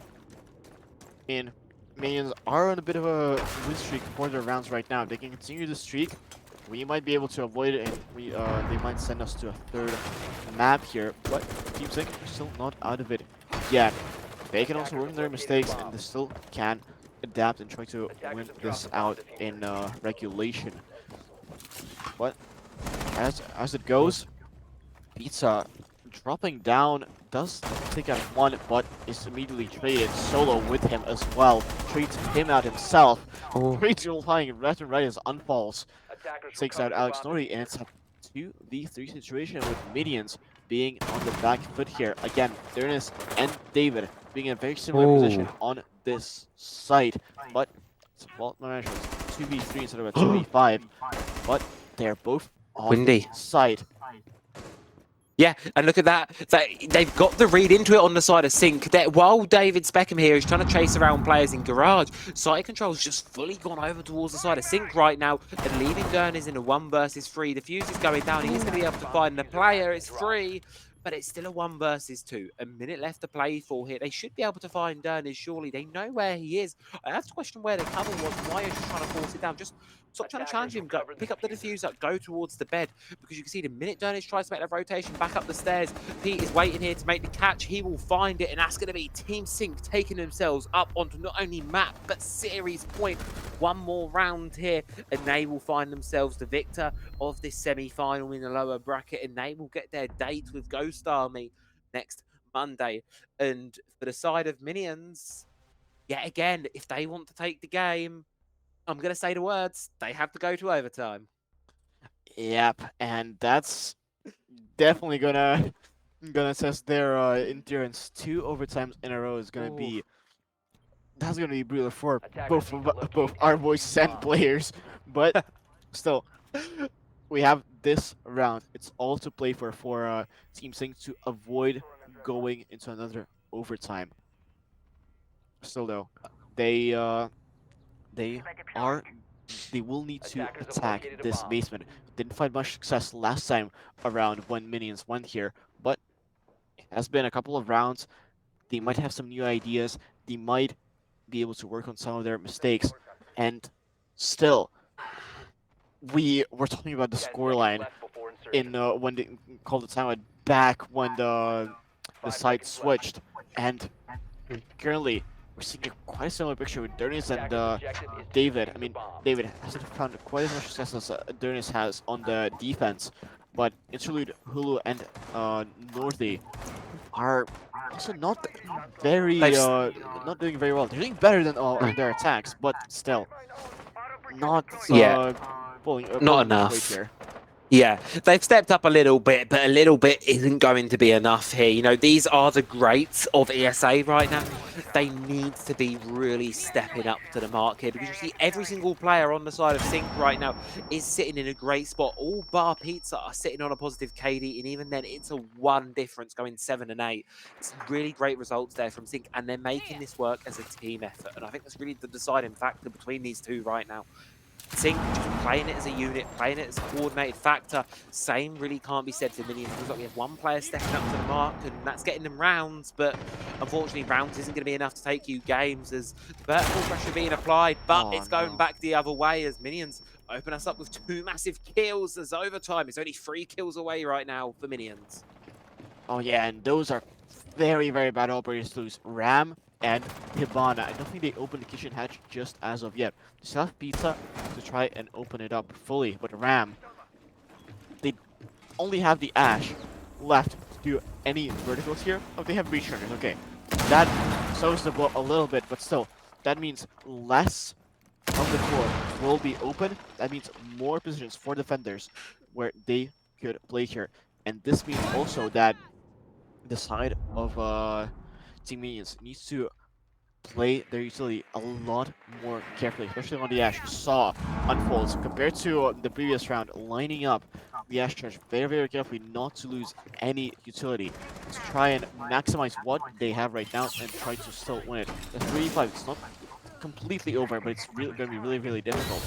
mean, Minions are on a bit of a win streak for their rounds right now. If they can continue the streak, we might be able to avoid it, and they might send us to a 3rd map here. But Team Synq are still not out of it yet. They can also work on their mistakes, and they still can adapt and try to win this out in regulation. But as it goes, Pizza dropping down, does take out 1, but is immediately traded. Solo with him as well, trades him out himself. Oh. Trades flying left and right as unfalls. Takes out Alex Nori, and it's a 2v3 situation with Minions being on the back foot here. Again, Dernis and David being in a very similar position on this site, but it's a fault management. 2v3 instead of a 2v5, but they're both on Windy. site. Yeah, and look at that. They've got the read into it on the side of Synq. While David Speckham here is trying to chase around players in Garage, Site Control's just fully gone over towards the side of Synq right now and leaving Gurnis in a 1 versus 3. The fuse is going down. He is going to be able to find the player. It's free, but it's still a 1 versus 2. A minute left to play for here. They should be able to find Gurnis, surely. They know where he is. I have to question where the cover was. Why is just trying to force it down? Just stop trying to challenge him. Pick up the diffuser. Go towards the bed. Because you can see the minute Dernish tries to make that rotation back up the stairs, Pete is waiting here to make the catch. He will find it, and that's going to be Team Synq taking themselves up onto not only map, but series point. One more round here, and they will find themselves the victor of this semi-final in the lower bracket, and they will get their date with Ghost Army next Monday. And for the side of Minions, yet again, if they want to take the game, I'm going to say the words, they have to go to overtime. Yep, and that's definitely gonna test their endurance. 2 overtimes in a row is gonna be that's gonna be brutal for both our voices and players. But still, we have this round. It's all to play for Team Sync to avoid going into another overtime. Still though, they uh they are they will need to attack this basement. Didn't find much success last time around when minions went here, but it has been a couple of rounds. They might have some new ideas. They might be able to work on some of their mistakes. And still, we were talking about the scoreline in when they called the timeout back when the site switched, and currently we're seeing quite a similar picture with Dernis and David. I mean, David hasn't found quite as much success as Dernis has on the defense, but Interlude, Hulu, and Northy are also not doing very well. They're doing better than all their attacks, but still not Yeah, not pulling much weight enough. here. Yeah, they've stepped up a little bit, but a little bit isn't going to be enough here. You know, these are the greats of ESA right now. They need to be really stepping up to the mark here because you see every single player on the side of Synq right now is sitting in a great spot. All bar Pizza are sitting on a positive KD, and even then it's a 1 difference going 7 and 8. It's really great results there from Synq, and they're making this work as a team effort. And I think that's really the deciding factor between these two right now. Synq just playing it as a unit, playing it as a coordinated factor. Same really can't be said for Minions. It looks like we have one player stepping up to the mark, and that's getting them rounds. But unfortunately, rounds isn't going to be enough to take you games as the vertical pressure being applied. But Oh it's going no. back the other way as Minions open us up with 2 massive kills as overtime. It's only 3 kills away right now for Minions. Oh yeah, and those are very, very bad operators to lose. Ram and Hibana. I don't think they opened the kitchen hatch just as of yet. They still have Pizza to try and open it up fully, but Ram, they only have the Ash left to do any verticals here. Oh, they have breach turners. Okay, that slows the blow a little bit, but still, that means less of the floor will be open. That means more positions for defenders where they could play here. And this means also that the side of Team Minions needs to play their utility a lot more carefully, especially on the Ash. You saw unfolds compared to the previous round, lining up the Ash charge very, very carefully not to lose any utility, to try and maximize what they have right now and try to still win it. The 3v5, it's not completely over, but it's really going to be really, really difficult.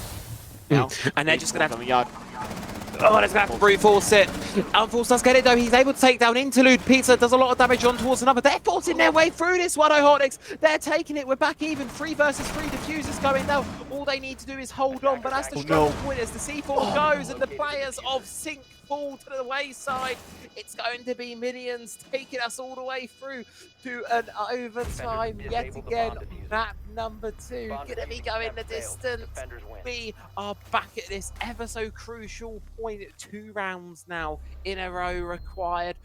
Now, And they're just going to have coming out. Oh, let's have to brute force it. Unforce does get it though. He's able to take down Interlude. Pizza does a lot of damage on towards another. They're forcing their way through this one, Ohotix. They're taking it. We're back even. 3 versus 3 diffusers going down. All they need to do is hold on, but that's the struggle point as the C4 goes and the players of Synq fall to the wayside. It's going to be Minions taking us all the way through to an overtime yet again. Map number 2 gonna be going the distance. We are back at this ever so crucial point. 2 rounds now in a row required.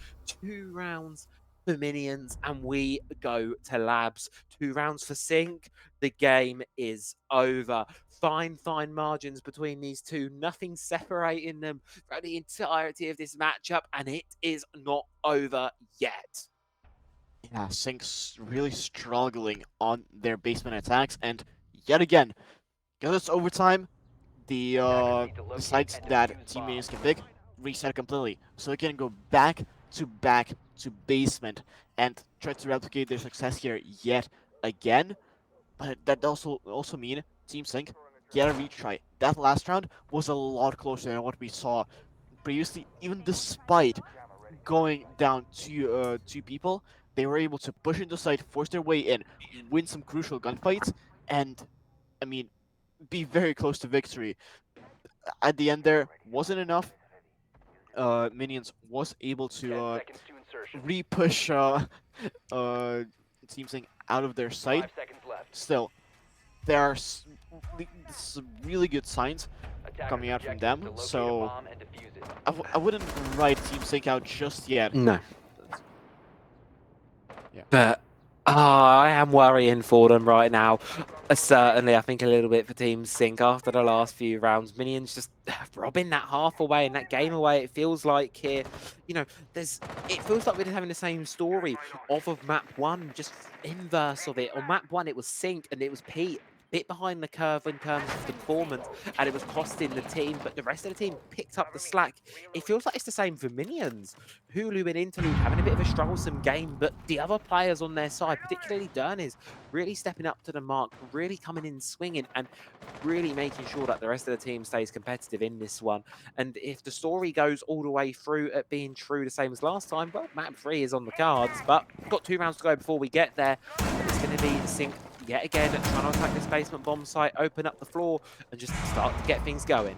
2 rounds for Minions, and we go to Labs. 2 rounds for Synq. The game is over. Fine margins between these two. Nothing separating them throughout the entirety of this matchup, and it is not over yet. Yeah, Sync's really struggling on their basement attacks, and yet again, because it's overtime, the sites that teammates can pick reset completely, so it can go back to back to basement and try to replicate their success here yet again. But that also mean Team Synq get a retry. That last round was a lot closer than what we saw previously. Even despite going down two people, they were able to push into site, force their way in, win some crucial gunfights, and I mean, be very close to victory. At the end, there wasn't enough. Minions was able to re-push uh, Team Sync out of their sight. Still, there are some really good signs coming out from them. So I wouldn't write Team Sync out just yet. No. Yeah. But I am worrying for them right now. Certainly, I think a little bit for Team Synq after the last few rounds. Minions just robbing that half away and that game away. It feels like here, you know, it feels like we're having the same story of map one, just inverse of it. On map one, it was Synq and it was Pete. Bit behind the curve in terms of the performance, and it was costing the team, but the rest of the team picked up the slack. It feels like it's the same for Minions. Hulu and Interlude having a bit of a strugglesome game, but the other players on their side, particularly Derniz, really stepping up to the mark, really coming in swinging, and really making sure that the rest of the team stays competitive in this one. And if the story goes all the way through at being true the same as last time, well, map 3 is on the cards, but we've got 2 rounds to go before we get there. And it's going to be Synq yet again trying to attack this basement bomb site, open up the floor, and just start to get things going.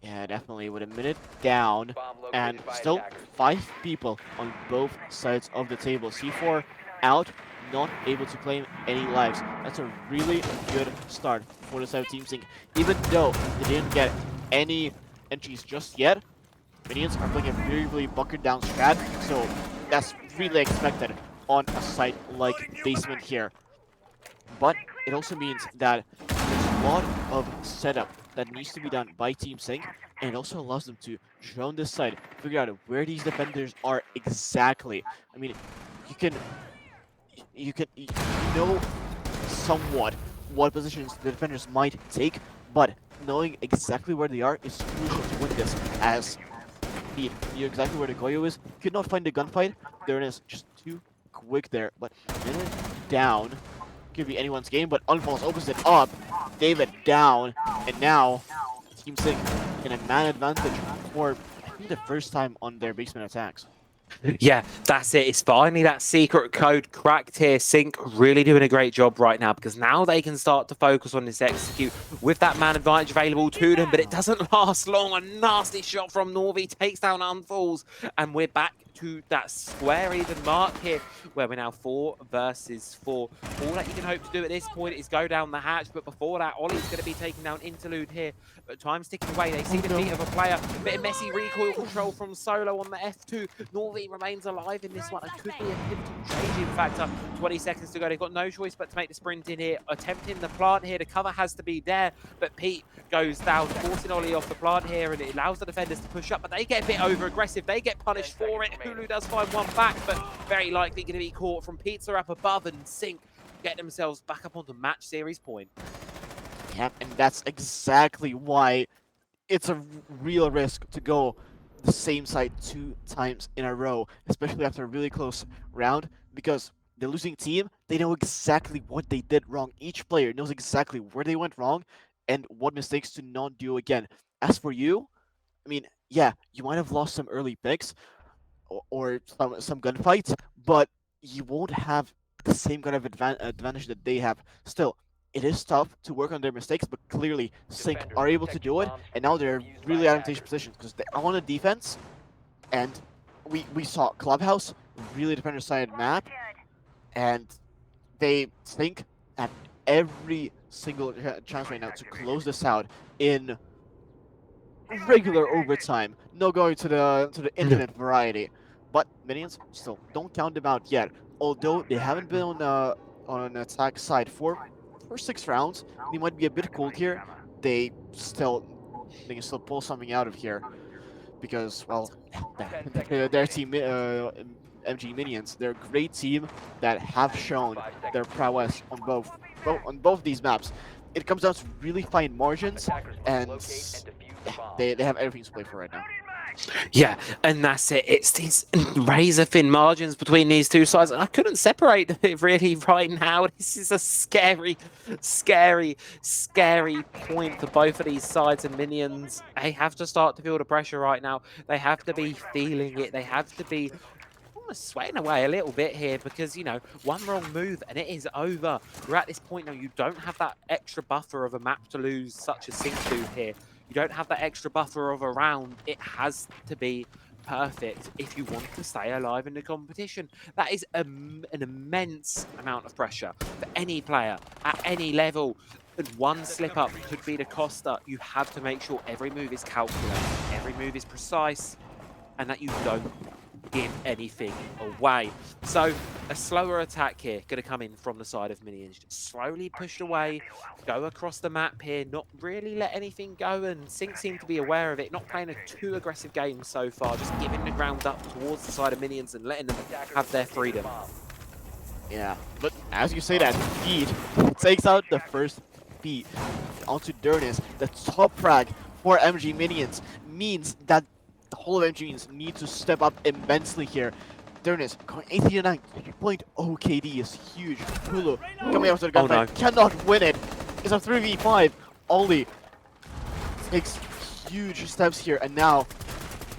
Yeah, definitely. With a minute down, and still 5 people on both sides of the table. C4 out, not able to claim any lives. That's a really good start for the side of Team Synq. Even though they didn't get any entries just yet, Minions are playing a very, really bunkered down strat, so that's really expected on a site like Basement here. But it also means that there's a lot of setup that needs to be done by Team Synq, and it also allows them to drone this side, figure out where these defenders are exactly. I mean, you can you know somewhat what positions the defenders might take, but knowing exactly where they are is crucial to win this. As Pete knew exactly where the Goyo is, could not find the gunfight. There it is, just too quick there. But a minute down. Could be anyone's game, but Unfalls opens it up. David down, and now Team Synq in a man advantage for I think the first time on their basement attacks. Yeah, that's it. It's finally that secret code cracked here. Synq really doing a great job right now because now they can start to focus on this execute with that man advantage available to them, but it doesn't last long. A nasty shot from Norvi takes down Unfalls, and we're back to that square even mark here where we're now 4 versus 4. All that you can hope to do at this point is go down the hatch, but before that, Ollie's going to be taking down Interlude here. But time's ticking away. They see the feet of a player. Bit of messy recoil control from Solo on the F2. Norvi remains alive in this one and could be a pivotal changing factor. 20 seconds to go. They've got no choice but to make the sprint in here. Attempting the plant here. The cover has to be there, but Pete goes down, forcing Ollie off the plant here, and it allows the defenders to push up, but they get a bit over aggressive. They get punished for it. Hulu does find one back, but very likely going to be caught from Pizza up above, and Synq get themselves back up onto match series point. Yep, and that's exactly why it's a real risk to go the same side 2 times in a row, especially after a really close round, because the losing team, they know exactly what they did wrong. Each player knows exactly where they went wrong and what mistakes to not do again. As for you, I mean, yeah, you might have lost some early picks or some gunfights, but you won't have the same kind of advantage that they have. Still, it is tough to work on their mistakes, but clearly Synq are able to do it, and now they're really advantageous positions because they're on a defense, and we saw Clubhouse really defender side map, and they think at every single chance right now to close this out in regular overtime, no going to the infinite variety. But Minions still don't count them out yet. Although they haven't been on an attack side for 6 rounds, they might be a bit cold here. They can still pull something out of here because well, their team MG Minions, they're a great team that have shown their prowess on both these maps. It comes down to really fine margins, and they have everything to play for right now. Yeah, and that's it. It's these razor thin margins between these two sides. I couldn't separate it really right now. This is a scary, scary, scary point for both of these sides, and minions. They have to start to feel the pressure right now. They have to be feeling it. They have to be almost sweating away a little bit here because, one wrong move and it is over. We're at this point now. You don't have that extra buffer of a map to lose, such as Synq do here. You don't have that extra buffer of a round. It has to be perfect if you want to stay alive in the competition. That is an immense amount of pressure for any player at any level. And one slip up could be the coster. You have to make sure every move is calculated, every move is precise, and that you don't give anything away. So a slower attack here going to come in from the side of minions. Just slowly pushed away, go across the map here, not really let anything go, and Synq seem to be aware of it, not playing a too aggressive game so far, just giving the ground up towards the side of minions and letting them have their freedom. Yeah, but as you say that, Feed takes out the first beat onto Dernis. The top frag for MG Minions means that the whole of MG Minions need to step up immensely here. Dernis going 89, 3.0 KD is huge. Hulu coming after the Oh gunfight, no. cannot win it. It's a 3v5. Oli takes huge steps here, and now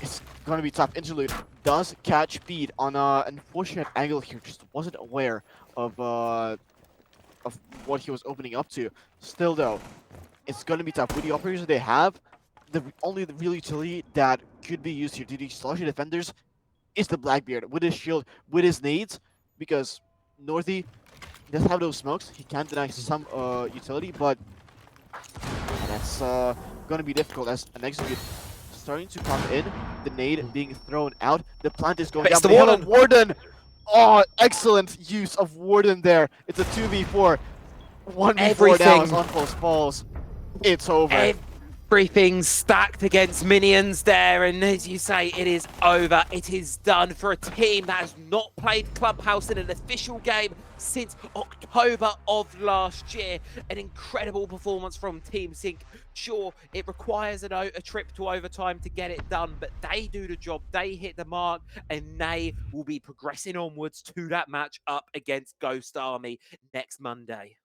it's gonna be tough. Interlude does catch speed on an unfortunate angle here. Just wasn't aware of what he was opening up to. Still though, it's gonna be tough with the operators they have. Only the real utility that could be used here to dislodge the defenders is the Blackbeard with his shield, with his nades, because Northy does have those smokes. He can deny some utility, but that's gonna be difficult as an execute starting to come in. The nade being thrown out. The plant is going But it's down. the But they have a Warden. Warden. Oh, excellent use of Warden there. It's a 2v4. 1v4 now as Everything. Unpulse falls. It's over. Everything stacked against minions there, and as you say, it is over. It is done for a team that has not played Clubhouse in an official game since October of last year. An incredible performance from Team Synq. Sure, it requires a trip to overtime to get it done, but they do the job. They hit the mark, and they will be progressing onwards to that match up against Ghost Army next Monday.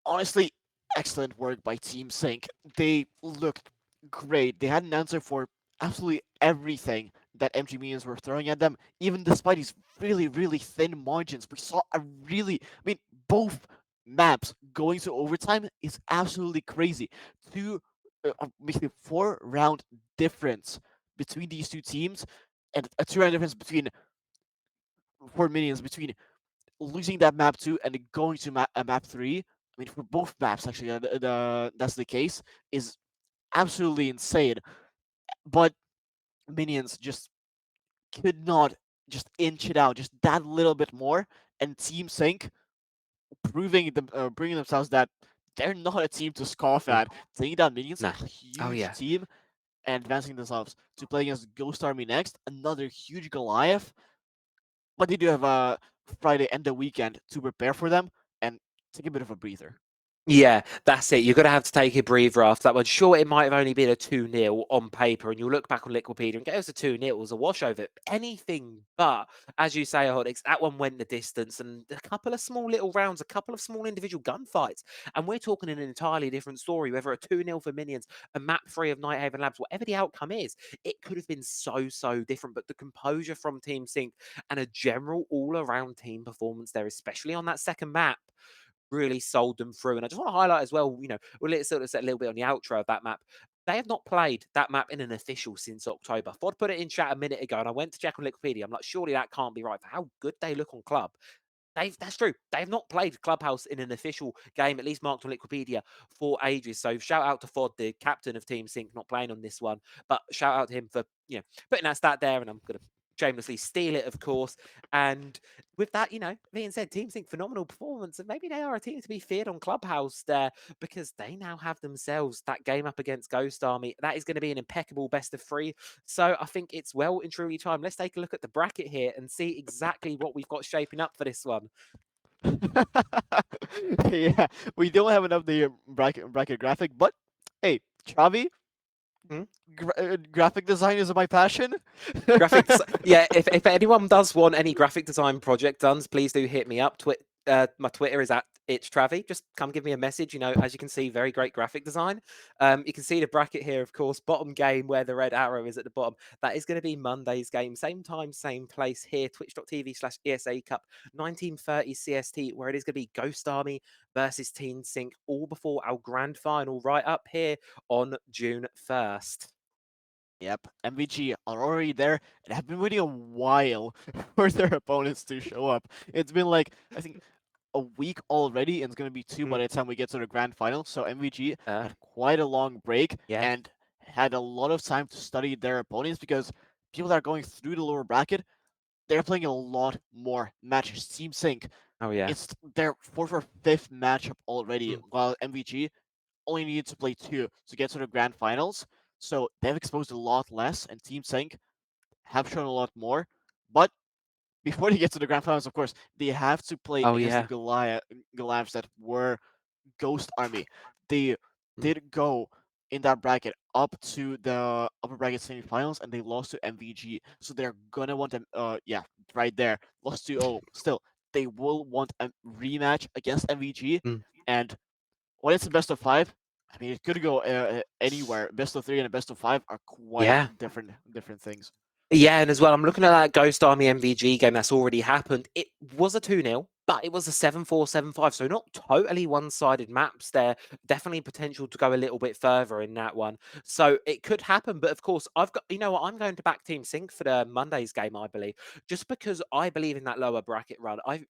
Honestly, excellent work by Team Sync. They looked great. They had an answer for absolutely everything that MG Minions were throwing at them, even despite these really, really thin margins. We saw a really, I mean, both maps going to overtime is absolutely crazy. Basically 4 round difference between these two teams, and a 2 round difference between 4 minions between losing that map 2 and going to map 3. I mean, for both maps, actually, that's the case, is absolutely insane. But minions just could not just inch it out just that little bit more. And Team Sync bringing themselves that they're not a team to scoff No. at. Taking down minions, No. a Oh, huge yeah. team, and advancing themselves to play against Ghost Army next. Another huge Goliath. But they do have a Friday and the weekend to prepare for them and take a bit of a breather. Yeah, that's it. You're going to have to take a breather after that one. Sure, it might have only been a 2-0 on paper, and you'll look back on Liquipedia and go, it was a 2-0, it was a washover. Anything but, as you say, Hodix, that one went the distance, and a couple of small little rounds, a couple of small individual gunfights. And we're talking an entirely different story, whether a 2-0 for Minions, a map 3 of Nighthaven Labs, whatever the outcome is, it could have been so, so different. But the composure from Team Sync and a general all-around team performance there, especially on that second map, really sold them through. And I just want to highlight as well, we'll sort of set a little bit on the outro of that map. They have not played that map in an official since October. Fod put it in chat a minute ago, and I went to check on Wikipedia. I'm like, surely that can't be right for how good they look on club. That's true. They've not played Clubhouse in an official game, at least marked on Wikipedia, for ages. So shout out to Fod, the captain of Team Sync, not playing on this one. But shout out to him for putting that stat there, and I'm gonna shamelessly steal it, of course. And with that, being said, Team Sync phenomenal performance, and maybe they are a team to be feared on Clubhouse there because they now have themselves that game up against Ghost Army. That is going to be an impeccable best of 3. So I think it's well and truly time. Let's take a look at the bracket here and see exactly what we've got shaping up for this one. Yeah, we don't have enough the bracket graphic, but hey, Chavi, Mm? Graphic design is my passion. Yeah, if anyone does want any graphic design project done, please do hit me up. My Twitter is at itchtravy. Just come give me a message. You know, as you can see, very great graphic design. You can see the bracket here, of course. Bottom game where the red arrow is at the bottom. That is going to be Monday's game. Same time, same place here. Twitch.tv/ESA Cup 1930 CST, where it is going to be Ghost Army versus Team Sync, all before our grand final right up here on June 1st. Yep, MVG are already there and have been waiting a while for their opponents to show up. It's been like, I think, a week already, and it's going to be two by Mm. the time we get to the grand final. So MVG Uh, had quite a long break yeah. and had a lot of time to study their opponents because people that are going through the lower bracket, they're playing a lot more matches. Team Sync, Oh, yeah. it's their fourth or fifth matchup already, Mm. while MVG only needed to play two to get to the grand finals. So they've exposed a lot less, and Team Sync have shown a lot more. But before they get to the grand finals, of course, they have to play Oh, against the yeah. Goliaths that were Ghost Army. They Mm. did go in that bracket up to the upper bracket semifinals, and they lost to MVG. So they're gonna want them. Yeah, right there, lost to. Oh, still, they will want a rematch against MVG, Mm. and when it's a best of five, I mean, it could go anywhere. Best of three and a best of five are quite Yeah. different things. Yeah, and as well, I'm looking at that Ghost Army MVG game that's already happened. It was a 2-0, but it was a 7-4, 7-5. So not totally one-sided maps there. Definitely potential to go a little bit further in that one. So it could happen. But of course, I've got, you know what, I'm going to back Team Sync for the Monday's game, I believe. Just because I believe in that lower bracket run. I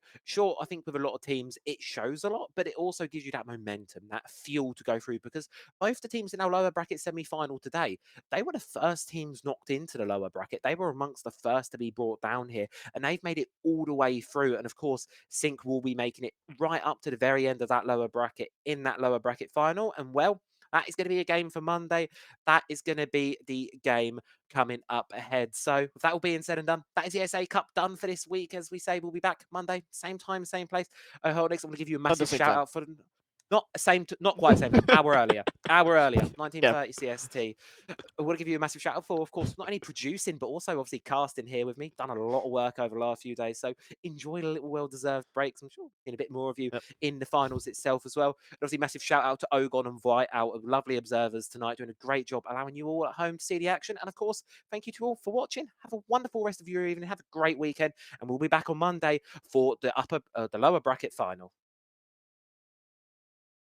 think with a lot of teams, it shows a lot, but it also gives you that momentum, that fuel to go through. Because both the teams in our lower bracket semi-final today, they were the first teams knocked into the lower bracket. They were amongst the first to be brought down here, and they've made it all the way through. And of course, Sync will be making it right up to the very end of that lower bracket in that lower bracket final. And well, that is going to be a game for Monday. That is going to be the game coming up ahead. So, with that all being said and done, that is the ESA Cup done for this week. As we say, we'll be back Monday, same time, same place. Oh, hold next, I'm going to give you a At the massive same shout time. out for not quite same time, hour earlier, Yeah. 1930 CST. I want to give you a massive shout out for, of course, not only producing, but also obviously casting here with me. Done a lot of work over the last few days. So enjoy the little well deserved breaks. I'm sure in a bit more of you Yep. in the finals itself as well. And obviously, massive shout out to Ogon and White, our lovely observers tonight, doing a great job allowing you all at home to see the action. And of course, thank you to all for watching. Have a wonderful rest of your evening. Have a great weekend. And we'll be back on Monday for the lower bracket final.